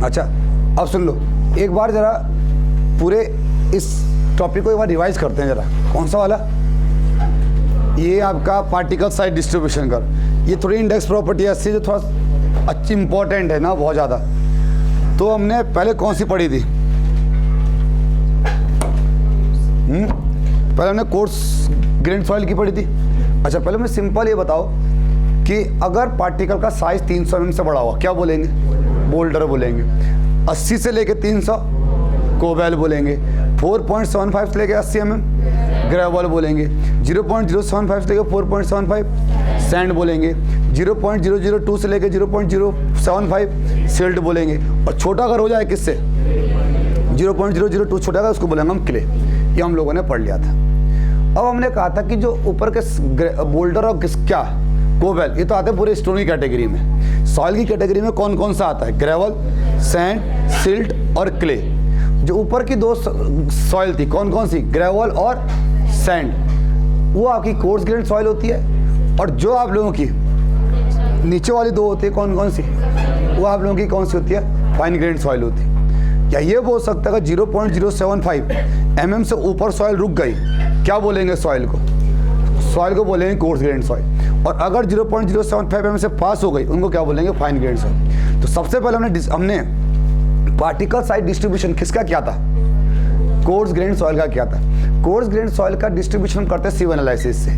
अच्छा, अब सुन लो एक बार ज़रा पूरे इस टॉपिक को एक बार रिवाइज करते हैं ज़रा। कौन सा वाला? ये आपका पार्टिकल साइज डिस्ट्रीब्यूशन कर, ये थोड़ी इंडेक्स प्रॉपर्टी ऐसी जो थोड़ा अच्छी इंपॉर्टेंट है ना, बहुत ज़्यादा। तो हमने पहले कौन सी पढ़ी थी? पहले हमने कोर्स ग्रेन सॉइल की पढ़ी थी। अच्छा, पहले मैं सिंपल ये बताओ कि अगर पार्टिकल का साइज 300 mm से बड़ा हुआ क्या बोलेंगे? बोल्डर बोलेंगे। 80 से लेके 300 कोबैल बोलेंगे। 4.75 से लेके 80 mm ग्रेवल बोलेंगे। 0.075 से लेके 4.75 सैंड बोलेंगे। 0.002 से लेके 0.075 सिल्ट बोलेंगे। और छोटा अगर हो जाए किससे? 0.002 छोटा अगर उसको बोलेंगे हम क्ले। ये हम लोगों ने पढ़ लिया था। अब हमने कहा था कि जो ऊपर के बोल्डर और क्या कोबैल, ये तो आते हैं पूरे स्टोन की कैटेगरी में। सॉइल की कैटेगरी में कौन कौन सा आता है? ग्रेवल, सैंड, सिल्ट और क्ले। जो ऊपर की दो सॉइल थी कौन कौन सी? ग्रेवल और सैंड, वो आपकी कोर्स ग्रेन सॉइल होती है। और जो आप लोगों की नीचे वाली दो होती है कौन कौन सी? वो आप लोगों की कौन सी होती है? फाइन ग्रेन सॉइल होती है। या ये बोल सकता है कि 0.075 mm से ऊपर सॉइल रुक गई, क्या बोलेंगे सॉइल को? सॉइल को बोलेंगे कोर्स ग्रेन सॉइल। और अगर 0.075 mm से पास हो गई, उनको क्या बोलेंगे? Fine grain soil. तो सबसे पहले हमने पार्टिकल साइज डिस्ट्रीब्यूशन किसका किया था? कोर्स ग्रेन सॉइल का किया था। कोर्स ग्रेन सॉइल का डिस्ट्रीब्यूशन करते हैं सीव एनालिसिस से।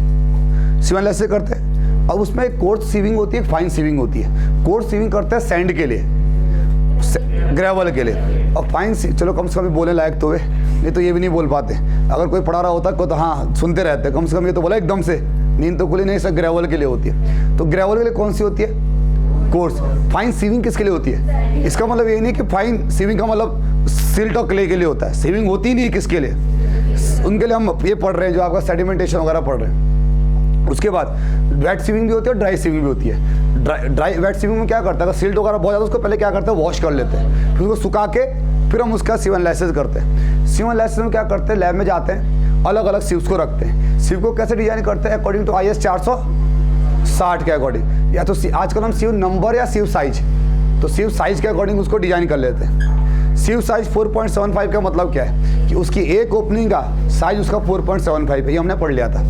सीव एनालिसिस करते हैं। अब उसमें एक कोर्स सीविंग होती है, फाइन सीविंग होती है। कोर्स सीविंग करते हैं सैंड के लिए, ग्रेवल के लिए। और फाइन चलो कम से कम बोलने लायक तो हुए, नहीं तो ये भी नहीं बोल पाते। अगर कोई पढ़ा रहा होता तो हाँ सुनते रहते, कम से कम ये तो बोला एकदम से, नींद तो खुली नहीं। सब ग्रेवल के लिए होती है। तो ग्रेवल के लिए कौन सी होती है? कोर्स। फाइन सीविंग किसके लिए होती है? इसका मतलब ये नहीं कि फाइन सीविंग का मतलब सिल्ट और क्ले के लिए होता है। सीविंग होती नहीं किसके लिए? उनके लिए हम ये पढ़ रहे हैं जो आपका सेडिमेंटेशन वगैरह पढ़ रहे हैं। उसके बाद वेट सीविंग भी होती है और ड्राई सीविंग भी होती है। ड्राई वेट सीविंग में क्या करता है? सिल्ट वगैरह बहुत ज़्यादा उसको पहले क्या करते हैं? वॉश कर लेते हैं, फिर उसको सुखा के फिर हम उसका सीव एनालिसिस करते हैं। सीव एनालिसिस में क्या करते हैं? लैब में जाते हैं, अलग अलग सीव्स को रखते हैं। सीव को कैसे डिजाइन करते हैं? अकॉर्डिंग टू IS 460 के अकॉर्डिंग। या तो आजकल हम सीव नंबर या सीव साइज, तो सीव साइज के अकॉर्डिंग उसको डिजाइन कर लेते हैं। सीव साइज 4.75 का मतलब क्या है? कि उसकी एक ओपनिंग का साइज उसका 4.75 है। ये हमने पढ़ लिया था।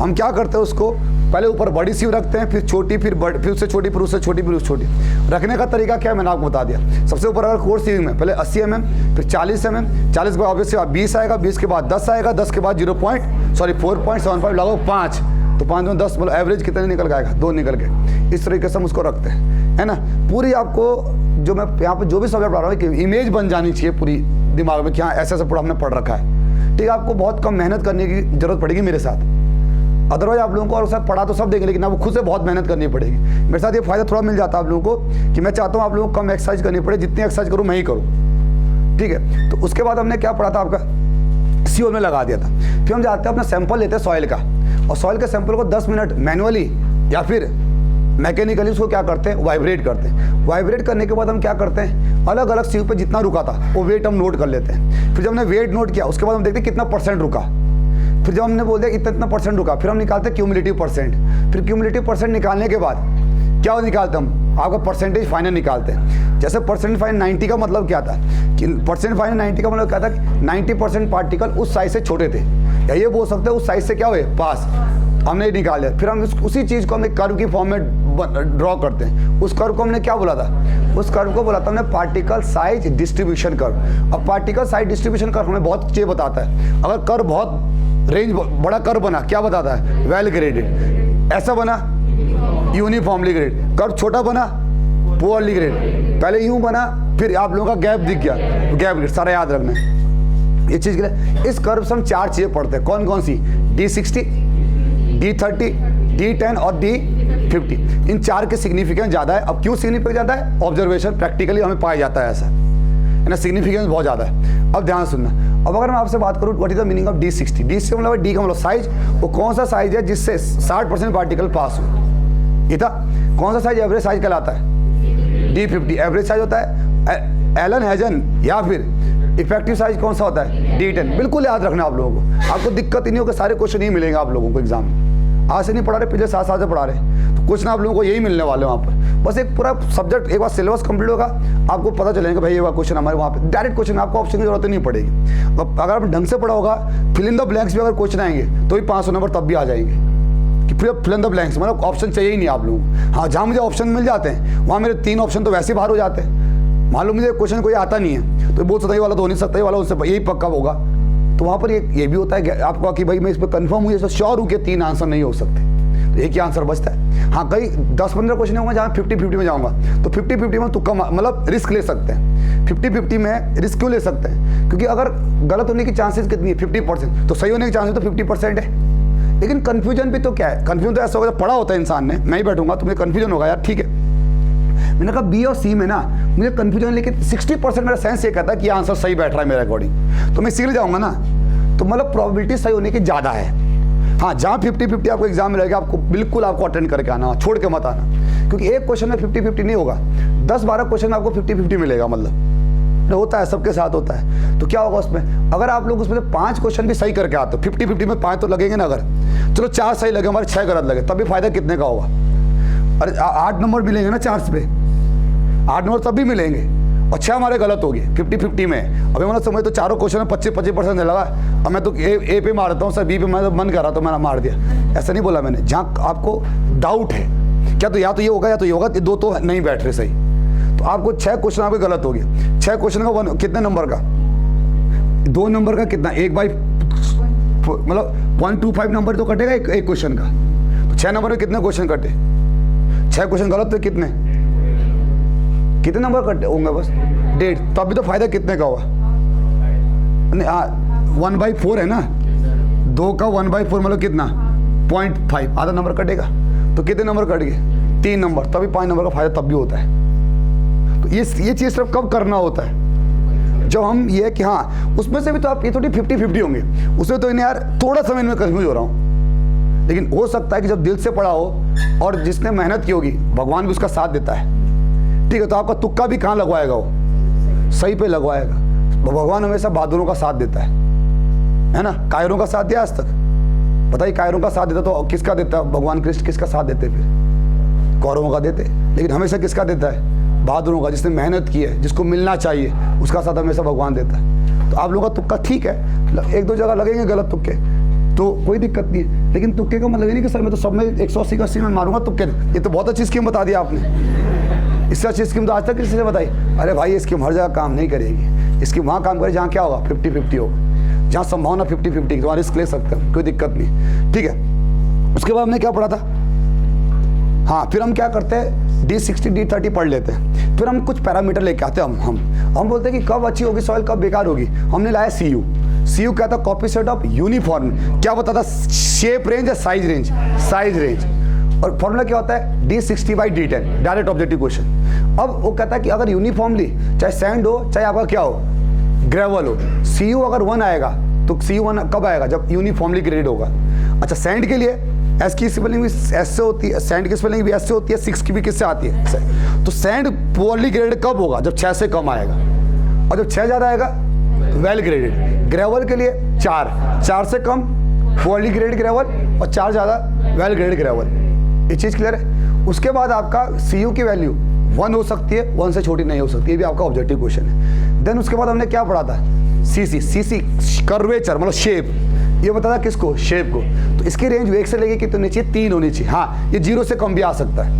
हम क्या करते हैं? उसको पहले ऊपर बड़ी सीव रखते हैं, फिर छोटी, फिर बड़ी, फिर उससे छोटी, फिर उससे छोटी, फिर उससे छोटी। रखने का तरीका क्या है मैंने आपको बता दिया। सबसे ऊपर अगर कोर्स सीविंग में पहले 80 mm, फिर 40 mm, 40 के बाद ऑब्वियसली 20 आएगा, 20 के बाद 10 आएगा, 10 के बाद 4.75 लगाओ 5, तो 5 में 10 मतलब एवरेज कितने निकल जाएगा? 2 निकल गए। इस तरीके से हम उसको रखते हैं, है ना। पूरी आपको जो मैं यहाँ पर जो भी सब्जेक्ट पढ़ा रहा हूँ कि इमेज बन जानी चाहिए पूरी दिमाग में कि हाँ ऐसा पूरा हमने पढ़ रखा है। ठीक है, आपको बहुत कम मेहनत करने की जरूरत पड़ेगी मेरे साथ। अदरवाइज आप लोगों को और साथ पढ़ा तो सब देंगे, लेकिन आपको खुद से बहुत मेहनत करनी पड़ेगी। मेरे साथ ये फायदा थोड़ा मिल जाता है आप लोगों को कि मैं चाहता हूँ आप लोगों को कम एक्सरसाइज करनी पड़े, जितनी एक्सरसाइज करूँ मैं ही करूँ। ठीक है, तो उसके बाद हमने क्या पढ़ा था? आपका CO में लगा दिया था। फिर हम जाते हैं अपना सैंपल लेते हैं सॉइल का, और सॉइल के सैंपल को 10 मिनट मैनुअली या फिर मैकेनिकली उसको क्या करते हैं? वाइब्रेट करते हैं। वाइब्रेट करने के बाद हम क्या करते हैं? अलग अलग सीव पे जितना रुका था वो वेट हम नोट कर लेते हैं। फिर जब हमने वेट नोट किया उसके बाद हम देखते हैं कितना % रुका। फिर जब हमने बोल दिया इतना % रुका, फिर हम निकालते हैं क्यूमुलेटिव %। फिर क्यूमुलेटिव % निकालने के बाद क्या निकालते हम? आपका परसेंटेज फाइनल निकालते हैं। जैसे परसेंटेज फाइनल 90 का मतलब क्या था? कि परसेंट फाइनल 90 का मतलब क्या था? 90% पार्टिकल उस साइज से छोटे थे, या ये बोल सकते हैं उस साइज से क्या हुए? पास। हमने निकाल लिया। फिर हम उसी चीज़ को हम एक कर्व की फॉर्म में ड्रॉ करते हैं। उस कर्व को हमने क्या बोला था? उस कर्व को बोला था हमने पार्टिकल साइज डिस्ट्रीब्यूशन कर्व। अब पार्टिकल साइज डिस्ट्रीब्यूशन कर्व हमें बहुत चीज़ें बताता है। अगर कर्व बहुत रेंज बड़ा कर्व बना, क्या बताता है? Well graded. ऐसा बना यूनिफॉर्मली ग्रेड। कर्व छोटा बना पुअरली ग्रेड। पहले यूं बना, फिर आप लोगों का गैप दिख गया, गैप ग्रेड। सारा याद रखना है ये चीज़ के लिए। इस कर्व से हम 4 चीज़ें पढ़ते हैं। कौन कौन सी? D60, D30, D10 और D50। इन 4 के सिग्निफिकेंस ज़्यादा है। अब क्यों सिग्निफिकेंस ज़्यादा है? ऑब्जर्वेशन प्रैक्टिकली हमें पाया जाता है ऐसा, है ना। सिग्निफिकेंस बहुत ज़्यादा है। अब ध्यान सुनना। अब अगर मैं आपसे बात करूँ what is the meaning of D60? D60 मतलब D का मतलब साइज। वो कौन सा साइज है जिससे 60% पार्टिकल पास हो? ये था। कौन सा साइज एवरेज साइज कहलाता है? D50 एवरेज साइज होता है। एलन हेजन या फिर इफेक्टिव साइज कौन सा होता है? D10। बिल्कुल याद रखना आप लोगों को। आपको दिक्कत ही नहीं होगी, सारे क्वेश्चन ही मिलेंगे आप लोगों को एग्जाम में। आज से नहीं पढ़ा रहे, पिछले 7 साल से पढ़ा रहे। तो क्वेश्चन आप लोगों को यही मिलने वाले वहाँ पर। बस एक पूरा सब्जेक्ट एक बार सिलेबस कंप्लीट होगा, आपको पता चलेगा भाई ये क्वेश्चन हमारे वहाँ पे डायरेक्ट क्वेश्चन, आपको ऑप्शन की जरूरत नहीं पड़ेगी। तो अगर आप ढंग से पढ़ा होगा, फिल इन द ब्लैंक्स भी अगर क्वेश्चन आएंगे तो भी 500 नंबर तब भी आ जाएंगे कि फिल इन द ब्लैंक्स, मतलब ऑप्शन चाहिए ही नहीं आप लोगों को। हाँ, जहाँ मुझे ऑप्शन मिल जाते हैं वहाँ मेरे 3 ऑप्शन तो वैसे ही बाहर हो जाते हैं। मालूम मुझे क्वेश्चन कोई आता नहीं है तो बोल सकता है वाला तो हो नहीं सकता, ये वाला उससे यही पक्का होगा। तो वहाँ पर ये भी होता है आपको कि भाई मैं इस पर कन्फर्म हूँ, श्योर हूँ कि 3 आंसर नहीं हो सकते, तो एक ही आंसर बचता है। हाँ, कई 10-15 क्वेश्चन होंगे जहाँ 50-50 में जाऊँगा, तो 50-50 में तुक्का मतलब रिस्क ले सकते हैं। 50-50 में रिस्क क्यों ले सकते हैं? क्योंकि अगर गलत होने की चांसेस कितनी है 50%, तो सही होने की चांसेस तो 50% है। लेकिन कन्फ्यूजन भी तो क्या है, कन्फ्यूजन तो ऐसा होगा, पढ़ा होता है इंसान ने, मैं ही बैठूंगा तो मुझे कन्फ्यूजन होगा यार, ठीक है। मैंने कहा बी और सी में ना मुझे कन्फ्यूजन, लेकिन 60% मेरा सेंस ये कहता है कि आंसर सही बैठ रहा है मेरे अकॉर्डिंग, तो मैं सी ले जाऊँगा ना, तो मतलब प्रोबेबिलिटी सही होने की ज़्यादा है। हाँ, जहाँ 50-50 आपको एग्जाम में रहेगा, आपको बिल्कुल आपको अटेंड करके आना, छोड़ के मत आना, क्योंकि एक क्वेश्चन में 50-50 नहीं होगा, 10-12 क्वेश्चन में आपको 50-50 मिलेगा, मतलब होता है, सबके साथ होता है। तो क्या होगा उसमें, अगर आप लोग उसमें से 5 क्वेश्चन भी सही करके आते हो, 50-50 में 5 तो लगेंगे ना, अगर चलो 4 सही लगे, हमारे 6 गलत लगे, तब भी फायदा कितने का होगा? अरे 8 नंबर मिलेंगे ना 4 पे, 8 नंबर तब भी मिलेंगे, और 6 हमारे गलत हो गए 50-50 में। अभी मतलब समझ तो चारों क्वेश्चन में 25% लगा, अब मैं तो ए पे मारता हूँ सर, बी पे मैं तो मन कर रहा तो मैंने मार दिया, ऐसा नहीं बोला मैंने। जहाँ आपको डाउट है क्या, तो या तो ये होगा या तो ये होगा, ये 2 तो नहीं बैठ रहे सही, तो आपको 6 क्वेश्चन आपके गलत हो गए। 6 क्वेश्चन का कितने नंबर का, 2 नंबर का कितना, 1/, मतलब 0.25 नंबर तो कटेगा एक क्वेश्चन का, तो 6 नंबर में कितने क्वेश्चन कटे? 6 क्वेश्चन गलत, तो कितने नंबर कटे होंगे? बस 1.5, तब भी तो फायदा कितने का हुआ? 1/4 है ना, 2 का 1/4 मतलब कितना, 0.5, आधा नंबर कटेगा, तो कितने नंबर कट गए? 3 नंबर, तभी 5 नंबर का फायदा तब भी होता है। तो ये चीज़ सिर्फ कब करना होता है, जब हम ये कि हाँ, उसमें से भी तो आप ये थोड़ी 50-50 होंगे, उसमें तो इन्हें यार थोड़ा समय में कंफ्यूज हो रहा हूँ, लेकिन हो सकता है कि जब दिल से पढ़ा हो और जिसने मेहनत की होगी, भगवान भी उसका साथ देता है, ठीक है, तो आपका तुक्का भी कहाँ लगवाएगा, वो सही पे लगवाएगा। भगवान हमेशा बहादुरों का साथ देता है ना। कायरों का साथ दिया आज तक? बताइए, कायरों का साथ देता तो किसका देता? भगवान कृष्ण किसका साथ देते? फिर कौरवों का देते, लेकिन हमेशा किसका देता है? बहादुरों का, जिसने मेहनत की है, जिसको मिलना चाहिए, उसका साथ हमेशा भगवान देता है। तो आप लोगों का तुक्का ठीक है, 1-2 जगह लगेंगे गलत तुक्के, तो कोई दिक्कत नहीं है, लेकिन तुक्के का मतलब नहीं कि सर मैं तो सब में 180 का 80 में मारूंगा तुक्के। ये तो बहुत अच्छी स्कीम बता दी आपने, इससे अच्छी स्कीम तो आज तक किसी से बताई? अरे भाई, ये स्कीम हर जगह काम नहीं करेगी, स्कीम वहाँ काम करे जहाँ क्या होगा 50-50 होगा, जहाँ संभावना 50-50 तो रिस्क ले सकते हैं, कोई दिक्कत नहीं, ठीक है। उसके बाद हमने क्या पढ़ा था? हाँ, फिर हम क्या करते हैं, D60 D30 पढ़ लेते हैं, फिर हम कुछ पैरामीटर लेके आते हैं। हम बोलते हैं कि कब अच्छी होगी सॉइल, कब बेकार होगी। हमने लाया CU क्या था? Coefficient of uniform. क्या बताता? शेप रेंज या साइज रेंज? Size range. और फॉर्मूला क्या होता है? D60/D10, direct objective question. अब वो कहता है कि अगर यूनिफॉर्मली, चाहे सैंड हो चाहे आपका क्या हो, ग्रेवल हो, CU अगर 1 आएगा तो CU 1 कब आएगा? जब यूनिफॉर्मली ग्रेडेड होगा। अच्छा, सैंड के लिए एस की स्पेलिंग भी एस से होती है, सैंड की स्पेलिंग भी एस से होती है, 6 की भी किससे आती है? तो सैंड पुअरली ग्रेडेड कब होगा? जब 6 से कम आएगा, और जब 6 ज़्यादा आएगा वेल ग्रेडेड। ग्रेवल के लिए 4 से कम पुअरली ग्रेडेड ग्रेवल, और 4 ज़्यादा वेल ग्रेडेड ग्रेवल। ये चीज़ क्लियर है? उसके बाद आपका CU की वैल्यू 1 हो सकती है, 1 से छोटी नहीं हो सकती, ये भी आपका ऑब्जेक्टिव क्वेश्चन है। देन उसके बाद हमने क्या पढ़ा था? CC कर्वेचर, मतलब शेप। ये बताता किसको? शेप को। तो इसकी रेंज 1 से लेके कितनी होनी चाहिए? 3 होनी चाहिए। हाँ, ये 0 से कम भी आ सकता है,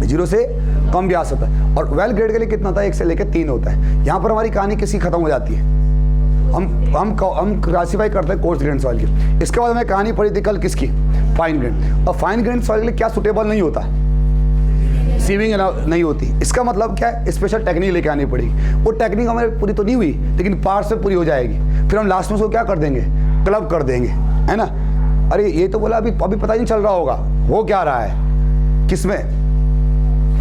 0 से कम भी आ सकता है। और वेल ग्रेड के लिए कितना होता है? 1 से लेकर 3 होता है। यहाँ पर हमारी कहानी किसी खत्म हो जाती है। हम क्लासीफाई करते हैं कोर्स ग्रेन सॉइल की। इसके बाद हमें कहानी पड़ी थी कल किसकी? Fine grain. और फाइन ग्रेन सॉइल के लिए क्या सुटेबल नहीं होता? सीविंग नहीं होती। इसका मतलब क्या है? स्पेशल टेक्निक लेके आनी पड़ेगी। वो टेक्निक हमारे पूरी तो नहीं हुई, लेकिन पार्ट से पूरी हो जाएगी। फिर हम लास्ट में उसको क्या कर देंगे? क्लब कर देंगे, है ना। अरे ये तो बोला अभी पता ही नहीं चल रहा होगा हो क्या रहा है, किसमें?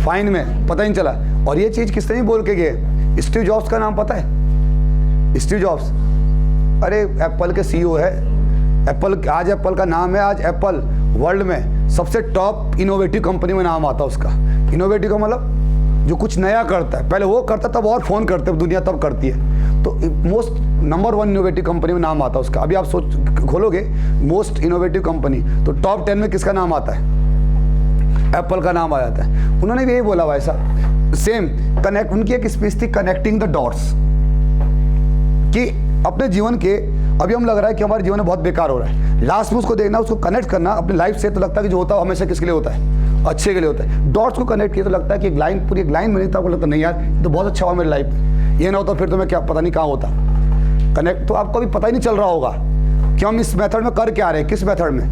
फाइन में पता ही नहीं चला। और ये चीज़ किसने नहीं बोल के गए? स्टीव जॉब्स का नाम पता है? स्टीव जॉब्स, अरे एप्पल के CEO है। आज एप्पल का नाम है, आज एप्पल वर्ल्ड में सबसे टॉप इनोवेटिव कंपनी में नाम आता है उसका। इनोवेटिव का मतलब जो कुछ नया करता है। पहले वो करता तब और फ़ोन करते, दुनिया तब करती है। तो मोस्ट नंबर 1 इनोवेटिव कंपनी में नाम आता है उसका। अभी आप खोलोगे मोस्ट इनोवेटिव कंपनी, तो टॉप 10 में किसका नाम आता है? एप्पल का नाम आ जाता है। उन्होंने भी यही बोला भाई साहब, सेम कनेक्ट, उनकी एक स्पीच थी कनेक्टिंग द डॉट्स, कि अपने जीवन के, अभी हम लग रहा है कि हमारे जीवन में बहुत बेकार हो रहा है, लास्ट में उसको देखना, उसको कनेक्ट करना अपनी लाइफ से, तो लगता है कि जो होता है हमेशा किसके लिए होता है, अच्छे के लिए होता है। डॉट्स को कनेक्ट किया तो लगता है कि एक लाइन, पूरी एक लाइन में, आपको लगता है नहीं यार तो बहुत अच्छा हुआ मेरी लाइफ में, ये ना होता फिर तो मैं क्या पता नहीं कहाँ होता। कनेक्ट तो आपको अभी पता ही नहीं चल रहा होगा कि हम इस मेथड में कर क्या रहे हैं, किस मेथड में।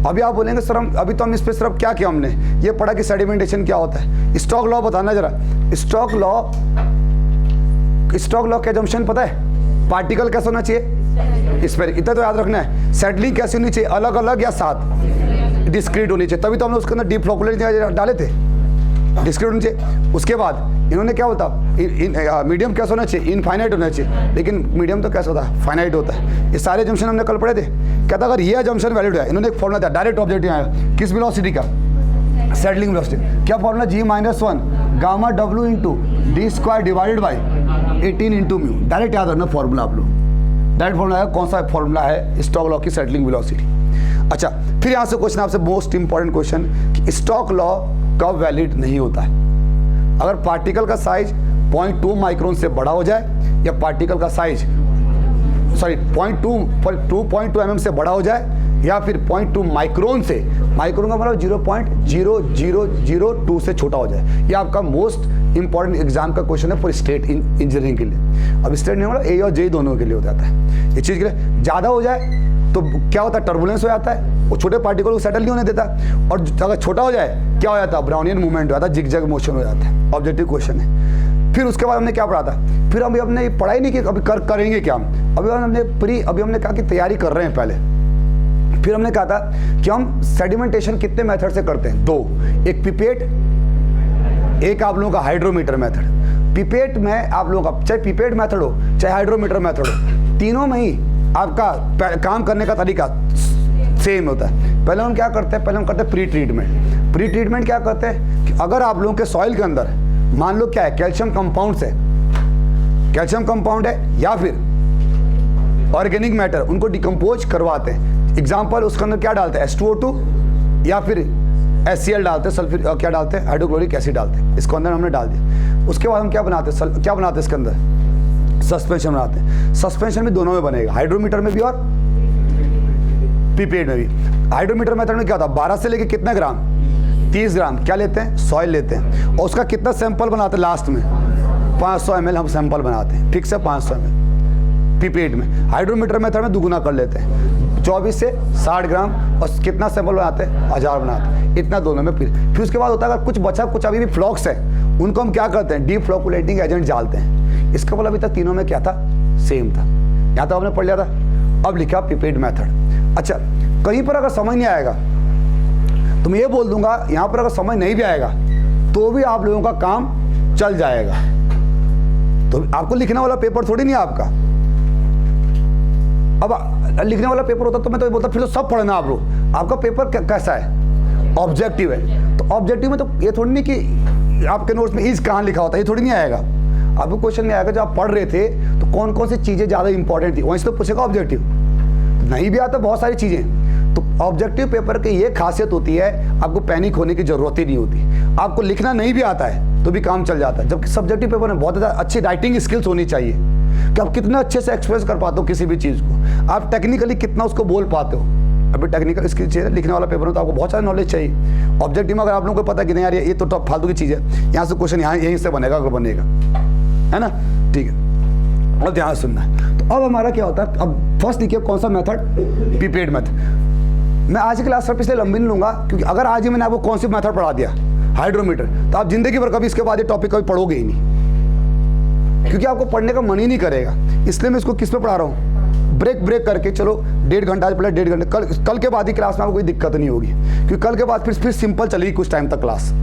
अभी आप बोलेंगे सर हम अभी तो हम इस पे सिर्फ क्या किया, हमने ये पढ़ा कि सेडिमेंटेशन क्या होता है। स्टॉक लॉ बताना जरा, स्टॉक लॉ का जंक्शन पता है, पार्टिकल कैसा होना चाहिए, स्फेरिक, इतना तो याद रखना है। सेटलिंग कैसी होनी चाहिए, अलग अलग या साथ, डिस्क्रीट होनी चाहिए, तभी तो हमने उसके अंदर डीप फ्लोकुलेट डाले थे, डिस्क्रीट होनी चाहिए। उसके बाद इन्होंने क्या होता, मीडियम कैसा होना चाहिए, इनफाइनाइट होना चाहिए, लेकिन मीडियम तो कैसा होता है, फाइनाइट होता है। ये सारे जंक्शन हमने कल पढ़े थे। कहता अगर ये जंक्शन वैलिड है, इन्होंने एक फॉर्मूला था डायरेक्ट ऑब्जेक्टिव आया, किस वेलोसिटी का, सेटलिंग वेलोसिटी। क्या formula, G-1 gamma W into D square divided by 18 into mu. Direct याद रखना फॉर्मूला आप लोग, डायरेक्ट फॉर्मूला है, कौन सा फॉर्मूला है, स्टॉक लॉ की सेटलिंग वेलोसिटी। अच्छा, फिर यहाँ से क्वेश्चन आपसे मोस्ट इंपॉर्टेंट क्वेश्चन कि स्टॉक लॉ कब वैलिड नहीं होता है, अगर पार्टिकल का साइज 0.2 माइक्रोन से बड़ा हो जाए, या पार्टिकल का साइज 2.2 mm से बड़ा हो जाए, या फिर 0.2 माइक्रोन से, माइक्रोन का मतलब 0.0002 से छोटा हो जाए। ये आपका मोस्ट इंपॉर्टेंट एग्जाम का क्वेश्चन है फॉर स्टेट इंजीनियरिंग के लिए। अब स्टेट नहीं मतलब ए और जे दोनों के लिए हो जाता है। ये चीज़ के लिए ज़्यादा हो जाए तो क्या होता है, टर्बुलेंस हो जाता है, वो छोटे पार्टिकल को सेटल नहीं होने देता, और अगर छोटा हो जाए क्या हो जाता है, ब्राउनियन मूवमेंट हो जाता है, जिगजैग मोशन हो जाता है। ऑब्जेक्टिव क्वेश्चन है। फिर उसके बाद हमने क्या पढ़ा था, फिर अभी हमने पढ़ाई नहीं की, अभी करेंगे क्या हम, अभी हमने कहा कि तैयारी कर रहे हैं पहले। फिर हमने कहा था कि हम सेडिमेंटेशन कितने मेथड से करते हैं, दो, एक पिपेट, एक आप लोगों का हाइड्रोमीटर मेथड। पिपेट में आप लोगों का चाहे पिपेट मेथड हो चाहे हाइड्रोमीटर मेथड हो, तीनों में ही आपका काम करने का तरीका सेम होता है। पहले हम क्या करते हैं, पहले हम करते हैं प्री ट्रीटमेंट। प्री ट्रीटमेंट क्या करते हैं कि अगर आप लोगों के सॉइल के अंदर मान लो क्या है, कैल्शियम कंपाउंड्स है, कैल्शियम कंपाउंड है या फिर ऑर्गेनिक मैटर, उनको डिकम्पोज करवाते हैं। एग्जाम्पल उसके अंदर क्या डालते हैं, H2O2 या फिर HCl डालते हैं, सल्फर क्या डालते हैं, हाइड्रोक्लोरिक एसिड डालते हैं, इसको अंदर हमने डाल दिया। उसके बाद हम क्या बनाते हैं, इसके अंदर सस्पेंशन बनाते हैं। सस्पेंशन भी दोनों में बनेगा, हाइड्रोमीटर में भी और पिपेट में भी। हाइड्रोमीटर मेथड में क्या होता है, 12 से लेके कितना ग्राम, 30 ग्राम क्या लेते हैं, सॉइल लेते हैं, और उसका कितना सैंपल बनाते हैं, लास्ट में 500 ml हम सैंपल बनाते हैं, ठीक से 500 ml पिपेट में। हाइड्रोमीटर मेथड में दुगुना कर लेते हैं, 24 से 60 ग्राम, और कितना सैंपल बनाते हैं, 1000 बनाते हैं, इतना दोनों में। फिर उसके बाद होता है अगर कुछ बचा, कुछ अभी भी फ्लॉक्स है, उनको हम क्या करते हैं, डीप फ्लोकुलेटिंग एजेंट डालते हैं। इसका मतलब अभी तक तीनों में क्या था, सेम था। यहाँ तो आपने पढ़ लिया था। अब लिखा पिपेट मेथड। अच्छा, कहीं पर अगर समझ नहीं आएगा तो मैं ये बोल दूंगा, यहाँ पर अगर समझ नहीं भी आएगा तो भी आप लोगों का काम चल जाएगा। तो आपको लिखने वाला पेपर थोड़ी नहीं है आपका। अब लिखने वाला पेपर होता तो मैं तो बोलता फिर तो सब पढ़ना आप लोग। आपका पेपर कैसा है, ऑब्जेक्टिव है, तो ऑब्जेक्टिव में तो ये थोड़ी नहीं कि आपके नोट्स में इज कहाँ लिखा होता है, ये थोड़ी नहीं आएगा। आपको क्वेश्चन नहीं आएगा जब आप पढ़ रहे थे तो कौन कौन सी चीज़ें ज़्यादा इंपॉर्टेंट थी, वहीं से तो पूछेगा ऑब्जेक्टिव। नहीं भी आता बहुत सारी चीज़ें। तो ऑब्जेक्टिव पेपर की ये खासियत होती है, आपको पैनिक होने की जरूरत ही नहीं होती। आपको लिखना नहीं भी आता है तो भी काम चल जाता है। जबकि सब्जेक्टिव पेपर में बहुत ज़्यादा अच्छी राइटिंग स्किल्स होनी चाहिए कि आप कितना अच्छे से एक्सप्रेस कर पाते हो किसी भी चीज़ को, आप टेक्निकली कितना उसको बोल पाते हो। अभी टेक्निकल स्किल चाहिए, लिखने वाला पेपर में तो आपको बहुत सारा नॉलेज चाहिए। ऑब्जेक्टिव में अगर आप लोगों को पता है कि नहीं यार ये तो टॉप फालतू की चीज़ है, यहाँ से क्वेश्चन यहाँ यहीं से बनेगा अगर बनेगा, है ना, ठीक है। और ध्यान सुनना है। तो अब हमारा क्या होता है, अब फर्स्ट लिखिए कौन सा मेथड, पिपेट मेथड। मैं आज की क्लास पर पिछले लंबी नहीं लूँगा, क्योंकि अगर आज ही मैंने आपको कौन सी मेथड पढ़ा दिया, हाइड्रोमीटर, तो आप जिंदगी भर कभी इसके बाद ये टॉपिक कभी पढ़ोगे ही नहीं, क्योंकि आपको पढ़ने का मन ही नहीं करेगा। इसलिए मैं इसको किस पे पढ़ा रहा हूँ, ब्रेक करके। चलो 1.5 घंटा आज पढ़े, 1.5 घंटे कल के बाद ही क्लास में आपको कोई दिक्कत नहीं होगी, क्योंकि कल के बाद फिर सिंपल चलेगी कुछ टाइम तक क्लास।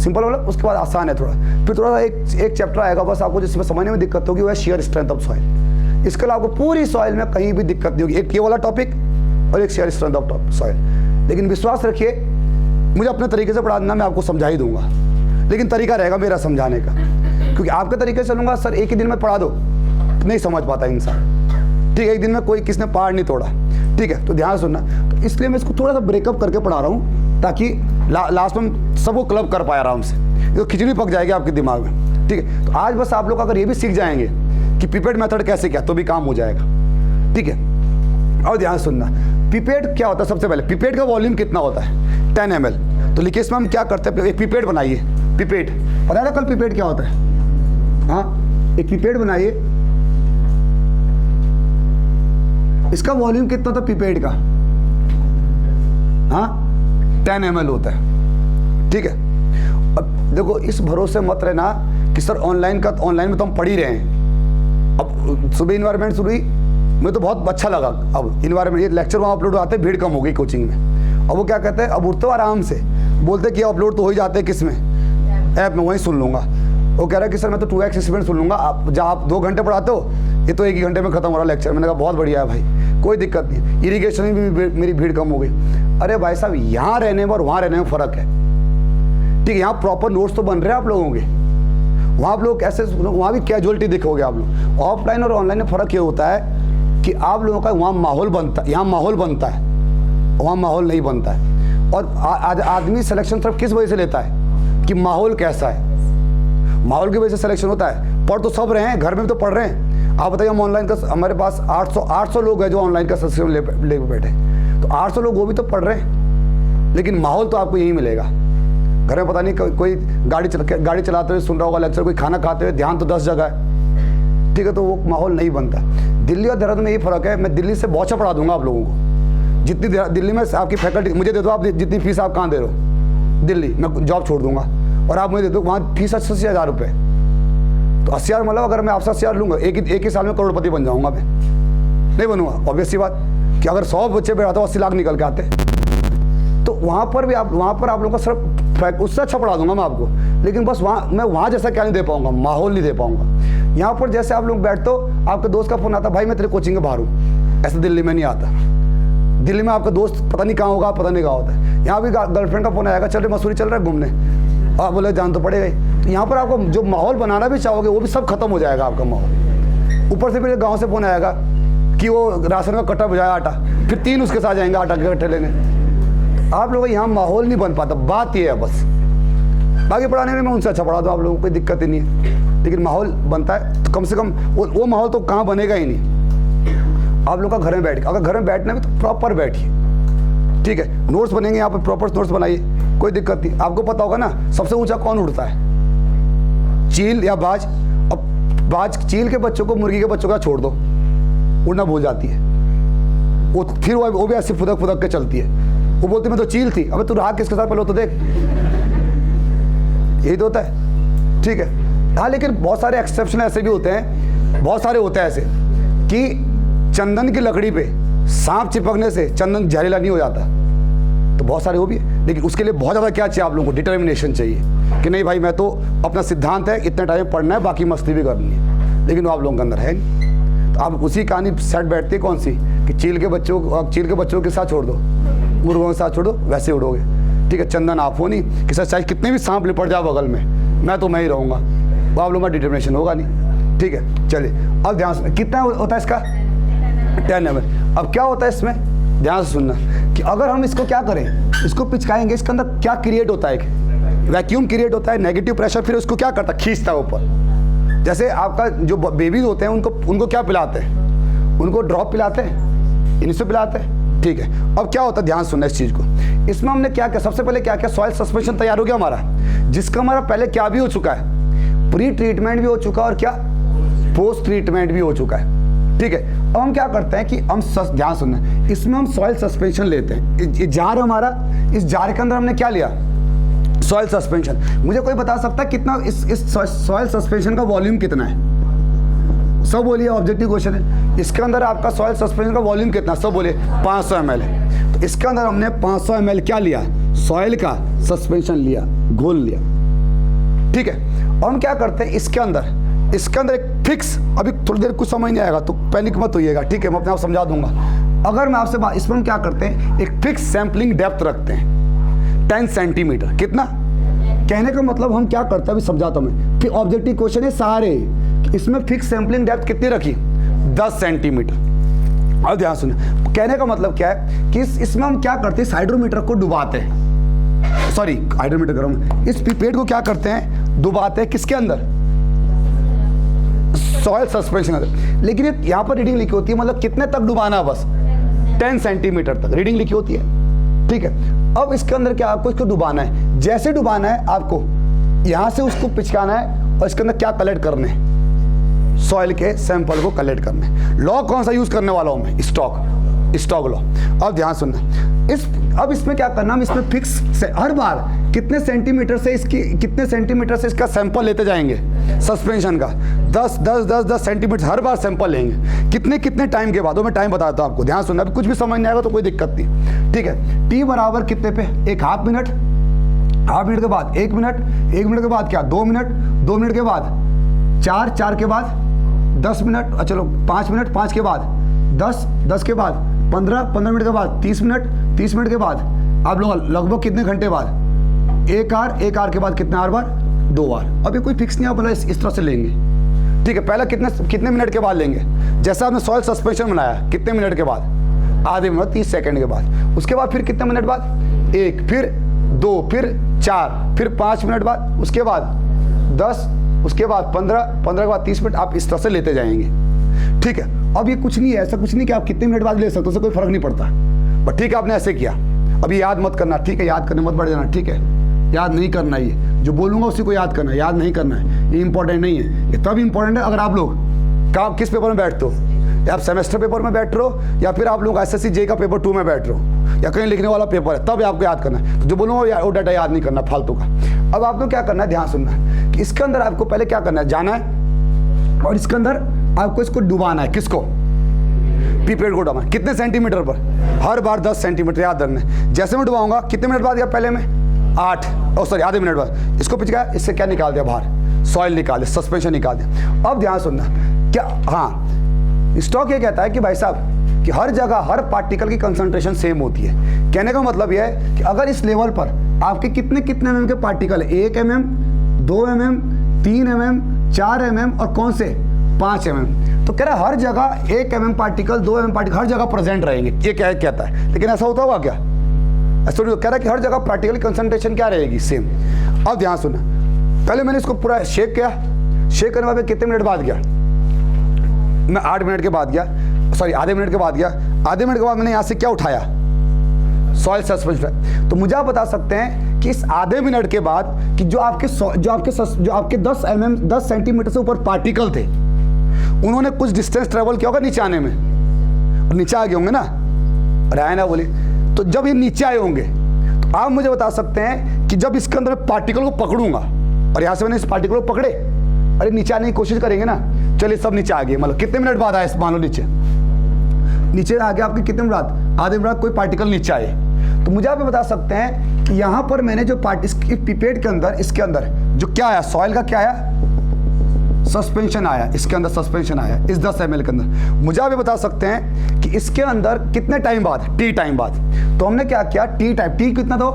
सिंपल मतलब उसके बाद आसान है थोड़ा, फिर थोड़ा सा एक चैप्टर आएगा बस आपको जिसमें समझने में दिक्कत होगी, वो है शेयर स्ट्रेंथ ऑफ सॉइल। इसके अलावा आपको पूरी सॉइल में कहीं भी दिक्कत नहीं होगी। एक ये वाला टॉपिक और एक शेयर स्ट्रेंथ ऑफ सॉइल। लेकिन विश्वास रखिए, मुझे अपने तरीके से पढ़ा देना, मैं आपको समझा ही दूंगा, लेकिन तरीका रहेगा मेरा समझाने का, क्योंकि आपके तरीके से चलूंगा सर एक ही दिन में पढ़ा दो, नहीं समझ पाता इंसान, ठीक है। एक दिन में कोई किसने पहाड़ नहीं तोड़ा, ठीक है। तो ध्यान सुनना, तो इसलिए मैं इसको थोड़ा सा ब्रेकअप करके पढ़ा रहा हूँ ताकि लास्ट में सबको क्लब कर पाए आराम से, तो खिचड़ी पक जाएगी आपके दिमाग में, ठीक है। तो आज बस आप लोग अगर ये भी सीख जाएंगे कि पिपेट मेथड कैसे क्या, तो भी काम हो जाएगा, ठीक है। और ध्यान सुनना, पिपेट क्या होता है, सबसे पहले पिपेट का वॉल्यूम कितना होता है 10 ml। तो लिखिए इसमें हम क्या करते हैं, एक पिपेट बनाइए, पिपेट पता है कल पिपेट क्या होता है, हाँ एक पिपेट बनाइए, इसका वॉल्यूम कितना था पिपेट का, हाँ 10 ml होता है, ठीक है। अब देखो इस भरोसे मत रहना कि सर ऑनलाइन में तो हम पढ़ ही रहे हैं। अब सुबह इन्वायरमेंट शुरू हुई, मुझे तो बहुत अच्छा लगा। अब इन्वायरमेंट ये लेक्चर वहाँ अपलोड आते हैं, भीड़ कम हो गई कोचिंग में। अब वो क्या कहते हैं, अब उठते हो आराम से, बोलते कि अपलोड तो हो ही जाते हैं, किस में, ऐप में, वहीं सुन लूँगा। वो कह रहा है कि सर मैं तो 2x स्पीड सुन लूँगा, आप जहाँ आप 2 घंटे पढ़ाते हो ये तो 1 ही घंटे में खत्म हो रहा लेक्चर। मैंने कहा बहुत बढ़िया है भाई, कोई दिक्कत नहीं। इरीगेशन में भी मेरी भीड़ कम हो गई। अरे भाई साहब, यहाँ रहने में और वहाँ रहने में फ़र्क है, ठीक है। यहाँ प्रॉपर नोट्स तो बन रहे हैं आप लोगों के, वहाँ आप लोग कैसे, वहाँ भी कैजुअलिटी दिखोगे आप लोग। ऑफलाइन और ऑनलाइन में फ़र्क ये होता है कि आप लोगों का वहाँ माहौल बनता है, यहाँ माहौल बनता है, वहाँ माहौल नहीं बनता है। और आदमी सिलेक्शन सिर्फ किस वजह से लेता है कि माहौल कैसा है, माहौल की वजह से सिलेक्शन होता है। पढ़ तो सब रहे हैं, घर में भी तो पढ़ रहे हैं। आप बताइए, हम ऑनलाइन का, हमारे पास 800 लोग हैं जो ऑनलाइन का सब्सक्रिप्शन ले बैठे, तो 800 लोग वो भी तो पढ़ रहे हैं, लेकिन माहौल तो आपको यही मिलेगा। घर में पता नहीं कोई गाड़ी चलाते हुए सुन रहा होगा लेक्चर, कोई खाना खाते हुए, ध्यान तो 10 जगह है, ठीक है, तो वो माहौल नहीं बनता। दिल्ली और देहरादून में ये फ़र्क है। मैं दिल्ली से बहुत अच्छा पढ़ा दूंगा आप लोगों को, जितनी दिल्ली में आपकी फैकल्टी मुझे दे दो, आप जितनी फीस आप कहाँ दे रहे हो, दिल्ली मैं जॉब छोड़ दूंगा और आप मुझे दे दो, वहाँ फीस 80,000 रुपये, तो 80,000 मतलब अगर मैं आपसे 80,000 लूँगा, एक ही साल में करोड़पति बन जाऊँगा मैं, नहीं बनूँगा। ऑब्वियस सी बात कि अगर 100 बच्चे बैठा तो 80 लाख निकल के आते, तो वहाँ पर आप लोगों को सिर्फ उससे अच्छा पढ़ा दूंगा मैं आपको, लेकिन बस मैं वहाँ जैसा क्या नहीं दे पाऊँगा, माहौल नहीं दे पाऊँगा। यहाँ पर जैसे आप लोग बैठते हो, आपके दोस्त का फ़ोन आता, भाई मैं तेरे कोचिंग के बाहर हूँ, ऐसे दिल्ली में नहीं आता। दिल्ली में आपका दोस्त पता नहीं कहाँ होगा, पता नहीं कहाँ होता है। यहाँ भी गर्लफ्रेंड का फ़ोन आएगा, चल रहे मसूरी चल रहा है घूमने, आप बोले जान तो पड़ेगा ही। तो यहाँ पर आपको जो माहौल बनाना भी चाहोगे वो भी सब खत्म हो जाएगा आपका माहौल। ऊपर से फिर गाँव से फ़ोन आएगा कि वो राशन का कट्टा बजाया आटा, फिर 3 उसके साथ जाएंगे आटा के कट्टे लेने। आप लोगों का यहाँ माहौल नहीं बन पाता, बात ये है बस। बाकी पढ़ाने में मैं उनसे अच्छा पढ़ा दूँ, आप लोगों को कोई दिक्कत ही नहीं है, लेकिन माहौल बनता है तो कम से कम वो माहौल तो कहाँ बनेगा ही नहीं। आप लोग का घर में बैठ के, अगर घर में बैठना भी तो प्रॉपर बैठिए, ठीक है। नोट्स बनेंगे यहाँ पर, प्रॉपर नोट्स बनाइए, कोई दिक्कत नहीं। आपको पता होगा ना सबसे ऊंचा कौन उड़ता है, चील या बाज। अब चील के बच्चों को मुर्गी के बच्चों का छोड़ दो, उड़ना भूल जाती है, वो फिर वो भी ऐसे फुदक के चलती है। वो बोलती मैं तो चील थी, अबे तू रहा किसके साथ पहले तो देख, यही तो होता है, ठीक है। हाँ, लेकिन बहुत सारे एक्सेप्शन ऐसे भी होते हैं, बहुत सारे होते हैं ऐसे कि चंदन की लकड़ी पे सांप चिपकने से चंदन जहरीला नहीं हो जाता, तो बहुत सारे वो भी है। लेकिन उसके लिए बहुत ज़्यादा क्या चाहिए आप लोगों को, डिटर्मिनेशन चाहिए कि नहीं भाई मैं तो अपना सिद्धांत है, इतने टाइम पढ़ना है, बाकी मस्ती भी करनी है, लेकिन वो आप लोगों के अंदर है नहीं। तो आप उसी कहानी सेट बैठती है कौन सी कि चील के बच्चों के साथ छोड़ दो, मुर्गों के साथ छोड़ दो, वैसे उड़ोगे, ठीक है। चंदन आप हो नहीं कि सर चाहे कितने भी सांप लिपट जाओ बगल में, मैं ही रहूँगा, वो आप लोगों का डिटर्मिनेशन होगा नहीं, ठीक है। चलिए अब ध्यान से, कितना होता है इसका 10 ml। अब क्या होता है इसमें, ध्यान से सुनना कि अगर हम इसको क्या करें, इसको पिचकाएंगे, इसके अंदर क्या क्रिएट होता है, वैक्यूम क्रिएट होता है, नेगेटिव प्रेशर फिर उसको क्या करता है, खींचता है ऊपर। जैसे आपका जो बेबीज होते हैं उनको क्या पिलाते हैं, उनको ड्रॉप पिलाते हैं, इनिशो पिलाते हैं, ठीक है। अब क्या होता है, ध्यान सुनना इस चीज़ को। इसमें हमने क्या किया, सबसे पहले क्या किया, सॉइल सस्पेंशन तैयार हो गया हमारा, जिसका हमारा पहले क्या भी हो चुका है, प्री ट्रीटमेंट भी हो चुका है और क्या पोस्ट ट्रीटमेंट भी हो चुका है, ठीक है। अब हम क्या करते हैं कि हम ध्यान सुनना, इसमें हम सॉइल सस्पेंशन लेते हैं। जार हमारा, इस जार के अंदर हमने क्या लिया, सॉइल सस्पेंशन। मुझे कोई बता सकता है कितना इस सॉइल सस्पेंशन का वॉल्यूम कितना है, सब बोलिए, ऑब्जेक्टिव क्वेश्चन है। इसके अंदर आपका सॉइल सस्पेंशन का वॉल्यूम कितना, सब बोलिए 500 ml है। तो इसके अंदर हमने 500 ml क्या लिया, सॉइल का सस्पेंशन लिया, घोल लिया, ठीक है। और हम क्या करते हैं, इसके अंदर एक फिक्स, अभी थोड़ी देर कुछ समझ नहीं आएगा तो पैनिक मत होइएगा, ठीक है, मैं अपने आप समझा दूंगा। अगर मैं आपसे इसमें हम क्या करते हैं, एक फिक्स सैंपलिंग डेप्थ रखते हैं 10 सेंटीमीटर। कितना, कहने का मतलब हम क्या करते हैं, अभी समझाता हूं मैं, फिर ऑब्जेक्टिव क्वेश्चन है सारे, इसमें फिक्स सैंपलिंग डेप्थ कितनी रखी, 10 सेंटीमीटर। और ध्यान सुनिए, कहने का मतलब क्या है कि इसमें हम क्या करते हैं, हाइड्रोमीटर को डुबाते हैं, सॉरी हाइड्रोमीटर कर रहा हूँ, इस पिपेट को क्या करते हैं, डुबाते हैं किसके अंदर, सॉइल सस्पेंशन अंदर। लेकिन यहाँ पर रीडिंग लिखी होती है, मतलब कितने तक डुबाना है, बस 10 सेंटीमीटर तक रीडिंग लिखी होती है, ठीक है। अब इसके अंदर क्या, आपको इसको डुबाना है, जैसे डुबाना है आपको यहाँ से उसको पिचकाना है और इसके अंदर क्या कलेक्ट करने हैं, सॉइल के सैंपल को कलेक्ट करने। लॉ कौन सा यूज करने वाला हूँ मैं, स्टॉक लॉ। अब ध्यान सुनना, अब इसमें क्या करना, हम इसमें फिक्स से हर बार कितने सेंटीमीटर से इसका सैंपल लेते जाएंगे सस्पेंशन का, 10 सेंटीमीटर हर बार सैंपल लेंगे, कितने टाइम के बाद, वो मैं टाइम बताता हूँ आपको, ध्यान सुनना। अभी कुछ भी समझ नहीं आएगा तो कोई दिक्कत नहीं, ठीक है। टी बराबर कितने पे, एक हाफ मिनट के बाद 1 मिनट, 1 मिनट के बाद क्या 2 मिनट, 2 मिनट के बाद 4 के बाद 10 मिनट, चलो 5 मिनट, 5 के बाद 10 के बाद 15 मिनट के बाद 30 मिनट के बाद आप लोग लगभग कितने घंटे बाद, 1 आवर के बाद कितने आवर बाद, 2 आवर। अब ये कोई फिक्स नहीं, आप इस तरह से लेंगे, ठीक है। पहले कितने मिनट के बाद लेंगे, जैसा आपने सॉइल सस्पेंशन बनाया कितने मिनट के बाद, आधे मिनट 30 सेकंड के बाद, उसके बाद फिर कितने मिनट बाद, 1, फिर 2, फिर 4, फिर 5 मिनट बाद, उसके बाद 10, उसके बाद 15 के बाद 30 मिनट, आप इस तरह से लेते जाएंगे, ठीक है। अब ये कुछ नहीं है, ऐसा कुछ नहीं कि आप कितने मिनट बाद ले सकते हो, उससे कोई फर्क नहीं पड़ता, बट ठीक है आपने ऐसे किया। अभी याद मत करना, ठीक है, याद करने मत बढ़ जाना, ठीक है, याद नहीं करना, ये जो बोलूंगा उसी को याद करना, याद नहीं करना है, ये इंपॉर्टेंट नहीं है। ये तब इंपॉर्टेंट है अगर आप लोग किस पेपर में बैठते हो, या आप सेमेस्टर पेपर में बैठ रहे हो, या फिर आप लोग SSC JEE का पेपर 2 में बैठ रहे हो, या कहीं लिखने वाला पेपर है, तब आपको याद करना है। तो जो बोलूंगा वो डाटा याद नहीं करना फालतू का। अब आपको क्या करना है, ध्यान सुनना है कि इसके अंदर आपको पहले क्या करना है, जाना है और इसके अंदर आपको इसको डुबाना है, किसको, पिपेट को डुबाना। कितने सेंटीमीटर पर, हर बार 10 सेंटीमीटर, याद रखना है। जैसे मैं डुबाऊंगा कितने मिनट बाद, या पहले में आधे मिनट बाद इसको पिचकाया, इससे क्या निकाल दिया बाहर, सॉइल निकाल दिया, सस्पेंशन निकाल दिया। अब ध्यान सुनना क्या, हाँ स्टॉक ये कहता है कि भाई साहब कि हर जगह हर पार्टिकल की कंसंट्रेशन सेम होती है। कहने का मतलब यह है कि अगर इस लेवल पर आपके कितने mm के पार्टिकल है, 1 mm, 2 mm, 3 mm, 4 mm और कौन से 5 mm, तो कह रहा है हर जगह 1 mm पार्टिकल, 2 mm पार्टिकल हर जगह प्रेजेंट रहेंगे। ये क्या कहता है, लेकिन ऐसा होता होगा क्या, ऐसा कह रहा है कि हर जगह पार्टिकल की कंसंट्रेशन क्या रहेगी, सेम। अब ध्यान सुना, पहले मैंने इसको पूरा शेक किया, शेक करने बाद कितने मिनट बाद गया, मैं 8 मिनट के बाद गया, सॉरी आधे मिनट के बाद गया। आधे मिनट के बाद मैंने यहाँ से क्या उठाया, सॉइल सस्पेंशन। तो मुझे आप बता सकते हैं कि इस आधे मिनट के बाद कि जो आपके 10 सेंटीमीटर से ऊपर पार्टिकल थे, उन्होंने कुछ डिस्टेंस ट्रेवल किया होगा नीचे आने में, और नीचे आ गए होंगे ना, राय ना बोली। तो जब ये नीचे आए होंगे तो आप मुझे बता सकते हैं कि जब इसके अंदर पार्टिकल को पकड़ूंगा, और यहाँ से मैंने इस पार्टिकल को पकड़े, अरे नीचे आने की कोशिश करेंगे ना, चलिए सब नीचे आ गए, मतलब कितने मिनट बाद आए, मान लो नीचे आ गया आपके कितने मिनट बाद, आधे मिनट बाद कोई पार्टिकल नीचे आए। तो मुझे आप बता सकते हैं कि यहाँ पर मैंने जो पिपेट के अंदर, इसके अंदर जो क्या आया, सॉइल का क्या आया, सस्पेंशन आया, इसके अंदर सस्पेंशन आया इस 10 ml के अंदर। मुझे आप ये बता सकते हैं कि इसके अंदर कितने टाइम बाद, टी टाइम बाद। तो हमने क्या किया, टी टाइम, टी कितना दो,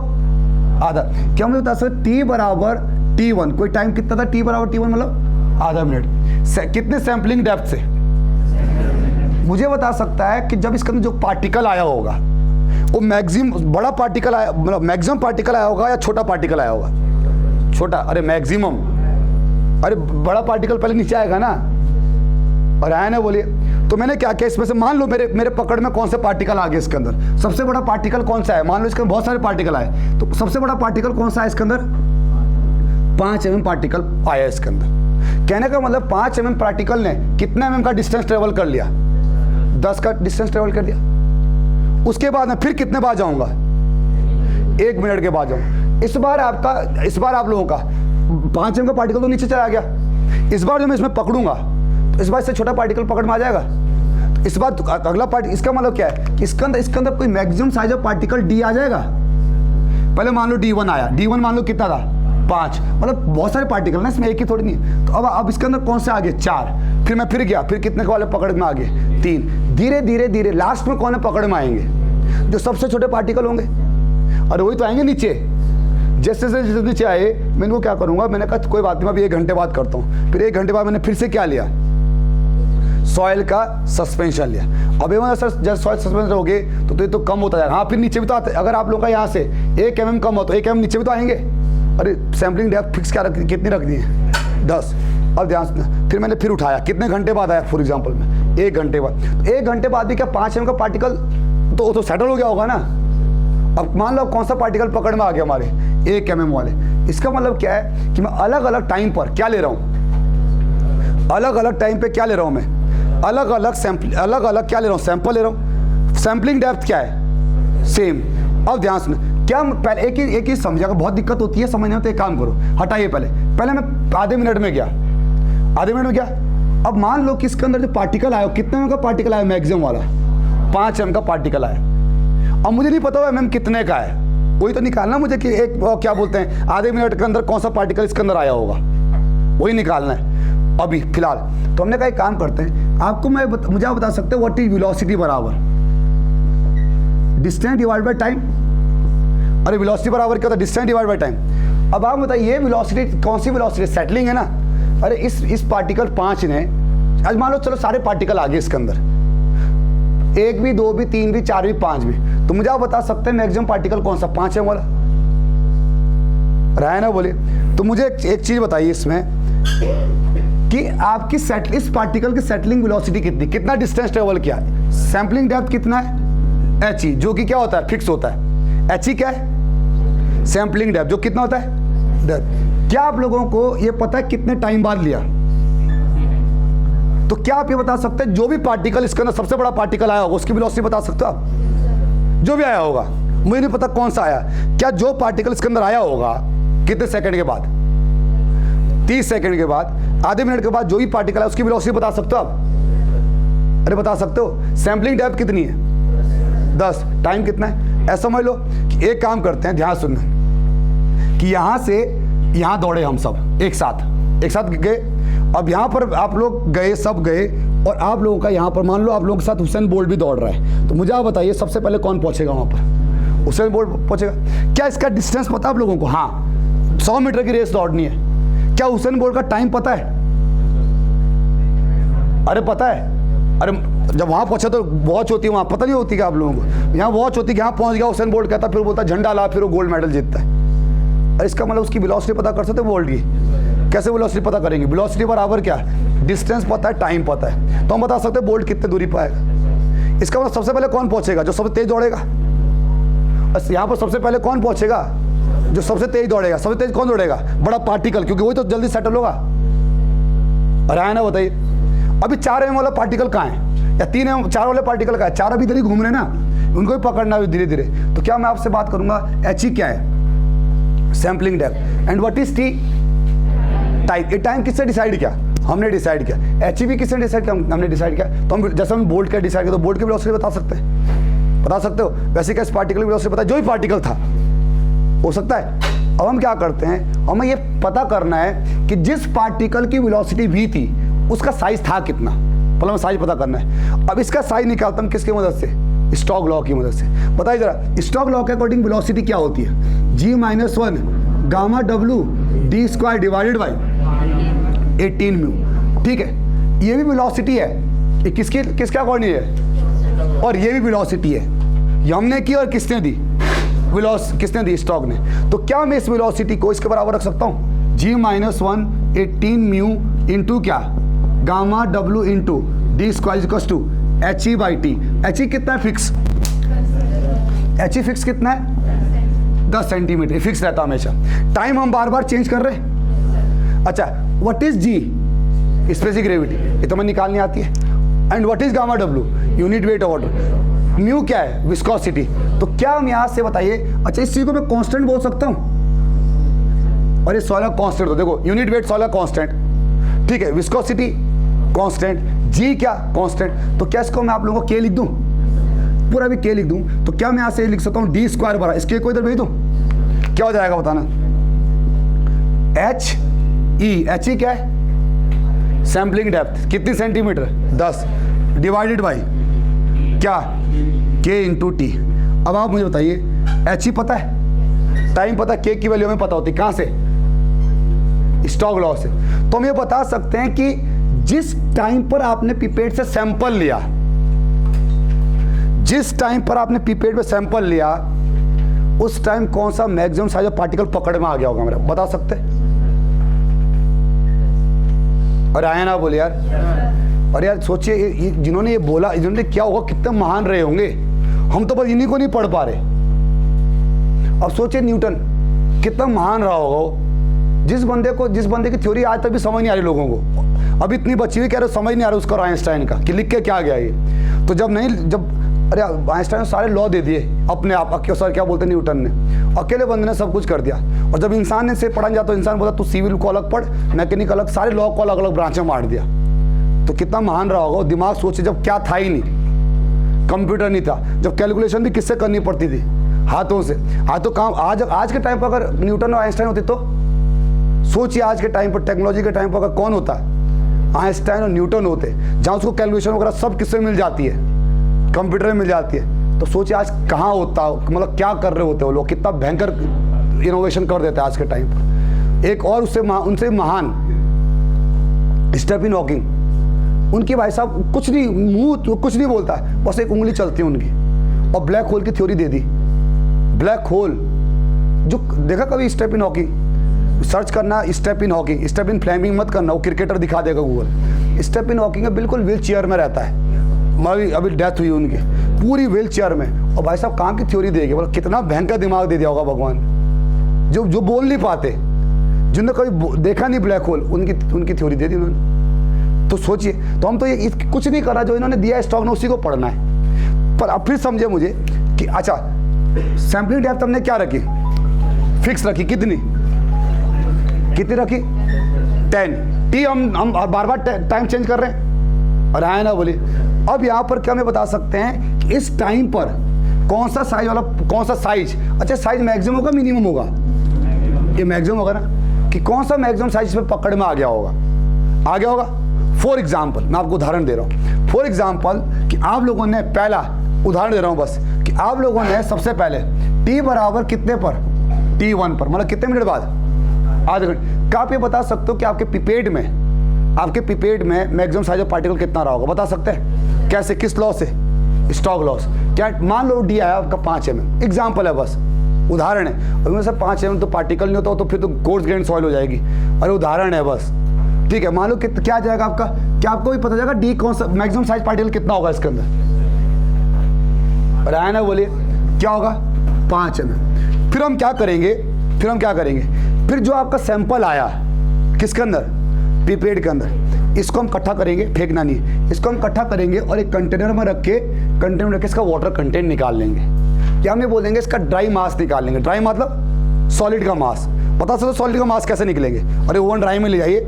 आधा। क्या मुझे बता सकते, टी बराबर T1, कोई टाइम कितना था, टी बराबर T1 मतलब आधा मिनट। कितने सैंपलिंग डेप्थ से, मुझे बता सकता है कि जब इसके अंदर जो पार्टिकल आया होगा वो मैक्सिमम बड़ा पार्टिकल आया, मतलब मैक्सिमम पार्टिकल आया होगा या छोटा पार्टिकल आया होगा, छोटा, अरे मैक्सिमम, अरे बड़ा पार्टिकल पहले नीचे आएगा ना, और आया ना बोलिए। तो मैंने क्या किया, इसमें से मान लो मेरे पकड़ में कौन से पार्टिकल आ गए, इसके अंदर सबसे बड़ा पार्टिकल कौन सा है, मान लो इसके अंदर बहुत सारे पार्टिकल आए, तो सबसे बड़ा पार्टिकल कौन सा है इसके अंदर, 5 mm पार्टिकल आया इसके अंदर। कहने का मतलब 5 mm पार्टिकल ने कितना mm का डिस्टेंस ट्रेवल कर लिया, 10 का डिस्टेंस ट्रेवल कर दिया। उसके बाद मैं फिर कितने बाद जाऊंगा, 1 मिनट के बाद जाऊंगा। इस बार आप लोगों का 5 mm का पार्टिकल तो नीचे चला गया। इस बार जो मैं इसमें पकड़ूंगा तो इस बार इससे छोटा पार्टिकल पकड़ में आ जाएगा। तो इस बार अगला पार्टिकल, इसका मतलब क्या है कि इसके अंदर कोई maximum size of particle D आ जाएगा। पहले मान लो D1 आया, D1 मान लो कितना था, 5, मतलब बहुत सारे पार्टिकल ना इसमें, एक ही थोड़ी नहीं। तो अब इसके अंदर कौन से आ गए, 4। फिर मैं फिर गया, फिर कितने के वाले पकड़ में आ गए, 3। धीरे धीरे लास्ट में कौन है पकड़ में आएंगे, जो सबसे छोटे पार्टिकल होंगे, और वही तो आएंगे नीचे। जैसे नीचे आए, मैं इनको क्या करूंगा, मैंने कहा कोई बात नहीं, मैं अभी 1 घंटे बाद करता हूँ। फिर 1 घंटे बाद मैंने फिर से क्या लिया, सॉइल का सस्पेंशन लिया। अब ये सर जब सॉइल सस्पेंशन हो गए तो ये तो कम होता जाएगा। हाँ, फिर नीचे भी तो आते, अगर आप लोगों का यहाँ से 1 mm कम हो तो 1 mm नीचे भी तो आएंगे। अरे सैम्पलिंग डेप्थ फिक्स क्या कितनी रख दी है? 10। अब ध्यान से फिर मैंने फिर उठाया, कितने घंटे बाद आया? फॉर एग्जाम्पल में 1 घंटे बाद। तो 1 घंटे बाद भी क्या 5 mm का पार्टिकल तो सेटल हो गया होगा ना। अब मान लो कौन सा पार्टिकल पकड़ में आ गया हमारे 1 mm वाले। इसका मतलब क्या है कि मैं अलग अलग टाइम पर क्या ले रहा हूँ, अलग अलग टाइम पे क्या ले रहा हूँ, मैं अलग अलग सैंपल, अलग अलग क्या ले रहा हूँ, सैंपल ले रहा हूँ। सैंपलिंग डेप्थ क्या है? सेम। अब ध्यान से क्या पहले एक ही समझा, अगर बहुत दिक्कत होती है समझने में तो एक काम करो, हटाइए पहले मैं आधे मिनट में गया। अब मान लो कि इसके अंदर जो पार्टिकल आया, कितने एम का पार्टिकल आया? मैक्सिमम वाला 5 mm का पार्टिकल आया। अब मुझे नहीं पता एम कितने का है, वही तो निकालना मुझे कि एक क्या बोलते हैं आधे मिनट के अंदर कौन सा पार्टिकल इसके अंदर आया होगा, वही निकालना है अभी फिलहाल। तो हमने कहा एक काम करते हैं, आपको मुझे आप बता सकते हो व्हाट इज वेलोसिटी बराबर डिस्टेंस डिवाइड बाय टाइम। अरे वेलोसिटी बराबर क्या होता है? Distance divide by time. अब आप बताइए ये वेलोसिटी कौन सी वेलोसिटी? सेटलिंग है ना। अरे इस पार्टिकल 5 ने, आज मान लो चलो सारे पार्टिकल आ गए इसके अंदर, 1 भी 2 भी 3 भी 4 भी 5 भी, तो मुझे आप बता सकते हैं मैक्सिमम पार्टिकल कौन सा? 5 है वाला, रहा है ना, बोलिए। तो मुझे एक चीज बताइए इसमें कि आपकी इस पार्टिकल की सेटलिंग वेलोसिटी कितनी, कितना डिस्टेंस ट्रेवल किया है? सैंपलिंग डेप्थ कितना है? h, जो कि क्या होता है? फिक्स होता है। h क्या है? सैंपलिंग डेप्थ, जो कितना होता है? क्या आप लोगों को ये पता है कितने टाइम बाद लिया? तो क्या आप ये बता सकते हैं जो भी पार्टिकल इसके अंदर सबसे बड़ा पार्टिकल आया होगा उसकी वेलोसिटी बता सकते हो आप? जो भी आया होगा, मुझे नहीं पता कौन सा आया, क्या जो पार्टिकल इसके अंदर आया होगा कितने सेकंड के बाद? 30 सेकंड के बाद, आधे मिनट के बाद जो भी पार्टिकल है उसकी वेलोसिटी बता सकते हो आप? अरे बता सकते हो। सैंपलिंग डेप्थ कितनी है? 10। टाइम कितना है? ऐसा समझ लो कि एक काम करते हैं, ध्यान सुनना, कि यहां से यहां दौड़े हम सब एक साथ गए। अब यहां पर आप लोग गए, सब गए, और आप लोगों का यहां पर मान लो आप लोगों के साथ हुसैन बोल्ट भी दौड़ रहा है। तो मुझे आप बताइए सबसे पहले कौन पहुंचेगा वहां पर? हुसैन बोल्ट पहुंचेगा। क्या इसका डिस्टेंस पता आप लोगों को? हाँ, 100 मीटर की रेस दौड़नी है। क्या हुसैन बोल्ट का टाइम पता है? अरे पता है। अरे जब वहां पहुंचा तो वॉच होती है, वहां पता नहीं होती क्या आप लोगों को? यहाँ वॉच होती है, यहाँ पहुंच गया हुसैन बोल्ट, कहता फिर बोलता झंडा ला, फिर वो गोल्ड मेडल जीतता है। इसका मतलब उसकी वेलोसिटी पता कर सकते बोल्ट की? कैसे वेलोसिटी पता करेंगे? वेलोसिटी बराबर क्या? डिस्टेंस पता है, टाइम पता है, तो हम बता सकते हैं बोल्ट कितने दूरी पर आएगा। इसका मतलब सबसे पहले कौन पहुंचेगा? जो सबसे तेज दौड़ेगा। यहाँ पर सबसे पहले कौन पहुंचेगा? जो सबसे तेज दौड़ेगा। सबसे तेज कौन दौड़ेगा? बड़ा पार्टिकल, क्योंकि वही तो जल्दी सेटल होगा। अरे है ना, बताइए। अभी 4 mm वाला पार्टिकल कहाँ है? या 3 mm 4 वाले पार्टिकल कहाँ है? 4 अभी इधर ही घूम रहे ना, उनको भी पकड़ना है धीरे धीरे। तो क्या मैं आपसे बात करूंगा h क्या है? Sampling depth. And what is t? Time. ये टाइम किससे डिसाइड किया? हमने डिसाइड किया। h भी किसने डिसाइड किया? हमने डिसाइड किया। तो हम जैसे हम बोल्ट का डिसाइड किया, तो बोल्ट की वेलोसिटी बता सकते हैं? बता सकते हो? वैसे क्या इस पार्टिकल की वेलोसिटी पता है? जो भी पार्टिकल था हो सकता है। अब हम क्या करते हैं, हमें ये पता करना है कि जिस पार्टिकल की वेलोसिटी v थी उसका साइज था कितना। पहले हमें साइज पता करना है। अब इसका साइज निकालता हूं किसकी मदद से? स्टोक्स लॉ की मदद से। बताइए जरा, स्टोक्स लॉ के अकॉर्डिंग वेलोसिटी क्या होती है? g-1 gamma w d² divided by 18 mu. ठीक है, ये भी वेलोसिटी है। ये किसके अकॉर्डिंग है? और ये भी वेलोसिटी है। ये हमने की और किसने दी? किसने दी? स्टोक ने। तो क्या मैं इस वेलोसिटी को इसके बराबर रख सकता हूँ? g-1 18 म्यू इंटू क्या? Gamma w into d² equals to h by T. h कितना है? फिक्स। h फिक्स कितना है? 10 सेंटीमीटर। फिक्स रहता हमेशा। टाइम हम बार बार चेंज कर रहे हैं। अच्छा, what is g? Specific gravity, ये तो मैं निकालनी आती है। And what is gamma w? Unit weight of water. Mu क्या है? विस्कोसिटी। तो क्या हम यहां से बताइए, अच्छा इस चीज को मैं कांस्टेंट बोल सकता हूं? और ये सोलर कांस्टेंट, तो देखो यूनिट वेट सोलर कांस्टेंट, ठीक है, विस्कोसिटी कांस्टेंट, जी क्या? कांस्टेंट। तो क्या इसको मैं आप लोगों को के लिख दूं? पूरा भी के लिख दूं, तो क्या मैं यहां से लिख सकता हूं d² बराबर इसके को इधर भेज दूं? क्या हो जाएगा बताना? h क्या है? सैंपलिंग डेप्थ कितनी सेंटीमीटर? 10 डिवाइडेड बाई क्या? k into T. अब आप मुझे बताइए, h पता है, टाइम पता है, k की वैल्यू हमें पता होती है। कहां से? स्टोक्स लॉ से। तो हम ये बता सकते हैं कि जिस टाइम पर आपने पिपेट से सैंपल लिया, जिस टाइम पर आपने पिपेट में सैंपल लिया, उस टाइम कौन सा मैक्सिमम साइज ऑफ पार्टिकल पकड़ में आ गया होगा मेरा, बता सकते? और आया ना बोले यार। और यार सोचिए जिन्होंने ये बोला, इन्होंने क्या होगा, कितने महान रहे होंगे। हम तो बस इन्हीं को नहीं पढ़ पा रहे। अब सोचिए न्यूटन कितना महान रहा होगा। जिस बंदे की थ्योरी आज तक भी समझ नहीं आ रही लोगों को, अभी इतनी बची हुई कह रहे समझ नहीं आ रहा उसका आइंस्टाइन का कि लिख के क्या गया ये। तो जब अरे आइंस्टाइन ने सारे लॉ दे दिए अपने आप, सर क्या बोलते न्यूटन ने, अकेले बंदे ने सब कुछ कर दिया। और जब इंसान ने से पढ़ा जाता तो इंसान बोला तू सिविल को अलग पढ़, मैकेनिक अलग, सारे लॉ को अलग अलग ब्रांच में बांट दिया। तो कितना महान रहा होगा। दिमाग सोचे जब क्या था ही नहीं, कंप्यूटर नहीं था, जब कैलकुलेशन भी किससे करनी पड़ती थी, हाथों से। आज तो काम आज के टाइम पर अगर न्यूटन और आइंस्टाइन होते तो सोचिए आज के टाइम पर, टेक्नोलॉजी के टाइम पर अगर कौन होता, आइंस्टाइन और न्यूटन होते, जहाँ उसको कैलकुलेशन वगैरह सब किससे मिल जाती है, कंप्यूटर में मिल जाती है। तो सोचिए आज कहाँ होता, मतलब क्या कर रहे होते वो लोग, कितना भयंकर इनोवेशन कर देते हैं आज के टाइम पर। एक और उनसे महान स्टीफन हॉकिंग, उनकी भाई साहब कुछ नहीं, मुंह कुछ नहीं बोलता, बस एक उंगली चलती है उनकी, और ब्लैक होल की थ्योरी दे दी। ब्लैक होल जो देखा कभी स्टीफन हॉकिंग, सर्च करना स्टीफन हॉकिंग, स्टीफन फ्लेमिंग मत करना, वो क्रिकेटर दिखा देगा गूगल। स्टीफन हॉकिंग बिल्कुल व्हील चेयर में रहता है, अभी डेथ हुई उनकी, पूरी व्हील चेयर में। और भाई साहब कहाँ की थ्योरी देगी, बोला कितना भयंकर दिमाग दे दिया होगा भगवान, जो बोल नहीं पाते, जिन्होंने कभी देखा नहीं ब्लैक होल, उनकी थ्योरी दे दी उन्होंने। तो सोचिए, तो हम तो ये कुछ नहीं करा, जो इन्होंने दिया स्टॉक ने उसी को पढ़ना है। पर अब फिर समझे मुझे कि अच्छा सैम्पलिंग डेप्थ हमने क्या रखी, फिक्स रखी, कितनी रखी, 10 टी। हम बार बार टाइम चेंज कर रहे हैं, और आया ना बोली। अब यहाँ पर क्या हमें बता सकते हैं कि इस टाइम पर कौन सा साइज वाला, कौन सा साइज, अच्छा साइज मैक्सिमम होगा मिनिमम होगा, ये मैक्सिमम होगा ना, कि कौन सा मैक्सिमम साइज पे पकड़ में आ गया होगा। फॉर एग्जाम्पल मैं आपको उदाहरण दे रहा हूँ, फॉर एग्जाम्पल कि आप लोगों ने, पहला उदाहरण दे रहा हूँ बस, कि आप लोगों ने सबसे पहले t बराबर कितने पर, t1 पर, मतलब कितने मिनट बाद, आधे घंटे। क्या आप ये बता सकते हो कि आपके पिपेट में मैक्सिमम साइज ऑफ पार्टिकल कितना रहा होगा, बता सकते हैं? कैसे, किस लॉ से? Stock loss. क्या मान लो डी आया आपका 5 mm, एग्जाम्पल है बस, उदाहरण है। और में से 5 mm तो पार्टिकल नहीं होता, तो फिर तो कोर्स ग्रेन सॉइल हो जाएगी। अरे उदाहरण है बस, ठीक है। मान लो क्या जाएगा आपका, क्या आपको भी पता जाएगा डी कौन सा मैक्सिमम साइज पार्टिकल कितना होगा इसके अंदर, और आया ना बोलिए क्या होगा, 5 mm। फिर हम क्या करेंगे, फिर जो आपका सैंपल आया किसके अंदर, पिपेट के अंदर, इसको हम इकट्ठा करेंगे, फेंकना नहीं है, इसको हम इकट्ठा करेंगे और एक कंटेनर में रख के इसका वाटर कंटेंट निकाल लेंगे, या हम ये बोलेंगे इसका ड्राई मास निकाल लेंगे। ड्राई मतलब सॉलिड का मास। पता चलो सॉलिड का मास कैसे निकलेंगे, अरे ओवन ड्राई में ले जाइए,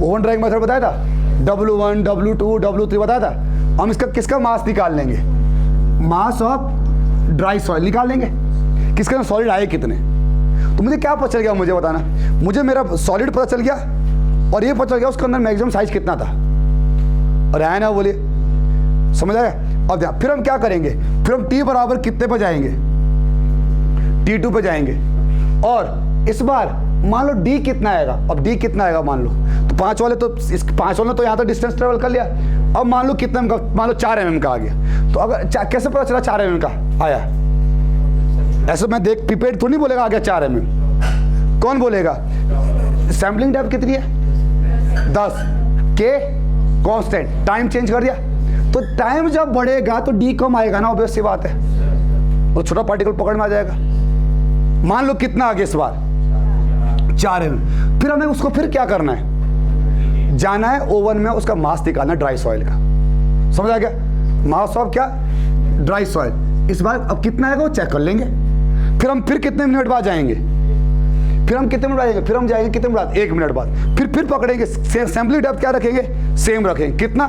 ओवन ड्राइंग मेथड बताया था, W1 W2 W3 बताया था। हम इसका किसका मास निकाल लेंगे, मास ऑफ ड्राई सॉइल निकाल लेंगे, किसके अंदर सॉलिड आए कितने। तो मुझे क्या पता चल गया, मुझे बताना, मुझे मेरा सॉलिड पता चल गया और ये पता चल गया उसके अंदर मैक्सिमम साइज कितना था, और आया ना बोलिए, समझ आया। अब फिर हम क्या करेंगे, फिर हम t बराबर कितने पे जाएंगे, T2 पे जाएंगे, और इस बार मान लो d कितना आएगा, अब d कितना आएगा मान लो, तो 5 वाले ने तो यहाँ तो डिस्टेंस ट्रेवल कर लिया। अब मान लो कितना का, मान लो 4 mm का आ गया, तो अगर कैसे पता चला 4 mm का आया, ऐसे मैं देख पिपेट थोड़ी नहीं बोलेगा आ गया 4 mm, कौन बोलेगा। सैम्पलिंग डेप्थ कितनी है 10, के कांस्टेंट, टाइम चेंज कर दिया, तो टाइम जब बढ़ेगा तो डी कम आएगा ना, ऑब्वियस सी बात है, वो छोटा पार्टिकल पकड़ में आ जाएगा। मान लो कितना आ गया इस बार 4 mm। फिर हमें उसको फिर क्या करना है, जाना है ओवन में, उसका मास निकालना ड्राई सॉइल का, समझ आ गया, मास ऑफ क्या, ड्राई सॉइल। इस बार अब कितना आएगा वो चेक कर लेंगे। फिर हम कितने मिनट बाद जाएंगे, फिर हम जाएंगे कितने मिनट बाद, 1 मिनट बाद। फिर पकड़ेंगे, सैंपलिंग डेप्थ क्या रखेंगे, सेम रखेंगे, कितना,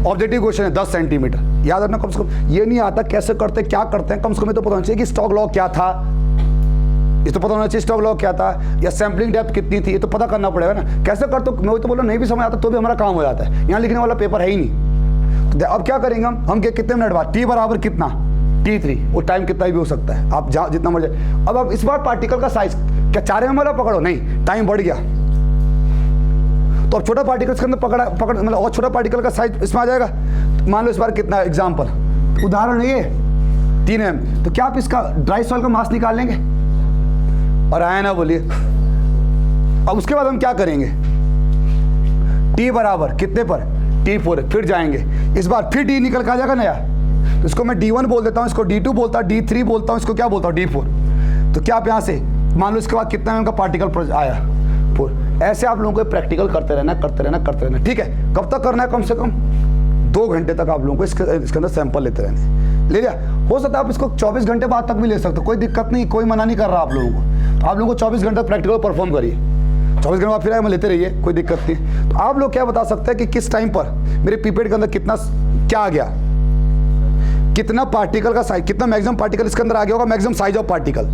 ऑब्जेक्टिव क्वेश्चन है 10 सेंटीमीटर, याद रखना कम से कम। ये नहीं आता कैसे करते क्या करते हैं, कम से कम तो पता होना चाहिए कि स्टॉक लॉ क्या था, ये तो पता होना चाहिए स्टॉक लॉ क्या था, या सैंपलिंग डेप्थ कितनी थी, ये तो पता करना पड़ेगा ना। कैसे करते, मैं तो बोला नहीं भी समझ आता तो भी हमारा काम हो जाता है, यहाँ लिखने वाला पेपर है ही नहीं। तो अब क्या करेंगे हम कितने मिनट बाद, t बराबर कितना, T3, वो टाइम कितना भी हो सकता है, आप जितना मर्जी। अब इस बार पार्टिकल का साइज क्या 4 mm वाला पकड़ो, नहीं, टाइम बढ़ गया, तो अब छोटा पार्टिकल इसके अंदर पकड़ मतलब और छोटा पार्टिकल का साइज इसमें आ जाएगा। तो मान लो इस बार कितना, एग्जाम्पल उदाहरण ये 3 mm, तो क्या आप इसका ड्राई सॉइल का मास निकाल लेंगे? और आया ना, बोलिए। अब उसके बाद हम क्या करेंगे? T बराबर कितने पर? T4, फिर जाएंगे, इस बार फिर D निकल के आ जाएगा नया, तो इसको मैं D1 बोल देता हूँ, इसको D2 बोलता हूँ, D3 बोलता हूँ, इसको क्या बोलता हूँ? D4। तो क्या आप यहाँ से मान लो इसके बाद कितना mm का पार्टिकल आया? 4। ऐसे आप लोगों को प्रैक्टिकल करते रहना, ठीक है। कब तक करना है? कम से कम 2 घंटे तक आप लोगों को इसके अंदर सैंपल लेते रहने। ले लिया, हो सकता है आप इसको 24 घंटे बाद तक भी ले सकते हो, कोई दिक्कत नहीं, कोई मना नहीं कर रहा आप लोगों को। तो आप लोगों को 24 घंटे तक प्रैक्टिकल परफॉर्म करिए, 24 घंटे बाद फिर में लेते रहिए, कोई दिक्कत नहीं। तो आप लोग क्या बता सकते हैं कि किस टाइम पर मेरे पीपेट के अंदर कितना क्या आ गया, कितना पार्टिकल का साइज, कितना मैक्सिमम पार्टिकल इसके अंदर आ गया होगा, मैक्सिमम साइज ऑफ पार्टिकल।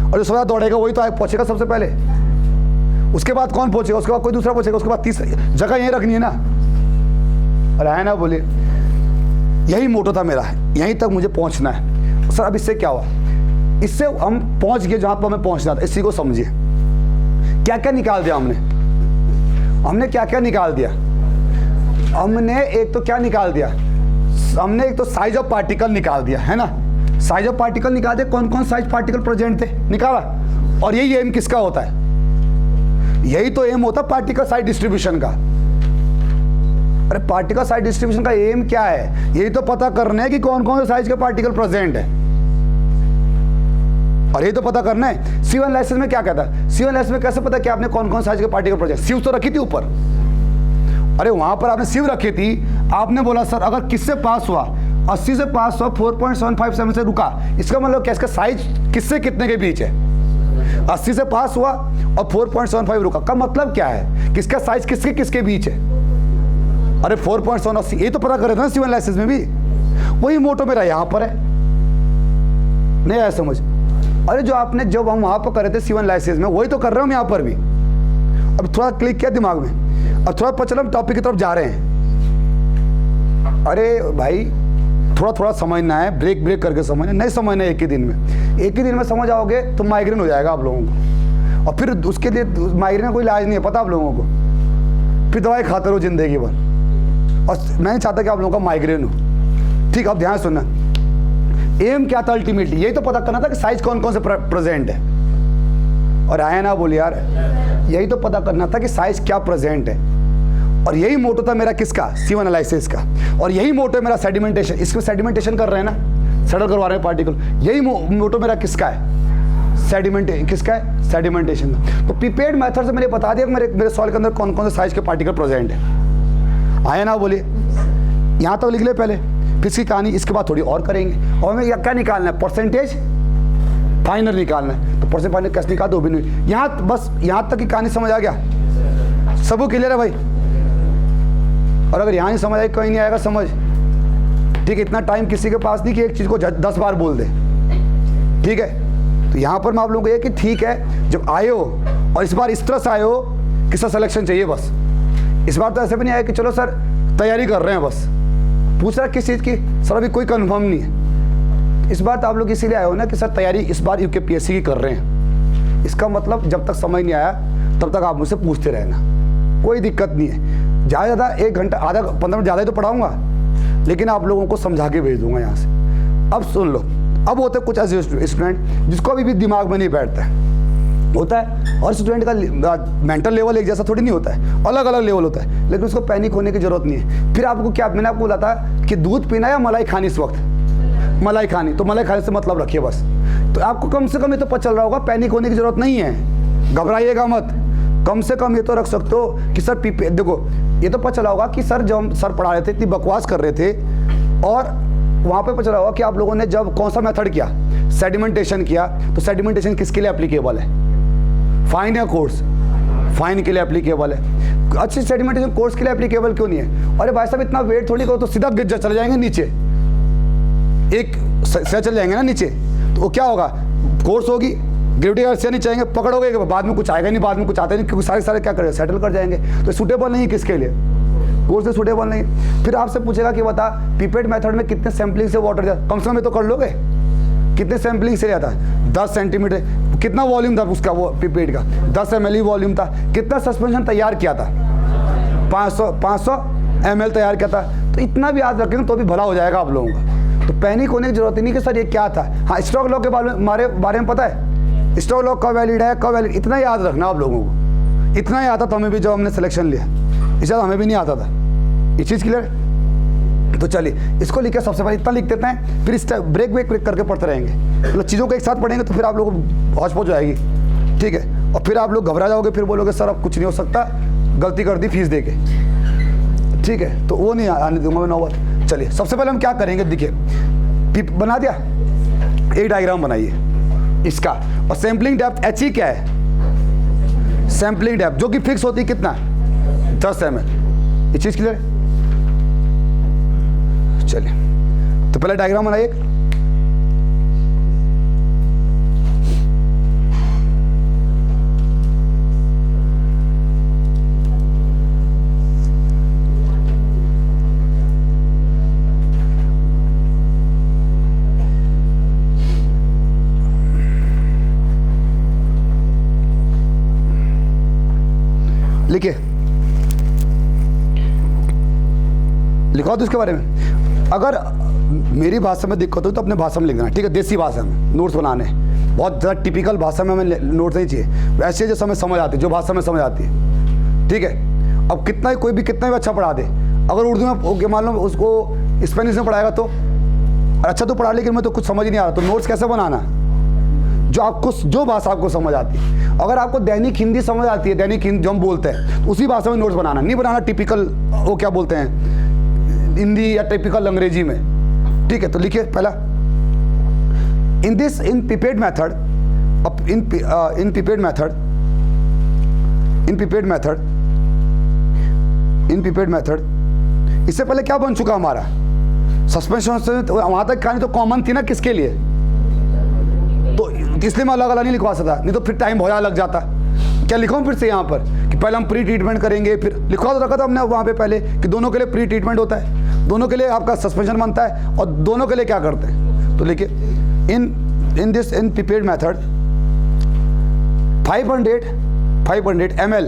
और जो सबसे दौड़ेगा वही तो पहुंचेगा सबसे पहले, उसके बाद कौन पहुंचेगा, उसके बाद कोई दूसरा पहुंचेगा, उसके बाद तीसरा, जगह यहीं रखनी है ना। और है ना, बोलिए। यही मोटो था मेरा, यहीं तक मुझे पहुंचना है। सर अब इससे क्या हुआ? इससे हम पहुंच गए जहां पर हमें पहुंचना था। इसी को समझिए, क्या क्या निकाल दिया हमने क्या क्या निकाल दिया? हमने एक तो क्या निकाल दिया? हमने एक तो साइज ऑफ पार्टिकल निकाल दिया, है ना। साइज ऑफ पार्टिकल निकाल दिया, कौन कौन साइज पार्टिकल प्रेजेंट थे निकाला। और यही एम किसका होता है? यही तो एम होता है पार्टिकल साइज डिस्ट्रीब्यूशन का। अरे पार्टिकल साइज डिस्ट्रीब्यूशन का एम क्या है? यही तो पता करना है कि कौन कौन से साइज के पार्टिकल प्रेजेंट है, और यही तो पता करना है। C1 एनालिसिस में क्या कहता है? C1 एनालिसिस में कैसे पता कि आपने कौन कौन साइज के पार्टिकल प्रेजेंट? सीव तो रखी थी ऊपर, अरे वहां पर आपने सीव रखी थी, आपने बोला सर अगर किससे पास हुआ, 80 से पास हुआ, 4.757 से रुका, इसका मतलब क्या? इसका साइज किससे कितने के बीच है? 80 से पास हुआ और 4.75 रुका, का मतलब क्या है? किसका साइज किसके किसके बीच है? अरे 4.780, ये तो पता कर रहे थे ना C1 एनालिसिस में भी। वही मोटो मेरा यहाँ पर है, नहीं आया समझ? अरे जो आपने जब हम वहां पर कर रहे थे C1 एनालिसिस में, वही तो कर रहे हम यहाँ पर भी। अब थोड़ा क्लिक किया दिमाग में, अब थोड़ा पता चला हम टॉपिक की तरफ जा रहे हैं। अरे भाई थोड़ा थोड़ा समझना है, ब्रेक ब्रेक करके समझना, नहीं समझना एक ही दिन में समझ आओगे तो माइग्रेन हो जाएगा आप लोगों को, और फिर उसके लिए माइग्रेन का कोई इलाज नहीं है, पता आप लोगों को, फिर दवाई खाते रहो जिंदगी भर। और मैं नहीं चाहता कि आप लोगों का माइग्रेन हो, ठीक। अब ध्यान सुनना, एम क्या था अल्टीमेटली? यही तो पता करना था कि साइज कौन कौन से प्रेजेंट है। और आया ना, बोल यार, यही तो पता करना था कि साइज क्या प्रेजेंट है। और यही मोटो था मेरा किसका? C1 एनालिसिस का। और यही मोटो है मेरा सेडिमेंटेशन, इसमें सेडिमेंटेशन कर रहे हैं ना, सेटल करवा रहे हैं पार्टिकल। यही मोटो मेरा किसका है? सेडिमेंटेशन का। तो पिपेट मेथड से मैंने बता दिया कि मेरे सॉइल के अंदर कौन कौन से साइज के पार्टिकल प्रेजेंट है। आया ना, बोलिए। यहाँ तक लिख ले पहले, फिर इसकी कहानी इसके बाद थोड़ी और करेंगे। और हमें क्या निकालना है? परसेंटेज फाइनल निकालना है। तो परसेंटेज फाइनल कैसे निकाल दो भी नहीं, यहाँ बस यहाँ तक की कहानी समझ आ गया? सबको क्लियर है भाई? और अगर यहाँ नहीं समझ आई, कहीं नहीं आएगा समझ, ठीक है। इतना टाइम किसी के पास नहीं कि एक चीज़ को 10 बार बोल दे, ठीक है। तो यहाँ पर मैं आप लोगों को ये कि ठीक है, जब आए हो और इस बार इस तरह से आए हो कि सर सिलेक्शन चाहिए बस, इस बार तो ऐसे भी नहीं आया कि चलो सर तैयारी कर रहे हैं बस, पूछ रहा किस चीज़ की? सर अभी कोई कंफर्म नहीं है। इस बार तो आप लोग इसीलिए आए हो ना कि सर तैयारी इस बार UKPSC की कर रहे हैं। इसका मतलब जब तक समझ नहीं आया तब तक आप मुझसे पूछते रहना, कोई दिक्कत नहीं है। ज़्यादा 1 घंटा, आधा 15 मिनट ज़्यादा ही तो पढ़ाऊँगा, लेकिन आप लोगों को समझा के भेज दूंगा यहाँ से। अब सुन लो, अब होते कुछ ऐसे स्टूडेंट जिसको अभी भी दिमाग में नहीं बैठता है। होता है और स्टूडेंट का मेंटल लेवल एक जैसा थोड़ी नहीं होता है, अलग अलग लेवल होता है, लेकिन उसको पैनिक होने की जरूरत नहीं है। फिर आपको क्या, मैंने आपको बोला था कि दूध पीना या मलाई खानी, इस वक्त मलाई खानी, तो मलाई खाने से मतलब रखिए बस। तो आपको कम से कम ये तो पता चल रहा होगा, पैनिक होने की जरूरत नहीं है, घबराइएगा मत। कम से कम ये तो रख सकते हो कि सर देखो, ये तो पता चला होगा कि सर जब हम सर पढ़ा रहे थे इतनी बकवास कर रहे थे, और वहाँ पे पता चला होगा कि आप लोगों ने जब कौन सा मेथड किया, सेडिमेंटेशन किया, तो सेडिमेंटेशन किसके लिए एप्लीकेबल है? फाइन या कोर्स? फाइन के लिए एप्लीकेबल है। अच्छी सेडिमेंटेशन कोर्स के लिए एप्लीकेबल क्यों नहीं है? अरे भाई साहब इतना वेट थोड़ी करो तो सीधा चले जाएंगे नीचे, एक से चले जाएंगे ना नीचे, तो वो क्या होगा? कोर्स होगी, ग्रेविटी का नहीं चाहेंगे, पकड़ोगे, बाद में कुछ आएगा नहीं, बाद में कुछ आता नहीं, क्योंकि सारे क्या करेंगे? सेटल कर जाएंगे। तो सूटेबल नहीं किसके लिए? कोर्स से सूटेबल नहीं। फिर आपसे पूछेगा कि बता पिपेट मेथड में कितने सैंपलिंग से वाटर जाता? कम से कम ये तो कर लोगे, कितने सैंपलिंग से जाता है? 10 सेंटीमीटर। कितना वॉल्यूम था उसका, वो पिपेट का 10 ml वॉल्यूम था। कितना सस्पेंशन तैयार किया था? 500 ml तैयार किया था। तो इतना भी याद रखेंगे तो भी भला हो जाएगा आप लोगों का। तो पैनिक होने की जरूरत ही नहीं कि सर ये क्या था। हाँ, स्टॉक लॉ के बारे में पता है, स्टॉक लॉ कब वैलिड है, कब वैलिड, इतना याद रखना आप लोगों को। इतना ही आता था हमें भी जब हमने सिलेक्शन लिया, इससे ज़्यादा हमें भी नहीं आता था। ये चीज़ क्लियर है? तो चलिए इसको लिखे, सबसे पहले इतना लिख देते हैं, फिर इस ब्रेक करके पढ़ते रहेंगे। मतलब चीज़ों को एक साथ पढ़ेंगे तो फिर आप लोगों को हौच पौच हो जाएगी, ठीक है। और फिर आप लोग घबरा जाओगे, फिर बोलोगे सर अब कुछ नहीं हो सकता, गलती कर दी फीस दे के, ठीक है। तो वो नहीं आने दूंगा मैं नौबत। चलिए सबसे पहले हम क्या करेंगे, देखिए बना दिया, एक डायग्राम बनाइए इसका। और सैम्पलिंग डेप्थ एच क्या है, सैम्पलिंग डेप्थ जो कि फिक्स होती है कितना, 10 ml। ये चीज़ क्लियर है? चलिए तो पहले डायग्राम बनाइए। लिखिए, लिखो तो इसके बारे में। अगर मेरी भाषा में दिक्कत हो तो अपने भाषा में लिखना, ठीक है, देसी भाषा में नोट्स बनाने। बहुत ज़्यादा टिपिकल भाषा में हमें नोट्स नहीं चाहिए, वैसे जैसे हमें समझ आती है, जो भाषा में समझ आती है, ठीक है। अब कोई भी कितना भी अच्छा पढ़ा दे, अगर उर्दू में मान लो उसको स्पेनिश में पढ़ाएगा तो अच्छा तो पढ़ा, लेकिन मैं तो कुछ समझ ही नहीं आ रहा, तो नोट्स कैसे बनाना, जो भाषा आपको समझ आती है। अगर आपको दैनिक हिंदी समझ आती है, दैनिक हिंदी जो हम बोलते हैं, तो उसी भाषा में नोट्स बनाना, नहीं बनाना टिपिकल वो क्या बोलते हैं हिंदी या टिपिकल अंग्रेजी में, ठीक है। तो लिखिए पहला, इन प्रीपेड मेथड इससे पहले क्या बन चुका हमारा, सस्पेंशन से वहां तक कहानी तो कॉमन थी ना, किसके लिए, तो इसलिए मैं अलग अलग नहीं लिखवा सकता, नहीं तो फिर टाइम बहुत ज़्यादा लग जाता। क्या लिखूं फिर से यहाँ पर कि पहले हम प्री ट्रीटमेंट करेंगे, फिर लिखवा तो रखा था हमने वहाँ पे पहले कि दोनों के लिए प्री ट्रीटमेंट होता है, दोनों के लिए आपका सस्पेंशन बनता है, और दोनों के लिए क्या करते हैं। तो लिखिए, in pipette method 500 ml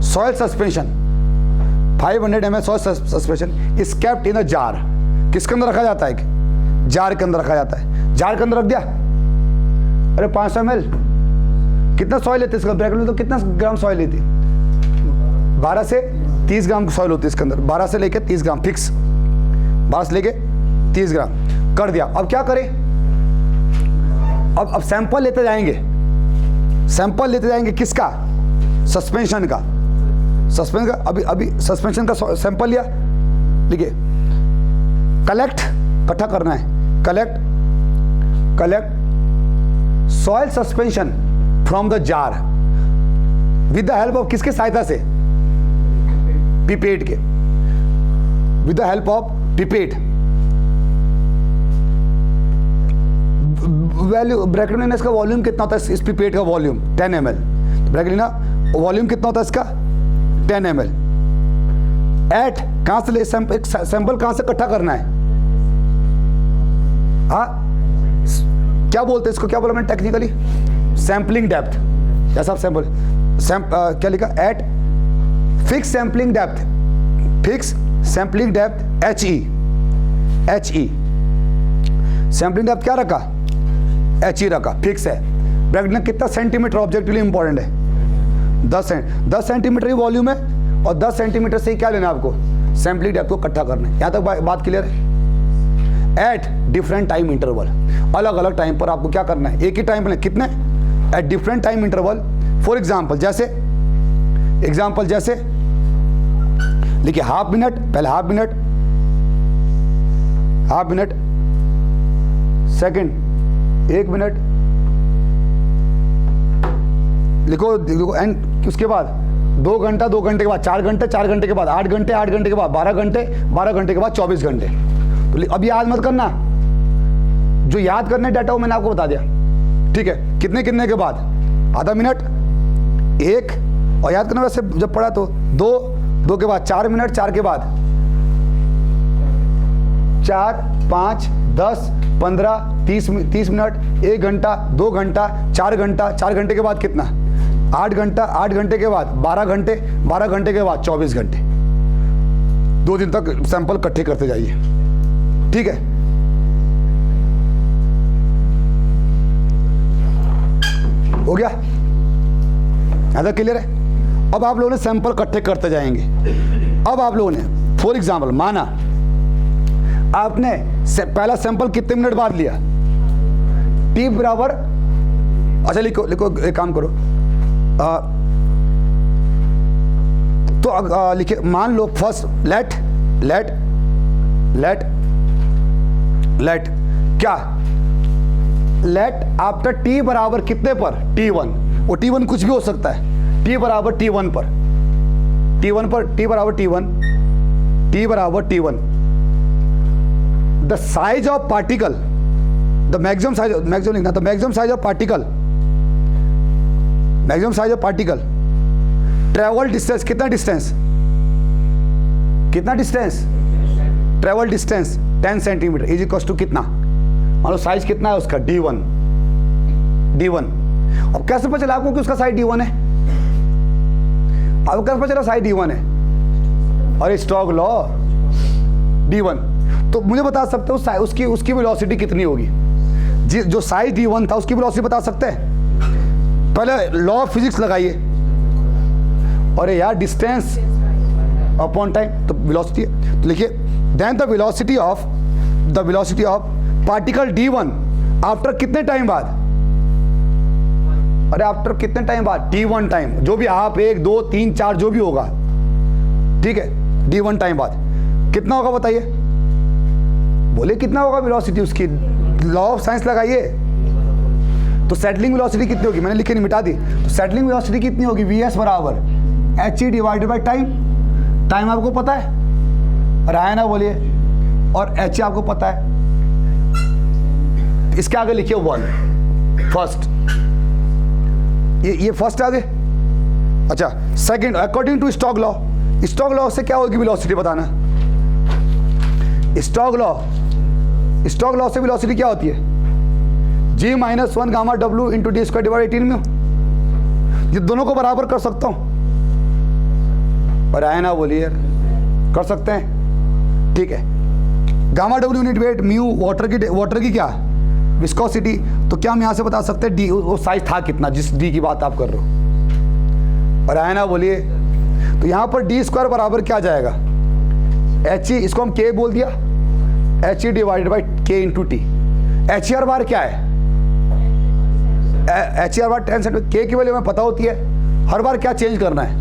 soil suspension, 500 ml soil suspension is kept in a jar. किसके अंदर रखा जाता है, जार के अंदर रखा जाता है। जार के अंदर रख दिया, अरे 500 ml कितना सॉइल लेते इसका, ब्रैकेट में तो कितना ग्राम सॉइल लेती, 12 से 30 ग्राम सॉइल होती है इसके अंदर, 12 से लेके 30 ग्राम फिक्स, 12 से लेके 30 ग्राम कर दिया। अब क्या करें, अब सैंपल लेते जाएंगे, सैंपल लेते जाएंगे किसका, सस्पेंशन का, अभी सस्पेंशन का सैंपल लिया। देखिए कलेक्ट, इकट्ठा करना है, collect soil suspension from the jar with the help of, किसके सहायता से, पिपेट के, with the help of pipette. Value bracket में इसका वॉल्यूम कितना होता है, इस पिपेट का वॉल्यूम 10 ml, ब्रैकेट ना वॉल्यूम कितना होता है इसका 10 ml। एट कहां से ले, सैंपल कहां से इकट्ठा करना है, हाँ क्या बोलते हैं इसको, क्या बोला मैंने टेक्निकली, सैंपलिंग डेप्थ। जैसा आप सैंपल क्या लिखा, eight fix sampling depth, fix sampling depth HE sampling depth क्या रखा, HE रखा, फिक्स है। ब्रैकेट में कितना सेंटीमीटर, ऑब्जेक्टिवली इंपॉर्टेंट है, 10 सेंटीमीटर ही वॉल्यूम है, और 10 सेंटीमीटर से ही क्या लेना है आपको, सैंपलिंग डेप्थ को इकट्ठा करना है। यहाँ तक बात क्लियर है। एट डिफरेंट टाइम इंटरवल, अलग अलग टाइम पर आपको क्या करना है, एक ही टाइम पर कितने, at different time interval. For example जैसे लिखिए हाफ मिनट, पहले हाफ मिनट, सेकंड 1 मिनट, लिखो एंड उसके बाद 2 घंटा, 2 घंटे के बाद 4 घंटे, 4 घंटे के बाद 8 घंटे, 8 घंटे के बाद 12 घंटे, 12 घंटे के बाद 24 घंटे। तो अब याद मत करना, जो याद करने डाटा वो मैंने आपको बता दिया, ठीक है। कितने के बाद, आधा मिनट, 1, और याद करना वैसे जब पढ़ा तो 2 के बाद 4 मिनट, 4 के बाद 4, 5, 10, 15, 30 मिनट, 1 घंटा, 2 घंटा, 4 घंटा, 4 घंटे के बाद कितना, 8 घंटा, 8 घंटे के बाद 12 घंटे, 12 घंटे के बाद 24 घंटे। 2 दिन तक सैंपल इकट्ठे करते जाइए, ठीक है। हो गया, ऐसा क्लियर है। अब आप लोगों ने सैंपल इकट्ठे करते जाएंगे। अब आप लोगों ने फॉर एग्जाम्पल माना आपने पहला सैंपल कितने मिनट बाद लिया, टी बराबर, अच्छा लिखो लिखो, एक काम करो, तो लिखे, मान लो फर्स्ट लेट क्या, लेट आफ्टर टी बराबर कितने पर, T1, वो T1 कुछ भी हो सकता है, टी बराबर T1 पर, टी बराबर T1, the size of particle, the maximum size, maximum लिखना, the maximum size of particle, travel distance, कितना distance, travel distance 10 centimetre is equal to कितना, मान लो साइज कितना है उसका, D1। अब कैसे पता चला आपको कि उसका साइज D1 है, आपको कैसे पता चला साइज D1 है, और स्टोक्स लॉ D1, तो मुझे बता सकते हो उसकी वेलोसिटी कितनी होगी, जो साइज D1 था उसकी वेलोसिटी बता सकते हैं। पहले लॉ ऑफ फिजिक्स लगाइए, और यार डिस्टेंस अपॉन टाइम, तो वेलोसिटी, तो लिखिए then the velocity of particle D1 after कितने टाइम बाद, अरे आफ्टर कितने टाइम बाद, T1 टाइम, जो भी आप 1 2 3 4 जो भी होगा, ठीक है, D1 टाइम बाद कितना होगा बताइए, बोले कितना होगा वेलोसिटी उसकी, लॉ ऑफ साइंस लगाइए। तो सेटलिंग वेलोसिटी कितनी होगी, मैंने लिखी नहीं, मिटा दी, तो सेटलिंग वेलोसिटी कितनी होगी, Vs बराबर HE डिवाइडेड बाई टाइम आपको पता है, और आया ना बोलिए, और HE आपको पता है, इसके आगे लिखिए 1 फर्स्ट, ये फर्स्ट आगे। अच्छा second, according to Stokes law से क्या होगी वेलोसिटी बताना, स्टोक्स लॉ से वेलोसिटी क्या होती है, G - 1 gamma W into D square divide 18 में, ये दोनों को बराबर कर सकता हूं, और आए ना बोलिए, कर सकते हैं, ठीक है। Gamma W unit weight, mu water की क्या विस्कोसिटी, तो क्या हम यहां से बता सकते हैं डी, वो साइज था कितना जिस डी की बात आप कर रहे हो, और आए ना बोलिए, तो यहां पर डी स्क्वायर बराबर क्या जाएगा, HE, इसको हम K बोल दिया, HE divided by K into T, HER बार क्या है, HER बार 10 सेंटीमीटर, K की वैल्यू हमें पता होती है, हर बार क्या चेंज करना है,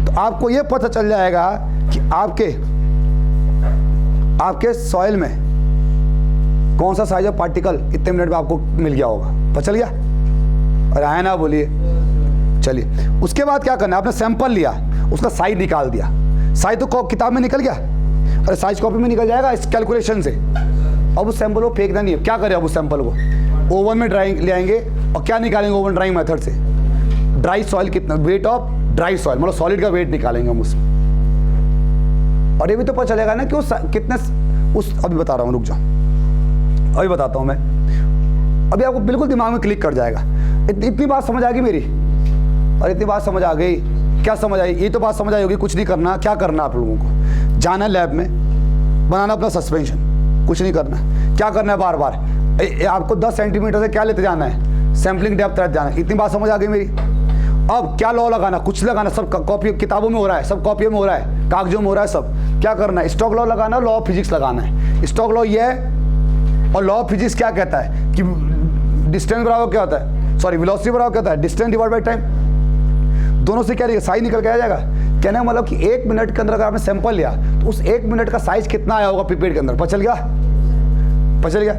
तो आपको ये पता चल जाएगा कि आपके सॉइल में कौन सा साइज ऑफ पार्टिकल इतने मिनट में आपको मिल गया होगा, पता चल गया, और आया ना बोलिए। चलिए उसके बाद क्या करना है, आपने सैंपल लिया, उसका साइज निकाल दिया, साइज तो किताब में निकल गया, और साइज कॉपी में निकल जाएगा इस कैलकुलेशन से। अब उस सैंपल को फेंकना नहीं है, क्या करें, अब उस सैंपल को ओवन में ड्राइंग ले आएंगे, और क्या निकालेंगे ओवन ड्राइंग मेथड से, ड्राई सॉइल कितना, वेट ऑफ ड्राई सॉइल, मतलब सॉलिड का वेट निकालेंगे हम उसमें, और ये भी तो पता चलेगा ना कि उस कितने, अभी बता रहा हूँ, रुक जाओ, अभी बताता हूँ मैं, अभी आपको बिल्कुल दिमाग में क्लिक कर जाएगा। इतनी बात समझ आ गई मेरी, और इतनी बात समझ आ गई, क्या समझ आई, ये तो बात समझ आई होगी, कुछ नहीं करना, क्या करना आप लोगों को, जाना लैब में, बनाना अपना सस्पेंशन, कुछ नहीं करना, क्या करना है, बार बार आपको 10 सेंटीमीटर से क्या लेते जाना है, सैम्पलिंग डेप्थ रहते जाना है, इतनी बात समझ आ गई मेरी। अब क्या लॉ लगाना, कुछ लगाना, सब कॉपी किताबों में हो रहा है, सब कॉपियों में हो रहा है, कागजों में हो रहा है, सब क्या करना है, स्टोक्स लॉ लगाना, लॉ ऑफ फिजिक्स लगाना है। स्टोक्स लॉ ये है, और लॉ ऑफ फिजिक्स क्या कहता है कि डिस्टेंस बराबर क्या होता है, सॉरी वेलोसिटी बराबर क्या होता है, डिस्टेंस डिवाइड बाई टाइम, दोनों से क्या साइज निकल के आ जाएगा। कहने का मतलब कि 1 मिनट के अंदर अगर आपने सैंपल लिया तो उस 1 मिनट का साइज कितना आया होगा पिपेट के अंदर, पता चल गया।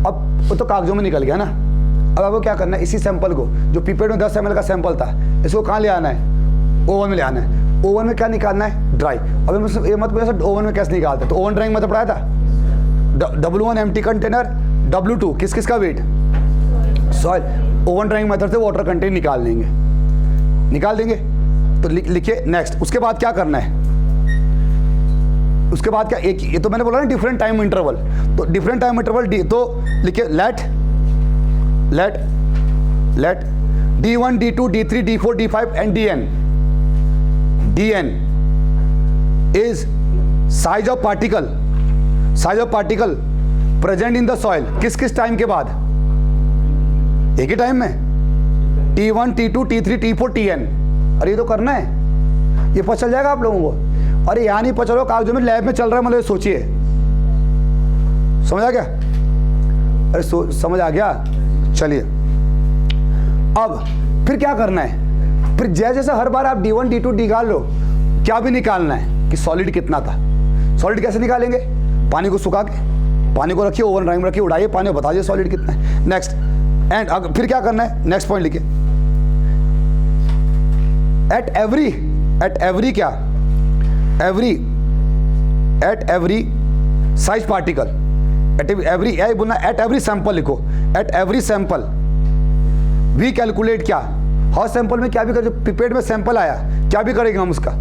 अब वो तो कागजों में निकल गया ना। अब आपको क्या करना है, इसी सैंपल को, जो पिपेट में 10 ml का सैंपल था, इसको कहाँ ले आना है, ओवन में ले आना है। ओवन में क्या निकालना है, ड्राई। अब ये मत पूछो ओवन में कैसे निकालते, तो ओवन ड्राइंग मतलब पढ़ाया था, W1 एम्प्टी कंटेनर, W2 किस किस का weight, soil. Oven drying method से वाटर कंटेंट निकाल देंगे। तो लिखिए नेक्स्ट। उसके बाद क्या करना है, उसके बाद क्या, एक ये तो मैंने बोला ना डिफरेंट टाइम इंटरवल, तो डिफरेंट टाइम इंटरवल तो लिखिए let D1 D2 D3 D4 D5 and DN is size of particle present in the soil किस किस टाइम के बाद? एक ही टाइम में, T1, T2, T3, T4, Tn। अरे ये तो करना है, ये पता चल जाएगा आप लोगों को। अरे यहाँ नहीं पता चलो, कागजों में लैब में चल रहा है, मतलब सोचिए, समझ आ गया? अरे समझ आ गया? चलिए अब फिर क्या करना है? फिर जैसे हर बार आप D1, D2 निकाल लो, क्या भी निकालना है कि सॉलिड कितना था। सॉलिड कैसे निकालेंगे? पानी को सुखा के, पानी को रखिए, ओवन ड्राइंग में रखिए, उड़ाइए, पानी बता दीजिए सॉलिड कितना है। नेक्स्ट एंड फिर क्या करना है? नेक्स्ट पॉइंट लिखिए, at every size particle, at every sample लिखो, at every sample we calculate. क्या हर सैंपल में क्या भी करें? पिपेट में सैंपल आया, क्या भी करेंगे हम उसका?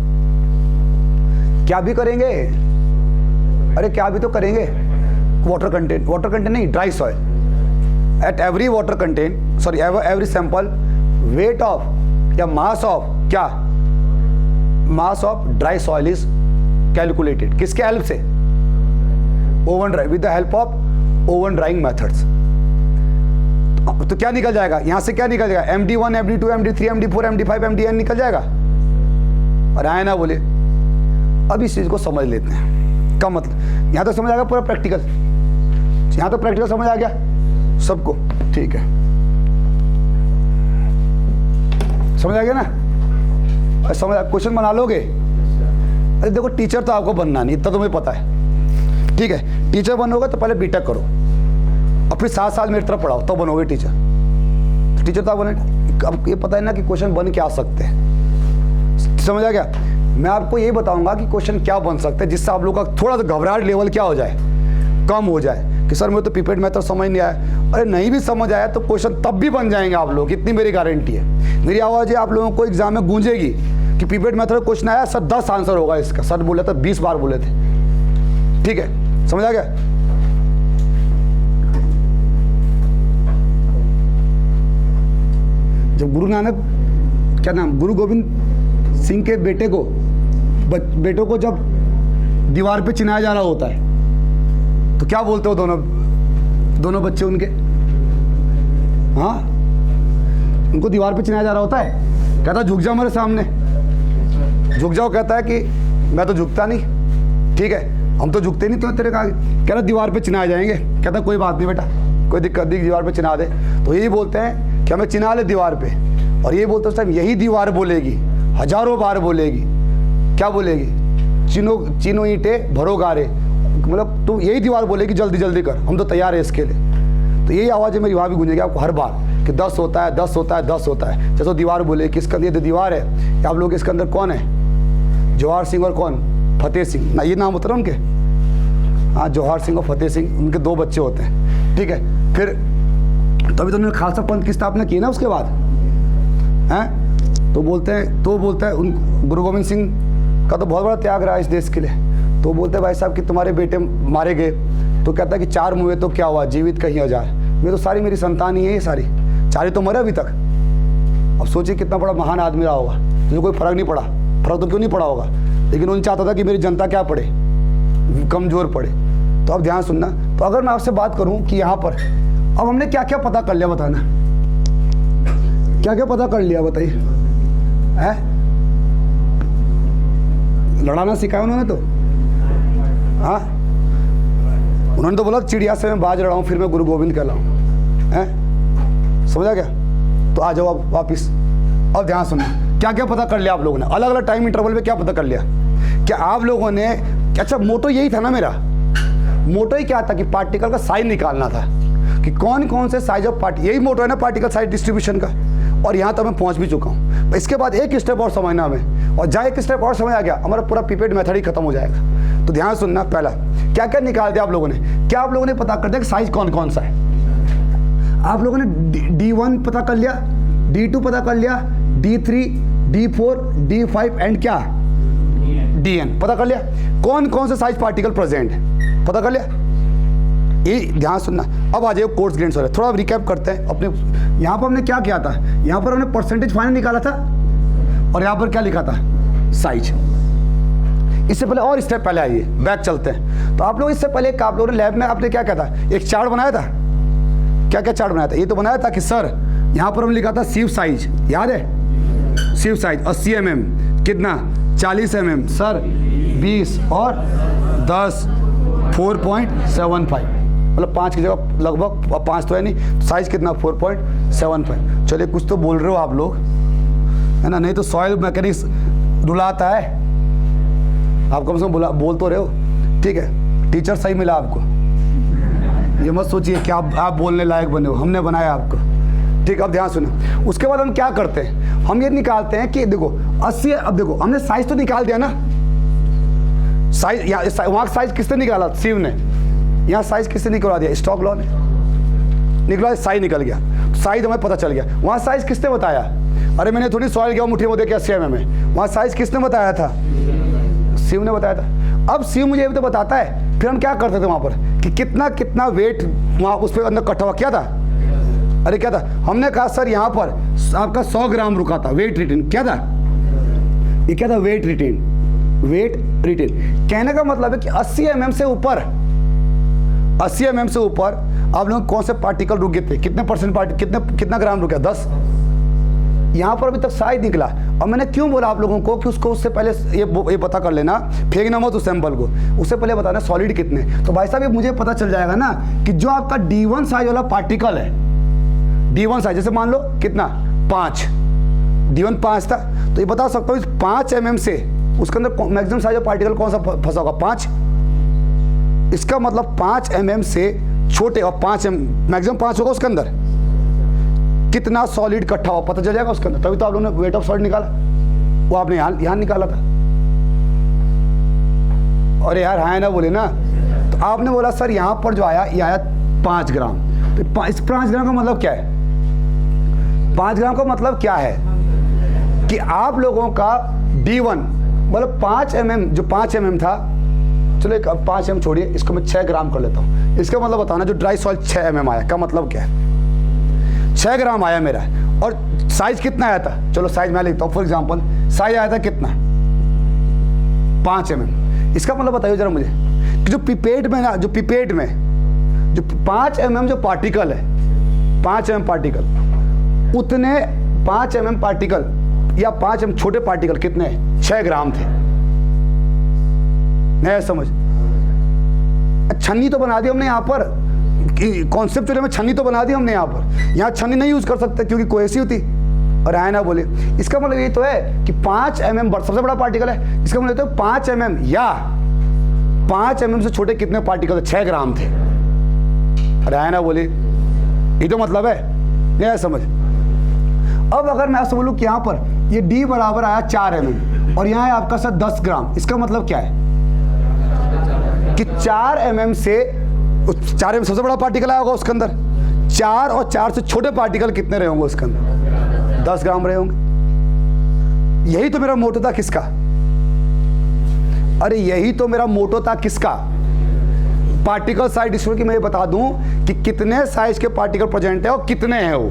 क्या भी करेंगे? अरे क्या भी तो करेंगे। वाटर कंटेंट नहीं, dry soil. At every water content, sorry every sample weight of या मास ऑफ, क्या मास of dry soil is calculated. किसके हेल्प से? Oven dry, with the help of oven drawing methods. तो क्या निकल जाएगा यहां से? क्या निकल जाएगा? MD1, MD2, MD3, MD4, MD5, MDN निकल जाएगा। और आए ना बोले। अब इस चीज को समझ लेते हैं, क्या मतलब? यहां तो समझ आ गया पूरा प्रैक्टिकल, यहां तो प्रैक्टिकल समझ आ गया सबको, ठीक है, समझ आ गया ना? समझ, क्वेश्चन बना लोगे? अरे देखो, टीचर तो आपको बनना नहीं, इतना तो मुझे पता है, ठीक है। टीचर बनोगे तो पहले बीटेक करो और फिर 7 साल मेरी तरफ पढ़ाओ, तो बनोगे टीचर। तो टीचर तो आप बने, अब ये पता है ना कि क्वेश्चन बन क्या सकते हैं, समझ आ गया? मैं आपको यही बताऊंगा कि क्वेश्चन क्या बन सकते हैं, जिससे आप लोग का थोड़ा सा घबराहट लेवल क्या हो जाए, कम हो जाए कि सर मुझे तो पिपेट मेथड समझ नहीं आया। अरे नहीं भी समझ आया तो क्वेश्चन तब भी बन जाएंगे आप लोग, इतनी मेरी गारंटी है। मेरी आवाज़ आप लोगों को एग्जाम में गूंजेगी कि पिपेट मेथड क्वेश्चन आया सर 10 आंसर होगा इसका। सर बोले तो 20 बार बोले थे, ठीक है, समझ आ गया? जब गुरु नानक, क्या नाम, गुरु गोविंद सिंह के बेटों को जब दीवार पे चिनाया जा रहा होता है तो क्या बोलते हो दोनों बच्चे उनके? हाँ, उनको दीवार पे चिनाया जा रहा होता है, कहता झुक जाओ मेरे सामने, झुक जाओ। कहता है कि मैं तो झुकता नहीं, ठीक है, हम तो झुकते नहीं, तो तेरे का कह रहा दीवार पे चिनाए जाएंगे। कहता कोई बात नहीं बेटा, कोई दिक्कत नहीं, दीवार पे चिना दे। तो यही बोलते हैं कि हमें चिना ले दीवार पे, और ये बोलते उस टाइम यही दीवार बोलेगी, हजारों बार बोलेगी, क्या बोलेगी? चीनो ईंटे भरो गारे, मतलब तू यही दीवार बोलेगी जल्दी जल्दी कर, हम तो तैयार है इसके लिए। तो यही आवाज़ मेरी वहाँ भी गूंजेगी आपको हर बार कि 10 होता है, 10 होता है, 10 होता है। जैसे दीवार बोले किसके अंदर दीवार है, आप लोग इसके अंदर कौन है? जवाहर सिंह और कौन? फतेह सिंह ना, ये नाम होता है उनके, हाँ, जवाहर सिंह और फतेह सिंह, उनके 2 बच्चे होते हैं, ठीक है। फिर तभी तो उन्होंने खालसा पंथ की स्थापना की ना उसके बाद, हैं? तो बोलते हैं उन गुरु गोविंद सिंह का तो बहुत बड़ा त्याग रहा इस देश के लिए। तो बोलते हैं भाई साहब कि तुम्हारे बेटे मारे गए, तो कहता है कि 4 मुए तो क्या हुआ, जीवित कहीं 1000। ये तो सारी मेरी संतान ही है, ये सारी 4 ही तो मरे अभी तक। अब सोचिए कितना बड़ा महान आदमी रहा होगा, जिसको कोई फर्क नहीं पड़ा। फर्क तो क्यों नहीं पड़ा होगा, लेकिन उन्हें चाहता था कि मेरी जनता क्या पड़े, कमजोर पड़े। तो अब ध्यान सुनना। तो अगर मैं आपसे बात करूं कि यहाँ पर अब हमने क्या क्या पता कर लिया, बताना क्या क्या पता कर लिया, बताइए। है लड़ाना सिखाया उन्होंने तो, हाँ, उन्होंने तो बोला चिड़िया से मैं बाज लड़ाऊं फिर मैं गुरु गोविंद कहलाऊं, हैं? समझा क्या? तो आ जाओ अब वापिस। अब ध्यान सुनना, क्या क्या पता कर लिया आप लोगों ने, अलग अलग टाइम इंटरवल में क्या पता कर लिया। क्या आप लोगों ने, अच्छा मोटो यही था ना मेरा, मोटो ही क्या था कि पार्टिकल का साइज निकालना था कि कौन कौन से साइज ऑफ पार्टिकल, यही मोटो है ना पार्टिकल साइज डिस्ट्रीब्यूशन का। और यहाँ तक मैं पहुँच भी चुका हूँ। इसके बाद एक स्टेप और समझना हमें, और जहाँ एक स्टेप और समझ आ गया हमारा पूरा पिपेट मेथड ही खत्म हो जाएगा। तो ध्यान सुनना, पहला क्या क्या निकाल दिया आप लोगों ने, क्या आप लोगों ने पता कर दिया कि साइज कौन कौन सा है। आप लोगों ने D1 पता कर लिया, D2 पता कर लिया, D3, D4, D5 एंड क्या DN पता कर लिया। कौन कौन से साइज पार्टिकल प्रेजेंट है पता कर लिया। ये ध्यान सुनना। अब आ जाए कोर्स ग्रेन्स वाले, थोड़ा रिकैप करते हैं अपने। यहाँ पर हमने क्या किया था, यहाँ पर हमने परसेंटेज फाइनल निकाला था, और यहाँ पर क्या लिखा था, साइज। इससे पहले और स्टेप पहले आइए, बैक चलते हैं। तो आप लोग इससे पहले आप लोगों ने लैब में आपने क्या था, एक चार्ट बनाया था। क्या क्या चार्ट बनाया था? ये तो बनाया था कि सर यहाँ पर हमने लिखा था सीव साइज, याद है? सीव साइज 80 mm, कितना 40 mm, सर 20 और 10 4.75, मतलब 5 की जगह लगभग 5 तो है नहीं, साइज कितना 4.75। चलिए कुछ तो बोल रहे हो आप लोग, है ना? नहीं तो सॉइल मैकेनिक्स रुलाता है, आप कम से कम बोल तो रहे हो। ठीक है, टीचर सही मिला आपको, ये मत सोचिए कि आप बोलने लायक बने हो, हमने बनाया आपको। ठीक, अब ध्यान सुनो। उसके बाद हम क्या करते हैं, हम ये निकालते हैं कि देखो 80, अब देखो हमने साइज तो निकाल दिया ना, साइज वहाँ साइज किसने निकाला? सीव ने। यहाँ साइज किसने निकलवा दिया? स्टॉक लॉ ने निकला, साइज निकल गया, साइज हमें पता चल गया। वहाँ साइज किसने बताया? अरे मैंने थोड़ी सॉइल किया मुट्ठी में देखे 80 mm में, वहाँ साइज किसने बताया था? सीव ने बताया था। अब सीव मुझे ये तो बताता है, फिर हम क्या करते थे वहाँ पर कि कितना कितना वेट वहाँ उस पर अंदर इकट्ठा हुआ, क्या था? अरे क्या था? हमने कहा सर यहाँ पर आपका 100 ग्राम रुका था, वेट रिटेन। क्या था ये? क्या था? Wait retain. वेट रिटेन कहने का मतलब है कि 80 mm से ऊपर, 80 mm से ऊपर आप लोग कौन से पार्टिकल रुके थे, कितने परसेंट कितना ग्राम रुका? 10। यहाँ पर अभी तक साइज निकला। और मैंने क्यों बोला आप लोगों को कि उसको उससे पहले ये पता कर लेना, फेंकना मत उस सैंपल को, उससे पहले बताना सॉलिड कितने। तो भाई साहब ये मुझे पता चल जाएगा ना कि जो आपका D1 साइज वाला पार्टिकल है, D1 साइज जैसे मान लो कितना 5, D1 5 था, तो ये बता सकता हूँ इस 5 mm से उसके अंदर मैक्सिमम साइज पार्टिकल कौन सा फंसा होगा? 5। इसका मतलब 5 mm से छोटे और 5 मैक्सिमम 5 होगा, उसके अंदर कितना सॉलिड इकट्ठा हुआ पता चल जाएगा उसके अंदर। तभी तो आप लोगों ने वेट ऑफ सॉलिड निकाला, वो आपने यहाँ निकाला था। अरे यार हाँ ना बोले ना, तो आपने बोला सर यहाँ पर जो आया ये आया 5 ग्राम। तो इस 5 ग्राम का मतलब क्या है? 5 ग्राम का मतलब क्या है कि आप लोगों का D1 मतलब 5 mm, जो 5 mm था, चलो एक 5 mm छोड़िए, इसको मैं 6 ग्राम कर लेता हूँ। इसका मतलब बताना जो ड्राई सॉइल 6 mm आया, का मतलब क्या है? 6 ग्राम आया मेरा, और साइज कितना आया था? चलो साइज मैं लिखता हूँ, फॉर एग्जांपल साइज आया था कितना? 5 mm। इसका मतलब बताइए जरा मुझे कि जो पिपेट में ना, जो पिपेट में जो 5 mm जो पार्टिकल है, 5 mm पार्टिकल, उतने 5 mm पार्टिकल या 5 mm छोटे पार्टिकल कितने? 6 ग्राम थे। नहीं समझ? छन्नी तो बना दी हमने यहाँ पर, कॉन्सेप्चुअली में छन्नी तो बना दी हमने यहाँ पर। यहाँ छन्नी नहीं यूज कर सकते क्योंकि कोहेसिव थी, और आया ना बोले। इसका मतलब ये तो है कि 5 mm सबसे बड़ा पार्टिकल है, इसका मतलब तो 5 mm या 5 mm से छोटे कितने पार्टिकल? 6 ग्राम थे। और आया ना बोले, ये तो मतलब है। नहीं समझ? अब अगर मैं आपसे बोलूँ कि यहाँ पर ये D बराबर आया 4 mm और यहाँ है आपका सर 10 ग्राम, इसका मतलब क्या है कि 4 mm से 4 mm सबसे बड़ा पार्टिकल आया होगा उसके अंदर, 4 और 4 से छोटे पार्टिकल कितने रहे होंगे उसके अंदर? 10 ग्राम रहे होंगे। यही तो मेरा मोटो था किसका? अरे यही तो मेरा मोटो था किसका? पार्टिकल साइज डिस्ट्रीब्यूशन की मैं बता दूं कि कितने साइज के पार्टिकल प्रेजेंट है और कितने हैं वो।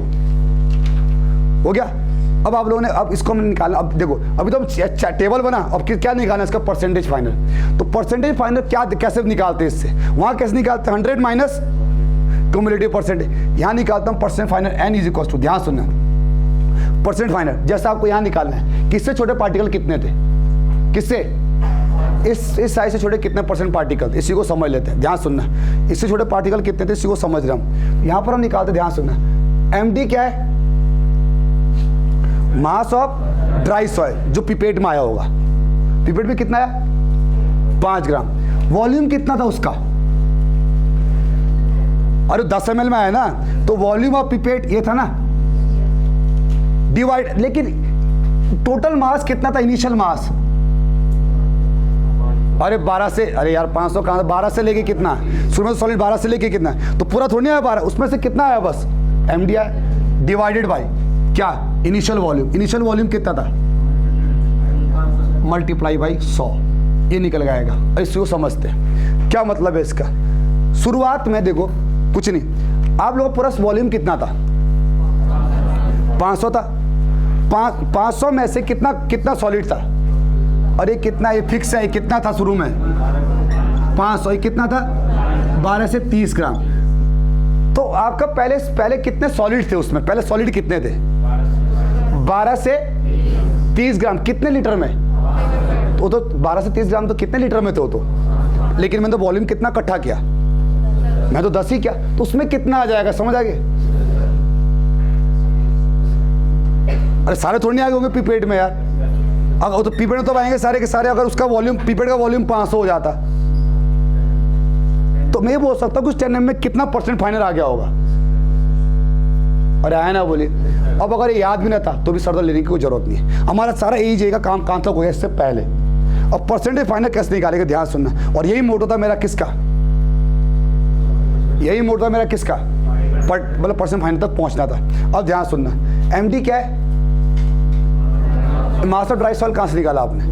हो गया? अब आप लोगों ने अब इसको हमने निकालना। अब देखो अभी तो हम टेबल बना, अब क्या निकालना है इसका? Percentage final. तो परसेंटेज फाइनल क्या कैसे निकालते हैं इससे? वहां कैसे निकालते हैं? 100 माइनस क्यूमुलेटिव परसेंटेज। यहाँ निकालता हूँ percent final n is equal to, ध्यान सुनना, परसेंट फाइनल जैसा आपको यहाँ निकालना है। किससे छोटे पार्टिकल कितने थे? किससे? इस साइज से छोटे कितने परसेंट पार्टिकल? इसी को समझ लेते हैं, ध्यान सुनना। इससे छोटे पार्टिकल कितने थे इसी को समझ रहे हम। यहाँ पर हम निकालते, ध्यान सुनना। MD क्या है? मास ऑफ ड्राई सॉइल, जो पिपेट में आया होगा। पिपेट में कितना है? 5 ग्राम। वॉल्यूम कितना था उसका? अरे 10 ml में आया ना, तो वॉल्यूम ऑफ पिपेट ये था ना, डिवाइड। लेकिन टोटल मास कितना था? इनिशियल मास अरे 12 से, अरे यार 500 कहाँ, 12 से लेके कितना? शुरू में सॉलिड 12 से लेके कितना? तो पूरा थोड़ी आया 12, उसमें से कितना आया? बस MD आया, डिवाइडेड बाई क्या? Initial volume. इनिशियल वॉल्यूम कितना था? मल्टीप्लाई बाई 100, ये निकल जाएगा। इसको समझते हैं क्या मतलब है इसका। शुरुआत में देखो कुछ नहीं, आप लोगों पूरा वॉल्यूम कितना था? 500 था। 500 में से कितना सॉलिड था? और ये कितना, ये फिक्स है, ये कितना था शुरू में 500, ये कितना था 12 से 30 ग्राम। तो आपका पहले कितने सॉलिड थे उसमें, पहले सॉलिड कितने थे 12 से 30 ग्राम, कितने लीटर में, तो 12 से 30 ग्राम तो कितने लीटर में थे वो तो, लेकिन मैंने तो वॉल्यूम कितना इकट्ठा किया, मैं तो 10 ही किया, तो उसमें कितना आ जाएगा, समझ आ गया? अरे सारे थोड़ी नहीं आगे होंगे पीपेट में यार, अगर तो पीपेट में तो आएंगे सारे के सारे, अगर उसका वॉल्यूम पीपेट का वॉल्यूम 500 हो जाता तो मैं ये बोल सकता हूँ कि उस 10 में कितना परसेंट फाइनल आ गया होगा। और आया ना बोलिए, अब अगर ये याद भी ना था तो भी सरदर्द लेने की कोई जरूरत नहीं है, हमारा सारा यही जाएगा काम कांतक हो गया इससे पहले। अब परसेंटेज फाइनल कैसे निकालेगा, ध्यान सुनना, और यही मोटो था मेरा किसका, यही मोटो था मेरा किसका, मतलब परसेंट फाइनल तक पहुंचना था। अब ध्यान सुनना, एमडी क्या है, मास ऑफ ड्राई सॉइल कहां से निकाला आपने,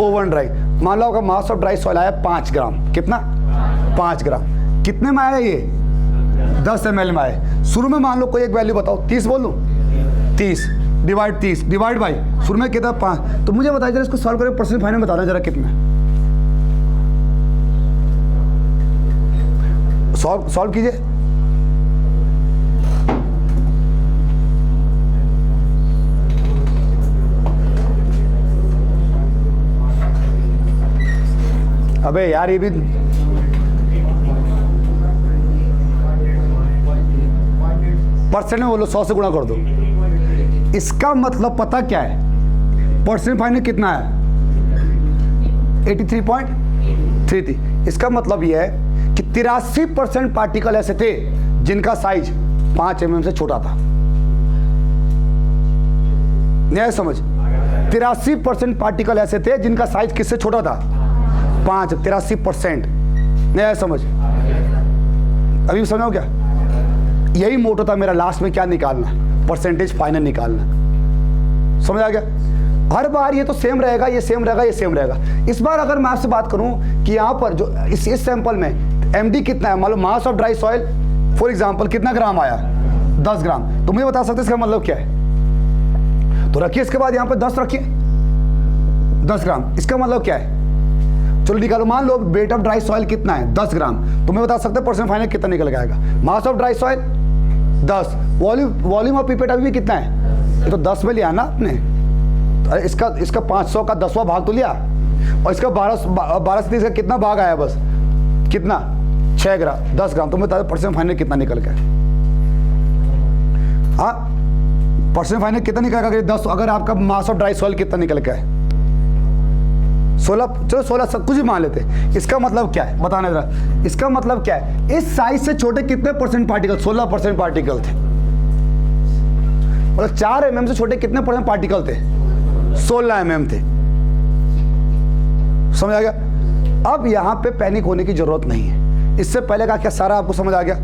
ओवन ड्राई। मान लो आपका मास ऑफ ड्राई सॉइल आया 5 ग्राम, कितना 5 ग्राम, कितने में आया ये 10 ml में आया। शुरू में मान लो कोई एक वैल्यू बताओ, 30 बोल दूं, 30 डिवाइड बाई शुरू में कितना 5, तो मुझे बताइए जरा इसको सॉल्व करके परसेंट फाइनल बताना जरा कितना, सॉल्व कीजिए। अबे यार ये भी परसेंट में बोलो, 100 से गुणा कर दो। इसका मतलब पता क्या है, परसेंट फाइनल कितना है 83.33। इसका मतलब यह है कि 83% पार्टिकल ऐसे थे जिनका साइज 5 mm से छोटा था। नहीं समझ, 83% पार्टिकल ऐसे थे जिनका साइज किससे छोटा था 83%। नहीं समझ, अभी समझो क्या, यही मोटो था मेरा लास्ट में क्या निकालना, परसेंटेज फाइनल निकालना। समझ आ गया? हर बार ये तो सेम रहेगा, ये सेम रहेगा, ये सेम रहेगा। इस बार अगर मैं आपसे बात करूं कि यहाँ पर जो इस सैंपल में एमडी कितना है, मान लो mass of dry soil for example कितना ग्राम आया 10 ग्राम, तो मुझे बता सकते इसका मतलब क्या है? तो रखिए, इसके बाद यहाँ पर 10 रखिए, 10 ग्राम, इसका मतलब क्या है? चलो निकालो, मान लो वेट ऑफ ड्राई सॉइल कितना है 10 ग्राम, तो मैं बता सकते परसेंट फाइनल कितना निकल जाएगा। मास of dry soil 10, volume of pipette अभी भी कितना है, ये तो 10 में लिया ना आपने, अरे इसका 500 का 10वां भाग तो लिया, और इसका 12 से 30 का कितना भाग आया, बस कितना 6 ग्राम 10 ग्राम, तो मैं बता परसेंट फाइनल कितना निकल गया। हाँ, परसेंट फाइनल कितना निकलेगा अगर 10, अगर आपका मास ऑफ ड्राई सॉइल कितना निकल गया है 16, चलो 16 सब कुछ भी मान लेते हैं। इसका मतलब क्या है बताना जरा, इसका मतलब क्या है, इस साइज से छोटे कितने परसेंट पार्टिकल, 16% पार्टिकल थे, मतलब 4 mm से छोटे कितने परसेंट पार्टिकल थे, 16 mm थे। समझ आ गया? अब यहां पे पैनिक होने की जरूरत नहीं है, इससे पहले का क्या सारा आपको समझ आ गया?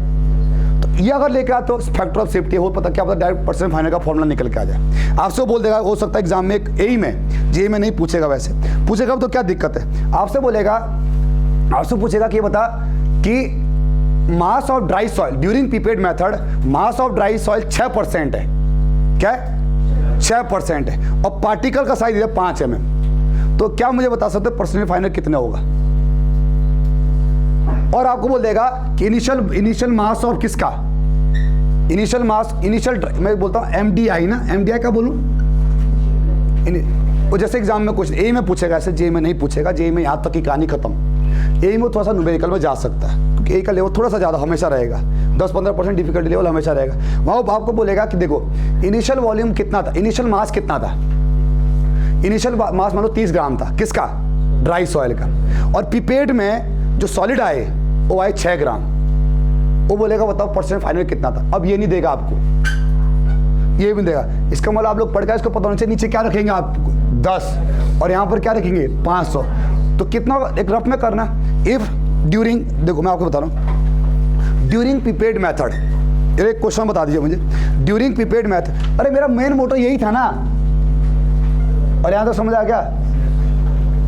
तो ये अगर लेकर तो फैक्टर ऑफ सेफ्टी हो, पता क्या पता डायरेक्ट परसेंट फाइनल का फॉर्मूला निकल के आ जाए। आपसे बोल देगा, हो सकता है एग्जाम में एई में जे में नहीं पूछेगा, वैसे पूछेगा तो क्या दिक्कत है, आपसे बोलेगा, आपसे पूछेगा कि ये बता कि मास of dry soil during pipette method, mass of dry soil 6% है, क्या है 6% है, और पार्टिकल का साइज है 5 mm, तो क्या मुझे बता सकते परसेंट फाइनल कितना होगा? और आपको बोल देगा कि इनिशियल मास ऑफ किसका, इनिशियल मास, मैं बोलता हूं एमडीआई ना, एमडीआई का बोलूं, वो जैसे एग्जाम में कुछ ए में पूछेगा, ऐसे जे में नहीं पूछेगा, जे में यहाँ तक की कहानी खत्म। ए में थोड़ा सा न्यूमेरिकल में जा सकता है, क्योंकि ए का लेवल थोड़ा सा ज़्यादा हमेशा रहेगा, 10-15% डिफिकल्टी लेवल हमेशा रहेगा। वहाँ आपको बोलेगा कि देखो इनिशियल वॉल्यूम कितना था, इनिशियल मास कितना था, इनिशियल मास मान लो 30 ग्राम था, किसका, ड्राई सॉइल का, और पिपेट में जो सॉलिड आए वो आए 6 ग्राम, वो बोलेगा बताओ परसेंट फाइनल कितना था। अब ये नहीं देगा आपको, ये भी देगा, इसका मतलब आप लोग पढ़ के इसको पता होना चाहिए, नीचे क्या रखेंगे आप 10, और यहाँ पर क्या रखेंगे 500, तो कितना एक रफ में करना। इफ ड्यूरिंग, देखो मैं आपको बता रहा हूँ, ड्यूरिंग पिपेट मेथड, एक क्वेश्चन बता दीजिए मुझे, ड्यूरिंग पिपेट मेथड, अरे मेरा मेन मोटो यही था ना, और यहाँ तो समझ आ गया,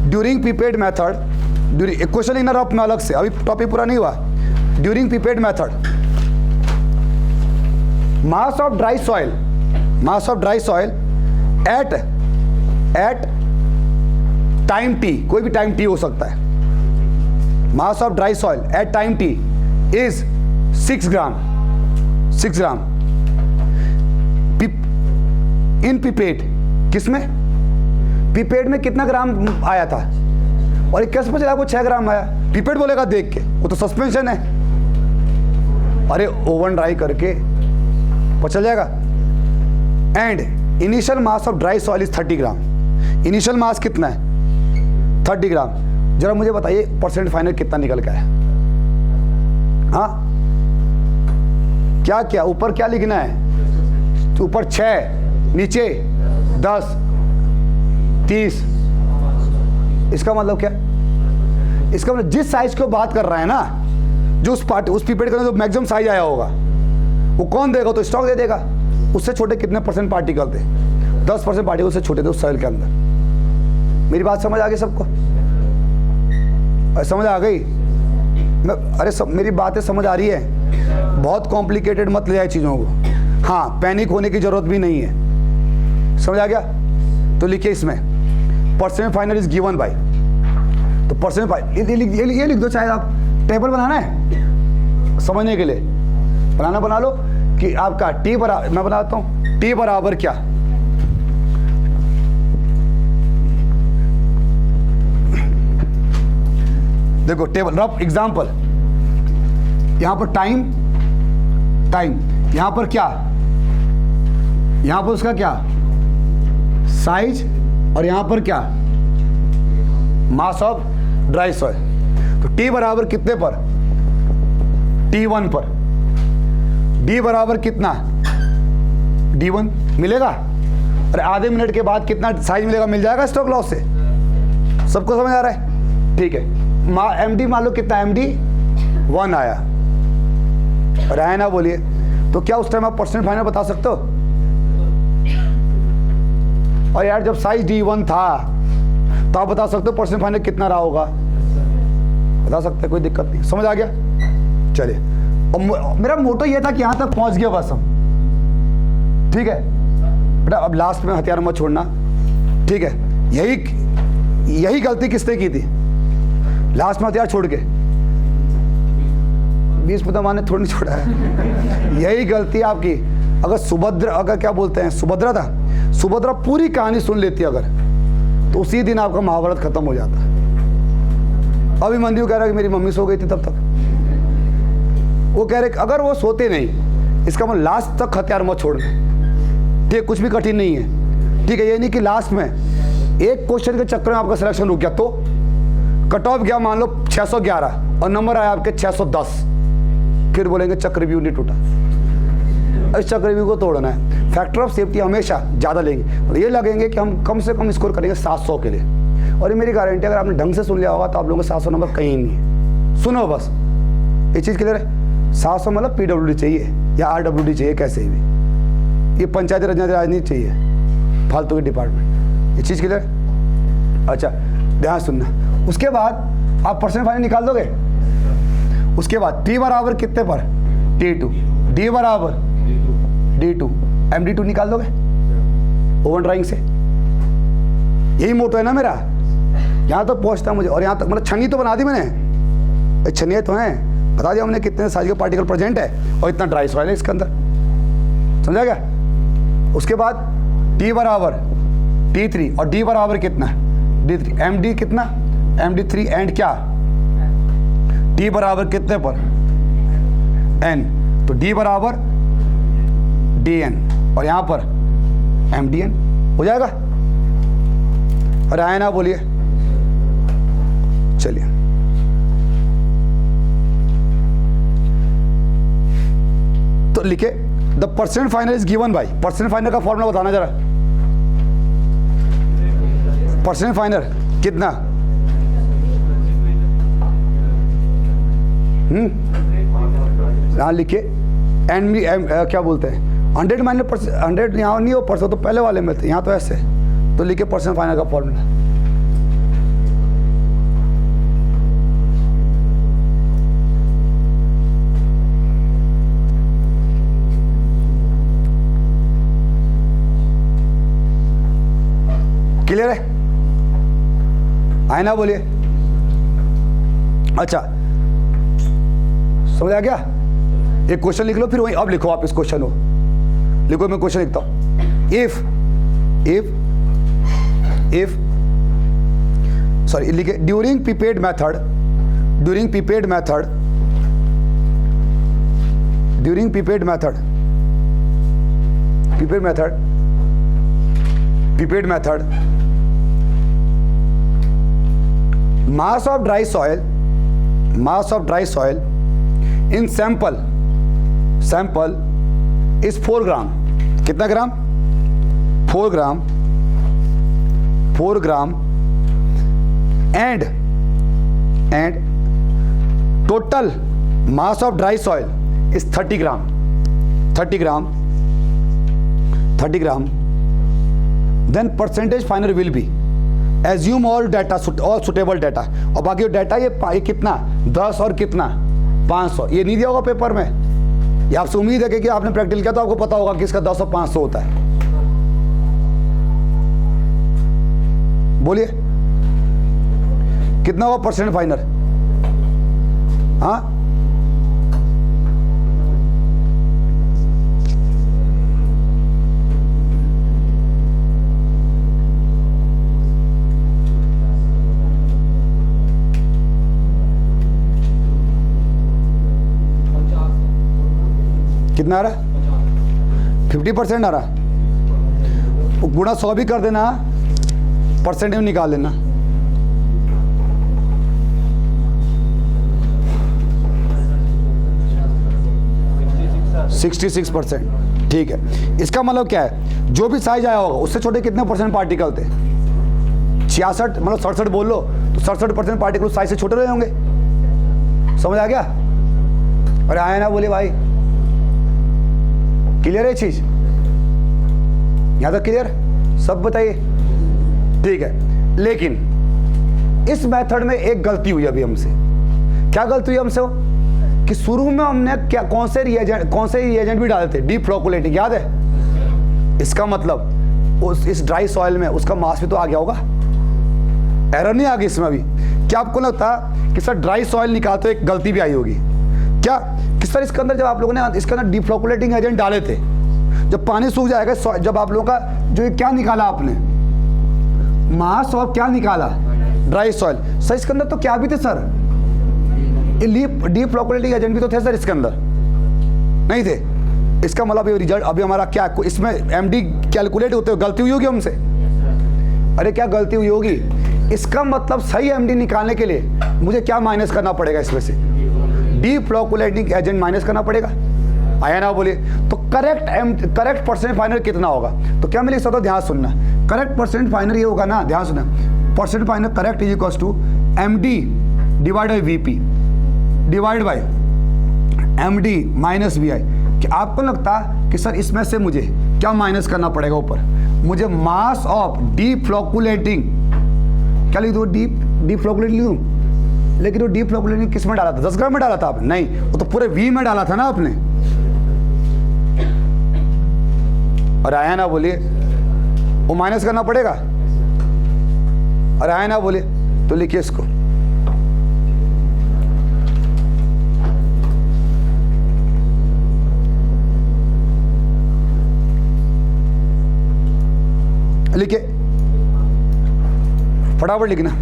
ड्यूरिंग पिपेट मेथड, ड्यूरिंग एक क्वेश्चन लिखना रफ में अलग से, अभी टॉपिक पूरा नहीं हुआ। During pipette method, mass of dry soil, mass of dry soil at time T, कोई भी टाइम टी हो सकता है, मास of dry soil at time T is 6 gram, 6 gram in pipette. किसमें? पिपेट में कितना ग्राम आया था, और ये कैसे पता आपको 6 ग्राम आया? पिपेट बोलेगा देख के, वो तो सस्पेंशन है। अरे ओवन ड्राई करके पता चल जाएगा। And initial mass of dry soil is 30 gram. Initial mass कितना है? 30 ग्राम। जरा मुझे बताइए परसेंट फाइनल कितना निकल के आया? हाँ क्या क्या ऊपर क्या लिखना है? ऊपर 6, नीचे 10, 30। इसका मतलब क्या? इसका मतलब जिस साइज को बात कर रहा है ना, जो उस पिपेट का जो मैक्सिमम साइज आया होगा वो कौन देगा? तो स्टॉक दे देगा। उससे छोटे कितने परसेंट पार्टिकल थे? 10% पार्टिकल उससे छोटे थे उस सॉइल के अंदर। मेरी बात समझ आ गई सबको? समझ आ गई? मेरी बातें समझ आ रही है? बहुत कॉम्प्लिकेटेड मत ले आए चीज़ों को। हाँ, पैनिक होने की जरूरत भी नहीं है। समझ आ गया? तो लिखिए इसमें percent final is given by, तो परसेंट फाइनल ये लिख दो। चाहे आप टेबल बनाना है समझने के लिए, बना लो कि आपका टी बराबर, मैं बनाता हूं, टी बराबर क्या? देखो टेबल, रफ एग्जांपल, यहां पर टाइम, यहां पर क्या? यहां पर उसका क्या? साइज, और यहां पर क्या? मास ऑफ ड्राई सॉइल। तो T बराबर कितने पर? T1 पर। D बराबर कितना? D1 मिलेगा। और आधे मिनट के बाद कितना साइज मिलेगा? मिल जाएगा स्टॉक लॉस से। सबको समझ आ रहा है? ठीक है। MD मान लो कितना? MD 1 आया, और आया ना बोलिए, तो क्या उस टाइम आप परसेंट फाइनल बता सकते हो? और यार जब साइज D1 था तो आप बता सकते हो परसेंट फाइनल कितना रहा होगा? बता सकते हैं, कोई दिक्कत नहीं। समझ आ गया? चलिए, और मेरा मोटो ये था कि यहां तक पहुंच गया बस हम। ठीक है बेटा, अब लास्ट में हथियार मत छोड़ना। ठीक है, यही गलती किसने की थी? लास्ट में हथियार छोड़ के 20 ने थोड़ी नहीं छोड़ा है। यही गलती आपकी। अगर क्या बोलते हैं, सुभद्रा पूरी कहानी सुन लेती अगर, तो उसी दिन आपका महाभारत खत्म हो जाता। अभिमन्यु कह रहा है कि मेरी मम्मी सो गई थी तब तक। वो कह रहे अगर वो सोते नहीं, इसका मतलब लास्ट तक हथियार मत छोड़ना। ठीक, कुछ भी कठिन नहीं है। ठीक है, ये नहीं कि लास्ट में एक क्वेश्चन के चक्कर में आपका सिलेक्शन रुक गया, तो कट ऑफ गया मान लो 611 और नंबर आया आपके 610, फिर बोलेंगे चक्रव्यूह नहीं टूटा। इस चक्रव्यूह को तोड़ना है। फैक्टर ऑफ सेफ्टी हमेशा ज़्यादा लेंगे, और ये लगेंगे कि हम कम से कम स्कोर करेंगे 700 के लिए। और ये मेरी गारंटी, अगर आपने ढंग से सुन लिया होगा तो आप लोगों को 700 नंबर कहीं नहीं है। सुनो बस, ये चीज़ क्लियर है? 700 मतलब PWD चाहिए या RWD चाहिए, कैसे भी। ये पंचायती राजनीति चाहिए, फालतू के डिपार्टमेंट। ये चीज़ क्लियर है? अच्छा, ध्यान सुनना। उसके बाद आप परसेंट फाइनल निकाल दोगे। उसके बाद T बराबर कितने पर? T2। D बराबर D2, MD2 निकाल दोगे ओवन ड्राइंग से। यही मोटो है ना मेरा, यहाँ तक पहुँचता मुझे। और यहाँ तक मतलब छन्नी तो बना दी मैंने, छन्नियाँ तो हैं, बता दिया हमने कितने साइज के पार्टिकल प्रेजेंट है और इतना ड्राई सॉइल है इसके अंदर। समझा गया? उसके बाद T बराबर T3 और D बराबर कितना? D3। MD कितना? MD3 एंड क्या? D बराबर कितने पर? N। तो D बराबर DN, और यहां पर MDN हो जाएगा। अरे आए ना बोलिए। चलिए, तो लिखे the percent final is given by. Percent final का फॉर्मूला बताना जरा। परसेंट फाइनल कितना? यहां लिखे क्या बोलते हैं 100 माइनस 100, यहाँ नहीं हो परसों तो पहले वाले में थे, यहाँ तो ऐसे। तो लिखे परसेंट फाइनल का फॉर्मूला। क्लियर है? आए ना बोलिए। अच्छा समझ आ गया? एक क्वेश्चन लिख लो, फिर वहीं अब लिखो आप इस क्वेश्चन को। लिखो, मैं क्वेश्चन लिखता हूं। इफ सॉरी लिखे, during prepaid method mass of dry soil in sample is 4 ग्राम। कितना ग्राम? 4 ग्राम and total mass of dry soil is 30 gram. then percentage final will be assume all suitable data। और बाकी data ये कितना 10 और कितना 500, ये नहीं दिया होगा पेपर में। ये आपसे उम्मीद है कि आपने प्रैक्टिकल किया तो आपको पता होगा कि इसका 10 और 500 होता है। बोलिए कितना हुआ परसेंट फाइनल? हाँ कितना आ रहा? 50% आ रहा। गुणा 100 भी कर देना, परसेंट में निकाल लेना। %66। ठीक है, इसका मतलब क्या है? जो भी साइज आया होगा उससे छोटे कितने परसेंट पार्टिकल थे? 66, मतलब 67 बोल लो तो 67% पार्टिकल साइज से छोटे रहे होंगे। समझ आ गया? अरे आया ना बोले भाई, क्लियर है चीज? यहां तक क्लियर? सब बताइए। ठीक है, लेकिन इस मेथड में एक गलती हुई अभी हमसे। क्या गलती हुई हमसे? कि शुरू में हमने कौन से रिएजेंट भी डाले थे? डीफ्लोकुलेटिंग, याद है? इसका मतलब इस ड्राई सॉइल में उसका मास भी तो आ गया होगा। एरर नहीं आ गई इसमें अभी? क्या आपको लगता कि सर ड्राई सॉइल निकालते एक गलती भी आई होगी क्या? कि सर इसके अंदर जब आप लोगों ने इसके अंदर डीफ्लोकुलेटिंग एजेंट डाले थे, जब पानी सूख जाएगा, जब आप लोगों का जो ये क्या निकाला आपने? मास और क्या निकाला? Dry soil. सर इसके अंदर तो क्या भी थे सर? डीफ्लोकुलेटिंग एजेंट भी तो थे सर इसके अंदर, नहीं थे? इसका मतलब ये रिजल्ट अभी हमारा क्या, इसमें एमडी कैलकुलेट होते हुए गलती हुई होगी हमसे। अरे क्या गलती हुई होगी? इसका मतलब सही एमडी निकालने के लिए मुझे क्या माइनस करना पड़ेगा? इसमें से डीफ्लोकुलेटिंग एजेंट माइनस करना पड़ेगा। आया ना बोलिए? तो करेक्ट परसेंट फाइनल कितना होगा? तो क्या मैं लिख सकता हूं? ध्यान सुनना, करेक्ट परसेंट फाइनल ये होगा ना, ध्यान सुनना, percent final correct is equal to MD divide by VP divide by MD minus V I. कि आपको लगता कि सर इसमें से मुझे क्या माइनस करना पड़ेगा? ऊपर मुझे मास ऑफ डीफ्लोकुलेटिंग, क्या लिख दूं? डीफ्लोकुलेटिंग लिख दूं? लेकिन वो डीफ्लोकुलेटिंग किस में डाला था? 10 ग्राम में डाला था आपने? नहीं, वो तो पूरे वी में डाला था ना आपने। और आया ना बोलिए? वो माइनस करना पड़ेगा। और आया ना बोलिए? तो लिखिए इसको, लिखिए फटाफट लिखना।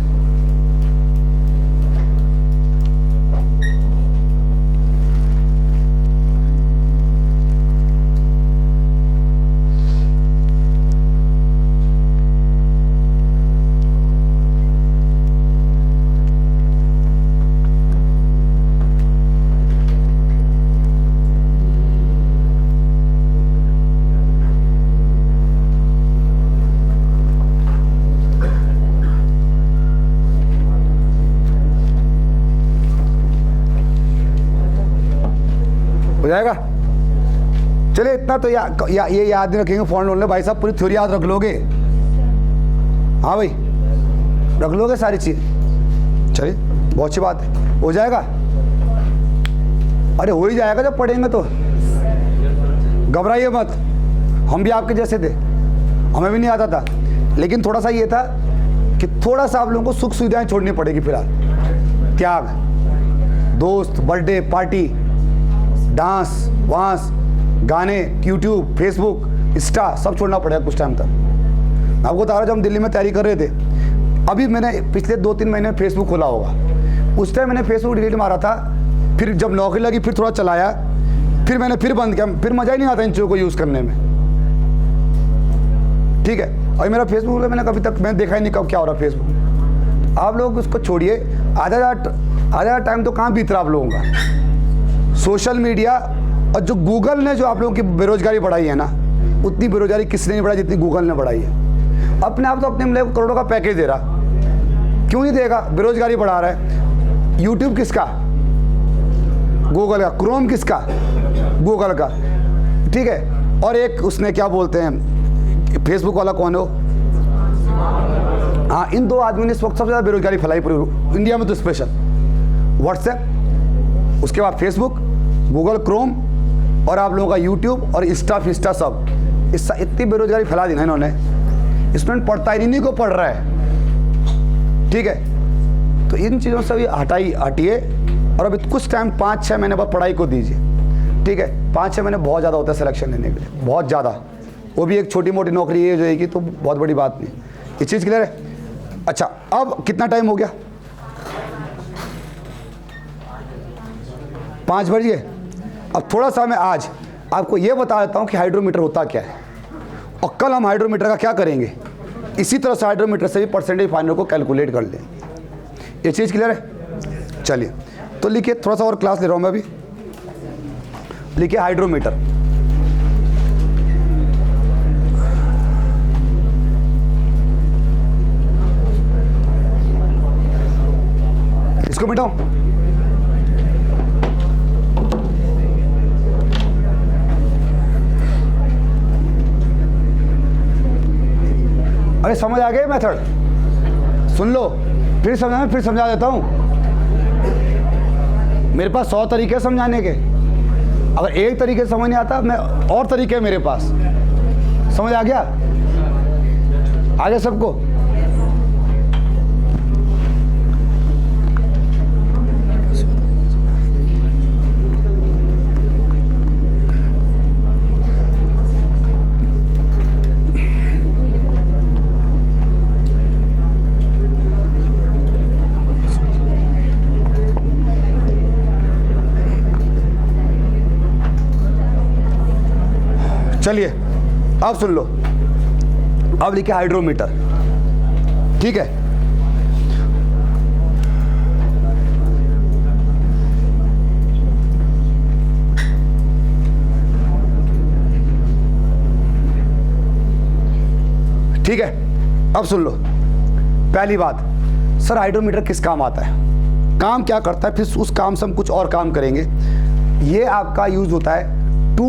हो जाएगा? चलिए इतना तो ये याद नहीं रखेंगे फॉर्मूला में भाई साहब, पूरी थ्योरी याद रख लोगे? हाँ भाई रख लोगे सारी चीज? चलिए बहुत अच्छी बात है, हो जाएगा। अरे हो ही जाएगा जब पढ़ेंगे तो, घबराइए मत। हम भी आपके जैसे थे, हमें भी नहीं आता था, लेकिन थोड़ा सा ये था कि थोड़ा सा आप लोगों को सुख सुविधाएं छोड़नी पड़ेगी फिलहाल। त्याग, दोस्त, बर्थडे पार्टी, डांस वांस, गाने, यूट्यूब, फेसबुक, इंस्टा सब छोड़ना पड़ेगा कुछ टाइम तक। आपको बता रहा, जब हम दिल्ली में तैयारी कर रहे थे, अभी मैंने पिछले 2-3 महीने में फेसबुक खोला होगा, उस टाइम मैंने फेसबुक डिलीट मारा था, फिर जब नौकरी लगी फिर थोड़ा चलाया, फिर मैंने फिर बंद किया, फिर मज़ा ही नहीं आता इन चीज़ों को यूज़ करने में, ठीक है। और मेरा फेसबुक मैंने कभी तक मैंने देखा ही नहीं कब क्या हो रहा फेसबुक। आप लोग उसको छोड़िए, आधा टाइम तो कहाँ बीत रहा आप लोगों का। सोशल मीडिया और जो गूगल ने जो आप लोगों की बेरोजगारी बढ़ाई है ना, उतनी बेरोजगारी किसने नहीं बढ़ाई जितनी गूगल ने बढ़ाई है। अपने आप तो अपने लिए करोड़ों का पैकेज दे रहा, क्यों नहीं देगा, बेरोजगारी बढ़ा रहा है। यूट्यूब किसका? गूगल का। क्रोम किसका? गूगल का, ठीक है। और एक उसने क्या बोलते हैं, फेसबुक वाला कौन हो? हाँ, इन दो आदमी ने इस वक्त सबसे ज़्यादा बेरोजगारी फैलाई पूरी इंडिया में, तो स्पेशल व्हाट्सएप, उसके बाद फेसबुक, गूगल क्रोम और आप लोगों का यूट्यूब और इंस्टा फिस्टा सब, इससे इतनी बेरोजगारी फैला दी ना इन्होंने। स्टूडेंट पढ़ता ही नहीं को पढ़ रहा है, ठीक है। तो इन चीज़ों से भी हटिए और अभी कुछ टाइम 5-6 महीने बाद पढ़ाई को दीजिए, ठीक है। 5-6 महीने बहुत ज़्यादा होता है सिलेक्शन लेने के लिए, बहुत ज़्यादा। वो भी एक छोटी मोटी नौकरी ये हो जाएगी तो बहुत बड़ी बात नहीं। इस चीज़ क्लियर है? अच्छा, अब कितना टाइम हो गया? 5 बज गए। अब थोड़ा सा मैं आज आपको ये बता देता हूँ कि हाइड्रोमीटर होता क्या है, और कल हम हाइड्रोमीटर का क्या करेंगे। इसी तरह से हाइड्रोमीटर से भी परसेंटेज फाइनल को कैलकुलेट कर लें। ये चीज़ क्लियर है? चलिए, तो लिखिए, थोड़ा सा और क्लास ले रहा हूँ मैं अभी। लिखिए हाइड्रोमीटर। इसको मिटाओ। अरे समझ आ गए मेथड? सुन लो, फिर समझा देता हूं। मेरे पास 100 तरीके समझाने के, अगर एक तरीके समझ नहीं आता, मैं और तरीके मेरे पास। समझ आ गया? आगे सबको? चलिए, अब सुन लो। अब लिखिए हाइड्रोमीटर, ठीक है। ठीक है, अब सुन लो। पहली बात, सर हाइड्रोमीटर किस काम आता है, काम क्या करता है, फिर उस काम से हम कुछ और काम करेंगे। ये आपका यूज होता है टू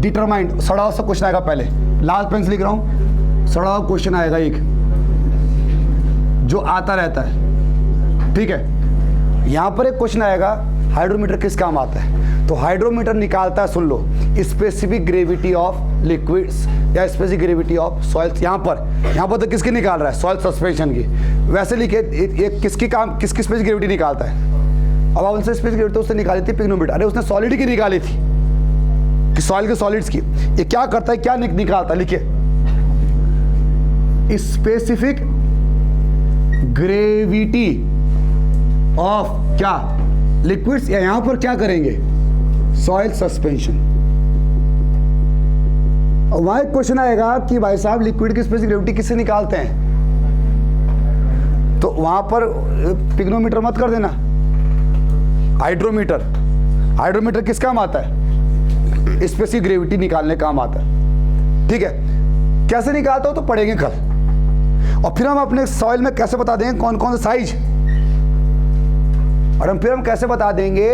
डिटरमाइन। सड़ा हुआ सा क्वेश्चन आएगा, पहले लाल पेन से लिख रहा हूं, सड़ा हुआ क्वेश्चन आएगा एक जो आता रहता है, ठीक है। यहां पर एक क्वेश्चन आएगा, हाइड्रोमीटर किस काम आता है। तो हाइड्रोमीटर निकालता है, सुन लो, स्पेसिफिक ग्रेविटी ऑफ लिक्विड्स या स्पेसिफिक ग्रेविटी ऑफ सॉइल्स। यहाँ पर तो किसकी निकाल रहा है, सॉइल सस्पेंशन की। वैसे लिखे किसकी स्पेसिफिक ग्रेविटी निकालता है। अब उनसे स्पेसिफिक ग्रेविटी उसने निकाली थी पिग्नोमीटर। अरे उसने सॉलिड की निकाली थी कि सॉइल के सॉलिड्स की। ये क्या करता है, क्या निकालता है, लिखिए स्पेसिफिक ग्रेविटी ऑफ क्या, लिक्विड्स। या यहां पर क्या करेंगे, सॉइल सस्पेंशन। और वहां एक क्वेश्चन आएगा कि भाई साहब लिक्विड की स्पेसिफिक ग्रेविटी किससे निकालते हैं, तो वहां पर पिग्नोमीटर मत कर देना, हाइड्रोमीटर किस काम आता है, स्पेसिफिक ग्रेविटी निकालने काम आता है, ठीक है। कैसे निकालता हो तो पढ़ेंगे कल। और फिर हम अपने सॉइल में कैसे बता देंगे कौन कौन से साइज, और फिर हम कैसे बता देंगे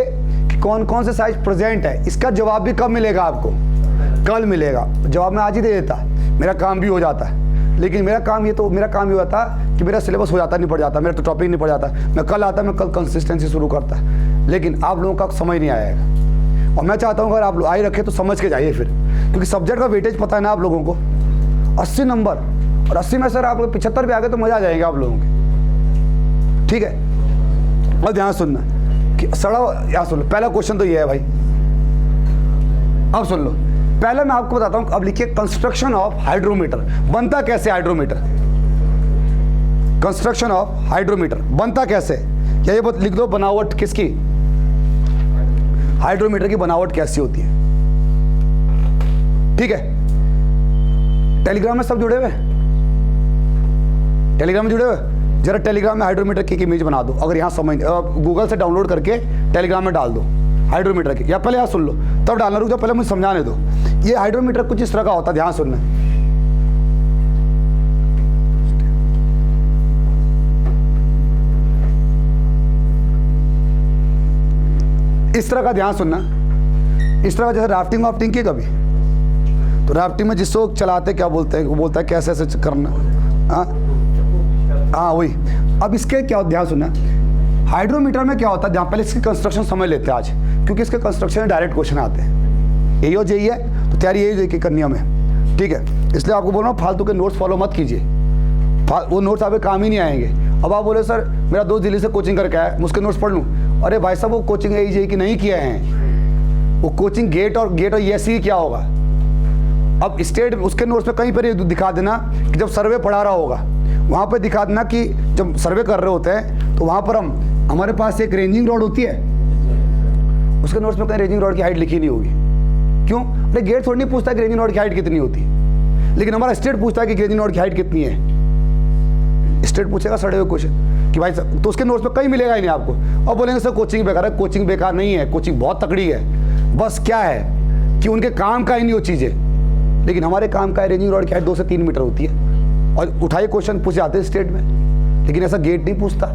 कि कौन कौन से साइज प्रेजेंट है। इसका जवाब भी कब मिलेगा आपको, कल मिलेगा। जवाब मैं आज ही दे देता, मेरा काम भी हो जाता है। लेकिन मेरा काम ये होता कि मेरा सिलेबस हो जाता, नहीं पड़ जाता, मेरा तो टॉपिक नहीं पड़ जाता। मैं कल आता, मैं कल कंसिस्टेंसी शुरू करता। लेकिन आप लोगों का समझ नहीं आएगा, और मैं चाहता हूँ अगर आप लोग आए रखे तो समझ के जाइए फिर, क्योंकि सब्जेक्ट का वेटेज पता है ना आप लोगों को। 80 नंबर, और 80 में सर आप लोग 75 भी आ गए तो मजा आ जाएगा आप लोगों के। ठीक है, और ध्यान सुनना कि सड़ा, यहाँ सुन लो, पहला क्वेश्चन तो ये है भाई, अब सुन लो। पहले मैं आपको बताता हूँ, अब लिखिए कंस्ट्रक्शन ऑफ हाइड्रोमीटर। बनता कैसे हाइड्रोमीटर? कंस्ट्रक्शन ऑफ हाइड्रोमीटर बनता कैसे? क्या ये लिख दो, बनावट किसकी? हाइड्रोमीटर की बनावट कैसी होती है? ठीक है, टेलीग्राम में सब जुड़े हुए? टेलीग्राम में जुड़े हुए? जरा टेलीग्राम में हाइड्रोमीटर की इमेज बना दो, अगर यहाँ समझ, गूगल से डाउनलोड करके टेलीग्राम में डाल दो हाइड्रोमीटर की, या पहले यहाँ सुन लो तब डालना, रुक जाओ, पहले मुझे समझाने दो। ये हाइड्रोमीटर कुछ इस तरह का होता है, ध्यान सुनना। इस तरह का, ध्यान सुनना, इस तरह का, जैसे राफ्टिंग वाफ्टिंग की कभी, तो राफ्टिंग में जिसको चलाते क्या बोलते हैं, वो बोलता है कैसे ऐसे करना, हाँ वही। अब इसके क्या होता है, ध्यान सुनना, हाइड्रोमीटर में क्या होता है, जहाँ पहले इसकी कंस्ट्रक्शन समझ लेते हैं आज, क्योंकि इसके कंस्ट्रक्शन में डायरेक्ट क्वेश्चन आते हैं। यही हो जेई है तो तैयारी यही की करनी हमें, ठीक है। इसलिए आपको बोल रहा हूँ फालतू के नोट्स फॉलो मत कीजिए, वो नोट्स आपके काम ही नहीं आएंगे। अब आप बोले सर मेरा दोस्त दिल्ली से कोचिंग करके आया, उसके नोट्स पढ़ लूँ। अरे भाई साहब, वो कोचिंग जेई की नहीं किया है, वो कोचिंग गेट और ईएससी ही क्या होगा। अब स्टेट उसके नोट्स पे कहीं पर दिखा देना कि जब सर्वे पढ़ा रहा होगा, वहाँ पे दिखा देना कि जब सर्वे कर रहे होते हैं तो वहाँ पर हमारे पास एक रेंजिंग रॉड होती है, उसके नोट्स में कहीं रेंजिंग रॉड की हाइट लिखी नहीं होगी। क्यों? अरे गेट थोड़ी नहीं पूछता कि रेंजिंग रॉड की हाइट कितनी होती है, लेकिन हमारा स्टेट पूछता है कि रेंजिंग रॉड की हाइट कितनी है। स्टेट पूछेगा सड़े हुए क्वेश्चन कि भाई सर, तो उसके नोट्स में कहीं मिलेगा ही नहीं आपको। और बोलेंगे सर कोचिंग बेकार है, कोचिंग बेकार नहीं है, कोचिंग बहुत तकड़ी है। बस क्या है कि उनके काम का ही नहीं वो चीज़ें, लेकिन हमारे काम का है। रेंजिंग रॉड की हाइट 2 से 3 मीटर होती है, और उठाइए क्वेश्चन पूछे जाते हैं स्टेट में, लेकिन ऐसा गेट नहीं पूछता।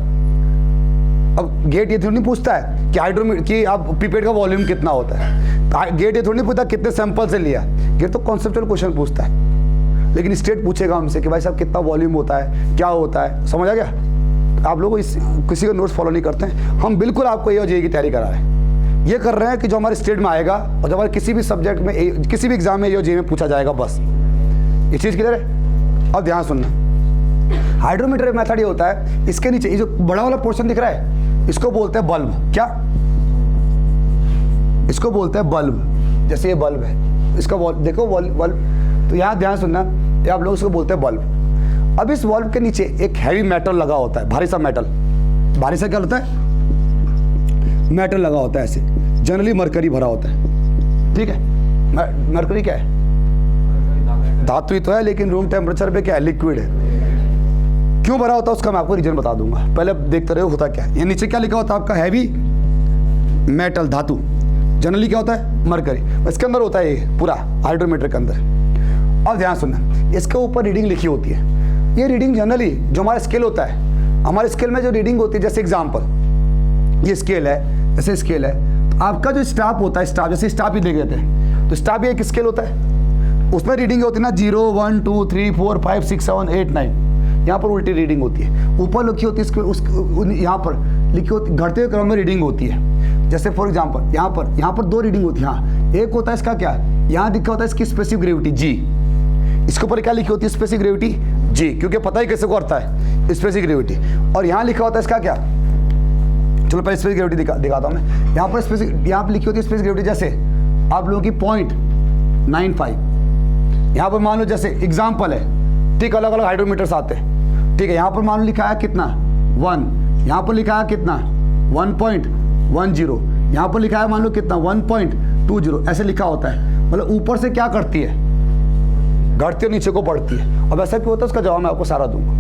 अब गेट ये थोड़ी नहीं पूछता है कि हाइड्रोमीटर की आप पिपेट का वॉल्यूम कितना होता है, गेट ये थोड़ी नहीं पूछता कितने सैंपल से लिया। गेट तो कॉन्सेप्चुअल क्वेश्चन पूछता है, लेकिन स्टेट पूछेगा हमसे कि भाई साहब कितना वॉल्यूम होता है, क्या होता है। समझ आ गया? आप लोग किसी का नोट्स फॉलो नहीं करते हैं। हम बिल्कुल आपको ये जेईई की तैयारी करा रहे हैं, ये कर रहे हैं कि जो हमारे स्टेट में आएगा और जो हमारे किसी भी सब्जेक्ट में, किसी भी एग्जाम में ये जेईई में पूछा जाएगा, बस ये चीज़ क्लियर है। अब ध्यान सुनना, हाइड्रोमीटर मेथड ये होता है, इसके नीचे ये जो बड़ा वाला पोर्शन दिख रहा है, इसको बोलते हैं बल्ब। क्या? इसको बोलते हैं बल्ब। जैसे ये बल्ब है, इसका देखो बल्ब, तो यहाँ ध्यान सुनना, ये आप लोग इसको बोलते हैं बल्ब। अब इस बल्ब के नीचे एक हैवी मेटल लगा होता है, भारी सा मेटल। भारी सा क्या होता है? मेटल लगा होता है ऐसे, जनरली मरकरी भरा होता है, ठीक है। मरकरी क्या है? धातु ही तो है, लेकिन रूम टेम्परेचर पे क्या है? लिक्विड है। क्यों भरा होता है उसका मैं आपको रीजन बता दूंगा, पहले देखते रहे होता क्या है। ये नीचे क्या लिखा होता है आपका? हैवी मेटल, धातु। जनरली क्या होता है? मरकरी। इसके अंदर होता है ये पूरा हाइड्रोमीटर के अंदर। अब ध्यान सुनना, इसके ऊपर रीडिंग लिखी होती है। ये रीडिंग जनरली जो हमारा स्केल होता है, हमारे स्केल में जो रीडिंग होती है, जैसे एग्जाम्पल ये स्केल है, जैसे स्केल है, तो आपका जो स्टाफ होता है, स्टाफ जैसे स्टाफ ही देख देते हैं, तो स्टाफ एक स्केल होता है, उसमें रीडिंग होती है ना 0 1 2 3 4 5 6 7 8 9। यहाँ पर उल्टी रीडिंग होती है, ऊपर लिखी होती है, यहाँ पर लिखी होती, घटते हुए क्रम में रीडिंग होती है। जैसे फॉर एग्जांपल यहाँ पर 2 रीडिंग होती है। हाँ, एक होता है इसका क्या, यहाँ लिखा होता है इसकी स्पेसिफिक ग्रेविटी जी, इसके ऊपर क्या लिखी होती है? स्पेसिफिक ग्रेविटी जी, क्योंकि पता ही कैसे को करता है स्पेसिफिक ग्रेविटी। और यहाँ लिखा होता है इसका क्या, चलो पहले स्पेसिफिक ग्रेविटी दिखाता हूँ मैं। यहाँ पर यहाँ पर लिखी होती है स्पेसिफिक ग्रेविटी, जैसे आप लोगों की 0.95। यहाँ पर मान लो जैसे एग्जाम्पल है, ठीक, अलग अलग हाइड्रोमीटर्स आते हैं, ठीक है। यहाँ पर मान लो लिखा है कितना 1, यहाँ पर लिखा है कितना 1.10, यहाँ पर लिखा है मान लो कितना 1.20, ऐसे लिखा होता है। मतलब ऊपर से क्या करती है? घटती है, नीचे को बढ़ती है। अब ऐसा क्यों होता है, उसका जवाब मैं आपको सारा दूंगा,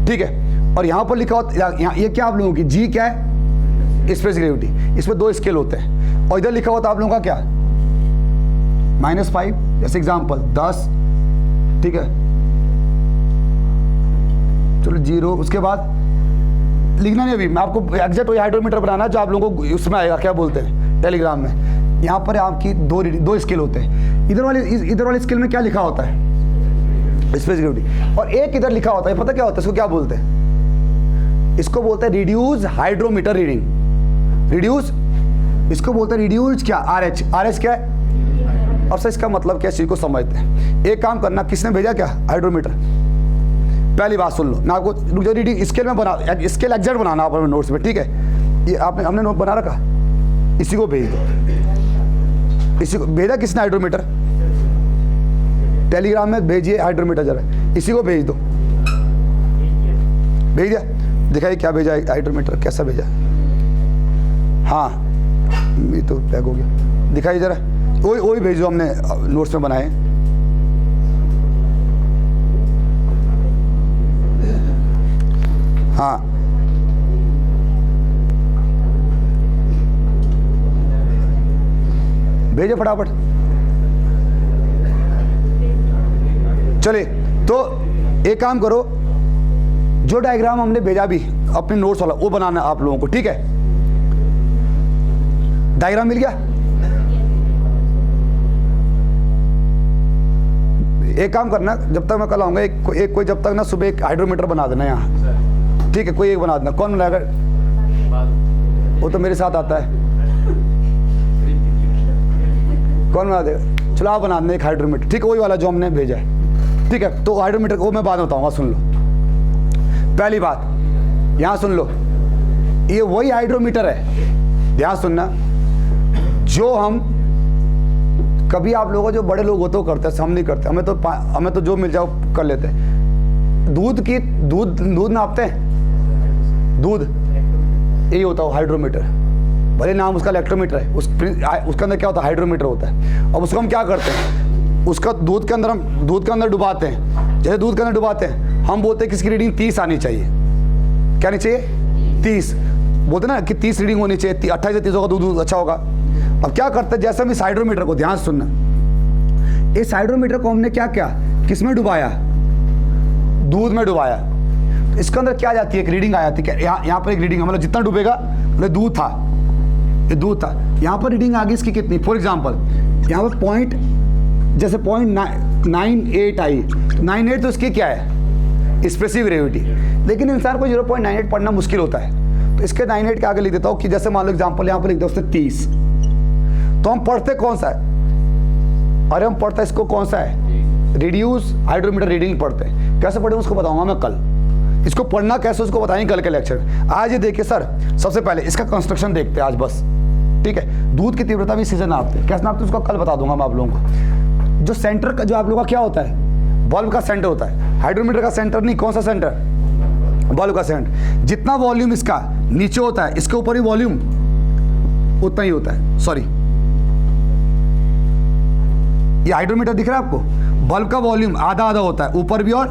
ठीक है। और यहाँ पर लिखा होता है, ये क्या आप लोगों की जी क्या है? Specific gravity. इसमें 2 स्केल होते हैं, और इधर लिखा होता है आप लोगों का क्या? -5, जैसे एग्जाम्पल 10, ठीक है। चलो 0, उसके बाद लिखना नहीं, अभी मैं आपको एग्जैक्ट वही हाइड्रोमीटर बनाना जो आप लोगों को उसमें आएगा, क्या बोलते हैं टेलीग्राम में। यहाँ पर आपकी 2 स्केल होते हैं। इधर वाले स्केल में क्या लिखा होता है? Specific gravity. और एक इधर लिखा होता है, पता क्या होता है इसको? क्या बोलते हैं? इसको बोलते हैं रिड्यूस हाइड्रोमीटर रीडिंग। रिड्यूस, इसको बोलते हैं रिड्यूस क्या? RH क्या है? अब सर इसका मतलब क्या, चीज को समझते हैं। एक काम करना, किसने भेजा क्या हाइड्रोमीटर? पहली बात सुन लो, मैं आपको रुक जाओ, रीडिंग स्केल में बना, स्केल एग्जैक्ट बनाना आप अपने नोट्स में, ठीक है। ये आपने हमने नोट बना रखा, इसी को भेज दो, इसी को भेजा किसने, हाइड्रोमीटर, टेलीग्राम में भेजिए हाइड्रोमीटर जरा, इसी को भेज दो, भेज दिया, दिखाइए क्या भेजा है हाइड्रोमीटर, कैसा भेजा, हाँ ये तो पैक हो गया, दिखाइए जरा, वही भेज दो हमने नोट्स में बनाए। हाँ भेजो फटाफट। चलिए तो एक काम करो, जो डायग्राम हमने भेजा भी अपने नोट्स वाला वो बनाना आप लोगों को, ठीक है। डायग्राम मिल गया, एक काम करना, जब तक मैं कल आऊंगा एक कोई जब तक ना सुबह एक हाइड्रोमीटर बना देना यहाँ, ठीक है, कोई एक बना देना। कौन बनाएगा, वो तो मेरे साथ आता है, कौन बना देगा, चलो आप बना देना एक हाइड्रोमीटर, ठीक है, वही वाला जो हमने भेजा है, ठीक है। तो हाइड्रोमीटर को मैं बाद में बताऊंगा, सुन लो। पहली बात यहाँ सुन लो, ये वही हाइड्रोमीटर है, ध्यान सुनना, जो हम कभी आप लोगों जो बड़े लोग होते हो करते हैं, हम नहीं करते, हमें तो जो मिल जाओ कर लेते हैं। दूध नापते हैं, दूध यही होता है हाइड्रोमीटर, भले नाम उसका इलेक्ट्रोमीटर है, उसके अंदर क्या होता है, हाइड्रोमीटर होता है। अब उसको हम क्या करते हैं, उसका दूध के अंदर डुबाते हैं, जैसे दूध के अंदर डुबाते हैं हम बोलते हैं कि इसकी रीडिंग 30 आनी चाहिए, क्या आनी चाहिए, 30, बोलते ना कि 30 रीडिंग होनी चाहिए, 28 से 30 होगा दूध अच्छा होगा। अब क्या करते हैं, जैसे हम इस हाइड्रोमीटर को, ध्यान सुनना, इस हाइड्रोमीटर को हमने क्या किया, किस में डुबाया, दूध में डुबाया, तो इसके अंदर क्या जाती है, एक रीडिंग आ जाती है, यहाँ पर एक रीडिंग, मतलब जितना डूबेगा, मतलब दूध था, ये दूध था, यहाँ पर रीडिंग आ गई इसकी कितनी, फॉर एग्जाम्पल यहाँ पर पॉइंट, जैसे 0.98 आई, 98 तो इसकी क्या है, एक्सप्रेसिव ग्रेविटी, लेकिन इंसान को 0.98 पढ़ना मुश्किल होता है, तो इसके 98 के आगे लिख देता हूँ कि जैसे मान लो एग्जाम्पल यहाँ पर लिख दो उसने 30, तो हम पढ़ते कौन सा है, अरे हम पढ़ते इसको कौन सा है, रिड्यूस हाइड्रोमीटर रीडिंग पढ़ते हैं। कैसे पढ़े उसको बताऊंगा मैं कल, इसको पढ़ना कैसे उसको बताएंगे कल के लेक्चर में। आज ये देखिए सर, सबसे पहले इसका कंस्ट्रक्शन देखते हैं आज बस, ठीक है। दूध की तीव्रता भी इसी से नापते, कैसे नापते उसको कल बता दूंगा मैं आप लोगों को। जो सेंटर का, जो आप लोगों का क्या होता है, बल्ब का सेंटर होता है, हाइड्रोमीटर का सेंटर नहीं, कौन सा सेंटर, बल्ब का सेंटर। जितना वॉल्यूम इसका नीचे होता है, इसके ऊपर ही वॉल्यूम उतना ही होता है, सॉरी, ये हाइड्रोमीटर दिख रहा है आपको, बल्ब का वॉल्यूम आधा आधा होता है, ऊपर भी और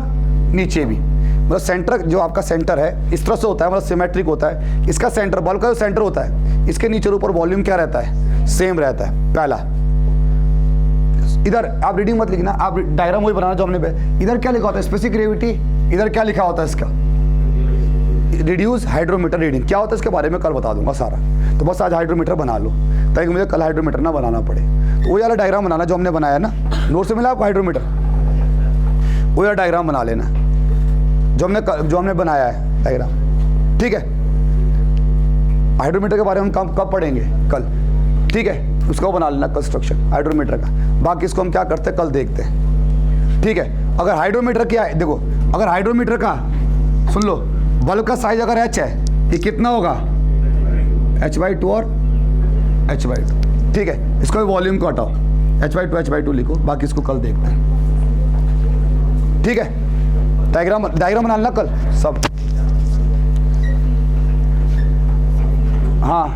नीचे भी, मतलब सेंटर जो आपका सेंटर है इस तरह से होता है, मतलब सिमेट्रिक होता है। इसका सेंटर, बल्ब का जो सेंटर होता है, इसके नीचे ऊपर वॉल्यूम क्या रहता है, सेम रहता है। पहला, इधर आप रीडिंग मत लिखना, आप डायग्राम वही बनाना जो हमने, इधर क्या लिखा होता है, स्पेसिफिक ग्रेविटी, इधर क्या लिखा होता है इसका, रिड्यूस हाइड्रोमीटर रीडिंग, क्या होता है इसके बारे में कल बता दूंगा सारा। तो बस आज हाइड्रोमीटर बना लो ताकि मुझे कल हाइड्रोमीटर ना बनाना पड़े। तो वो वाला डायग्राम बनाना जो हमने बनाया ना, नोट से मिला आपको हाइड्रोमीटर, वो वाला डायग्राम बना लेना जो हमने बनाया है डायग्राम, ठीक है। हाइड्रोमीटर के बारे में हम कब पढ़ेंगे, कल, ठीक है, उसको बना लेना कंस्ट्रक्शन हाइड्रोमीटर का। बाकी इसको हम क्या करते हैं कल देखते हैं, ठीक है। अगर हाइड्रोमीटर क्या है, देखो, अगर हाइड्रोमीटर का, सुन लो, बल्ब का साइज अगर h है, ये कितना होगा, h/2 और h/2, ठीक है। इसको वॉल्यूम को हटाओ, h/2 लिखो, बाकी इसको कल देखते हैं, ठीक है। डायग्राम बना लेना कल सब, हाँ।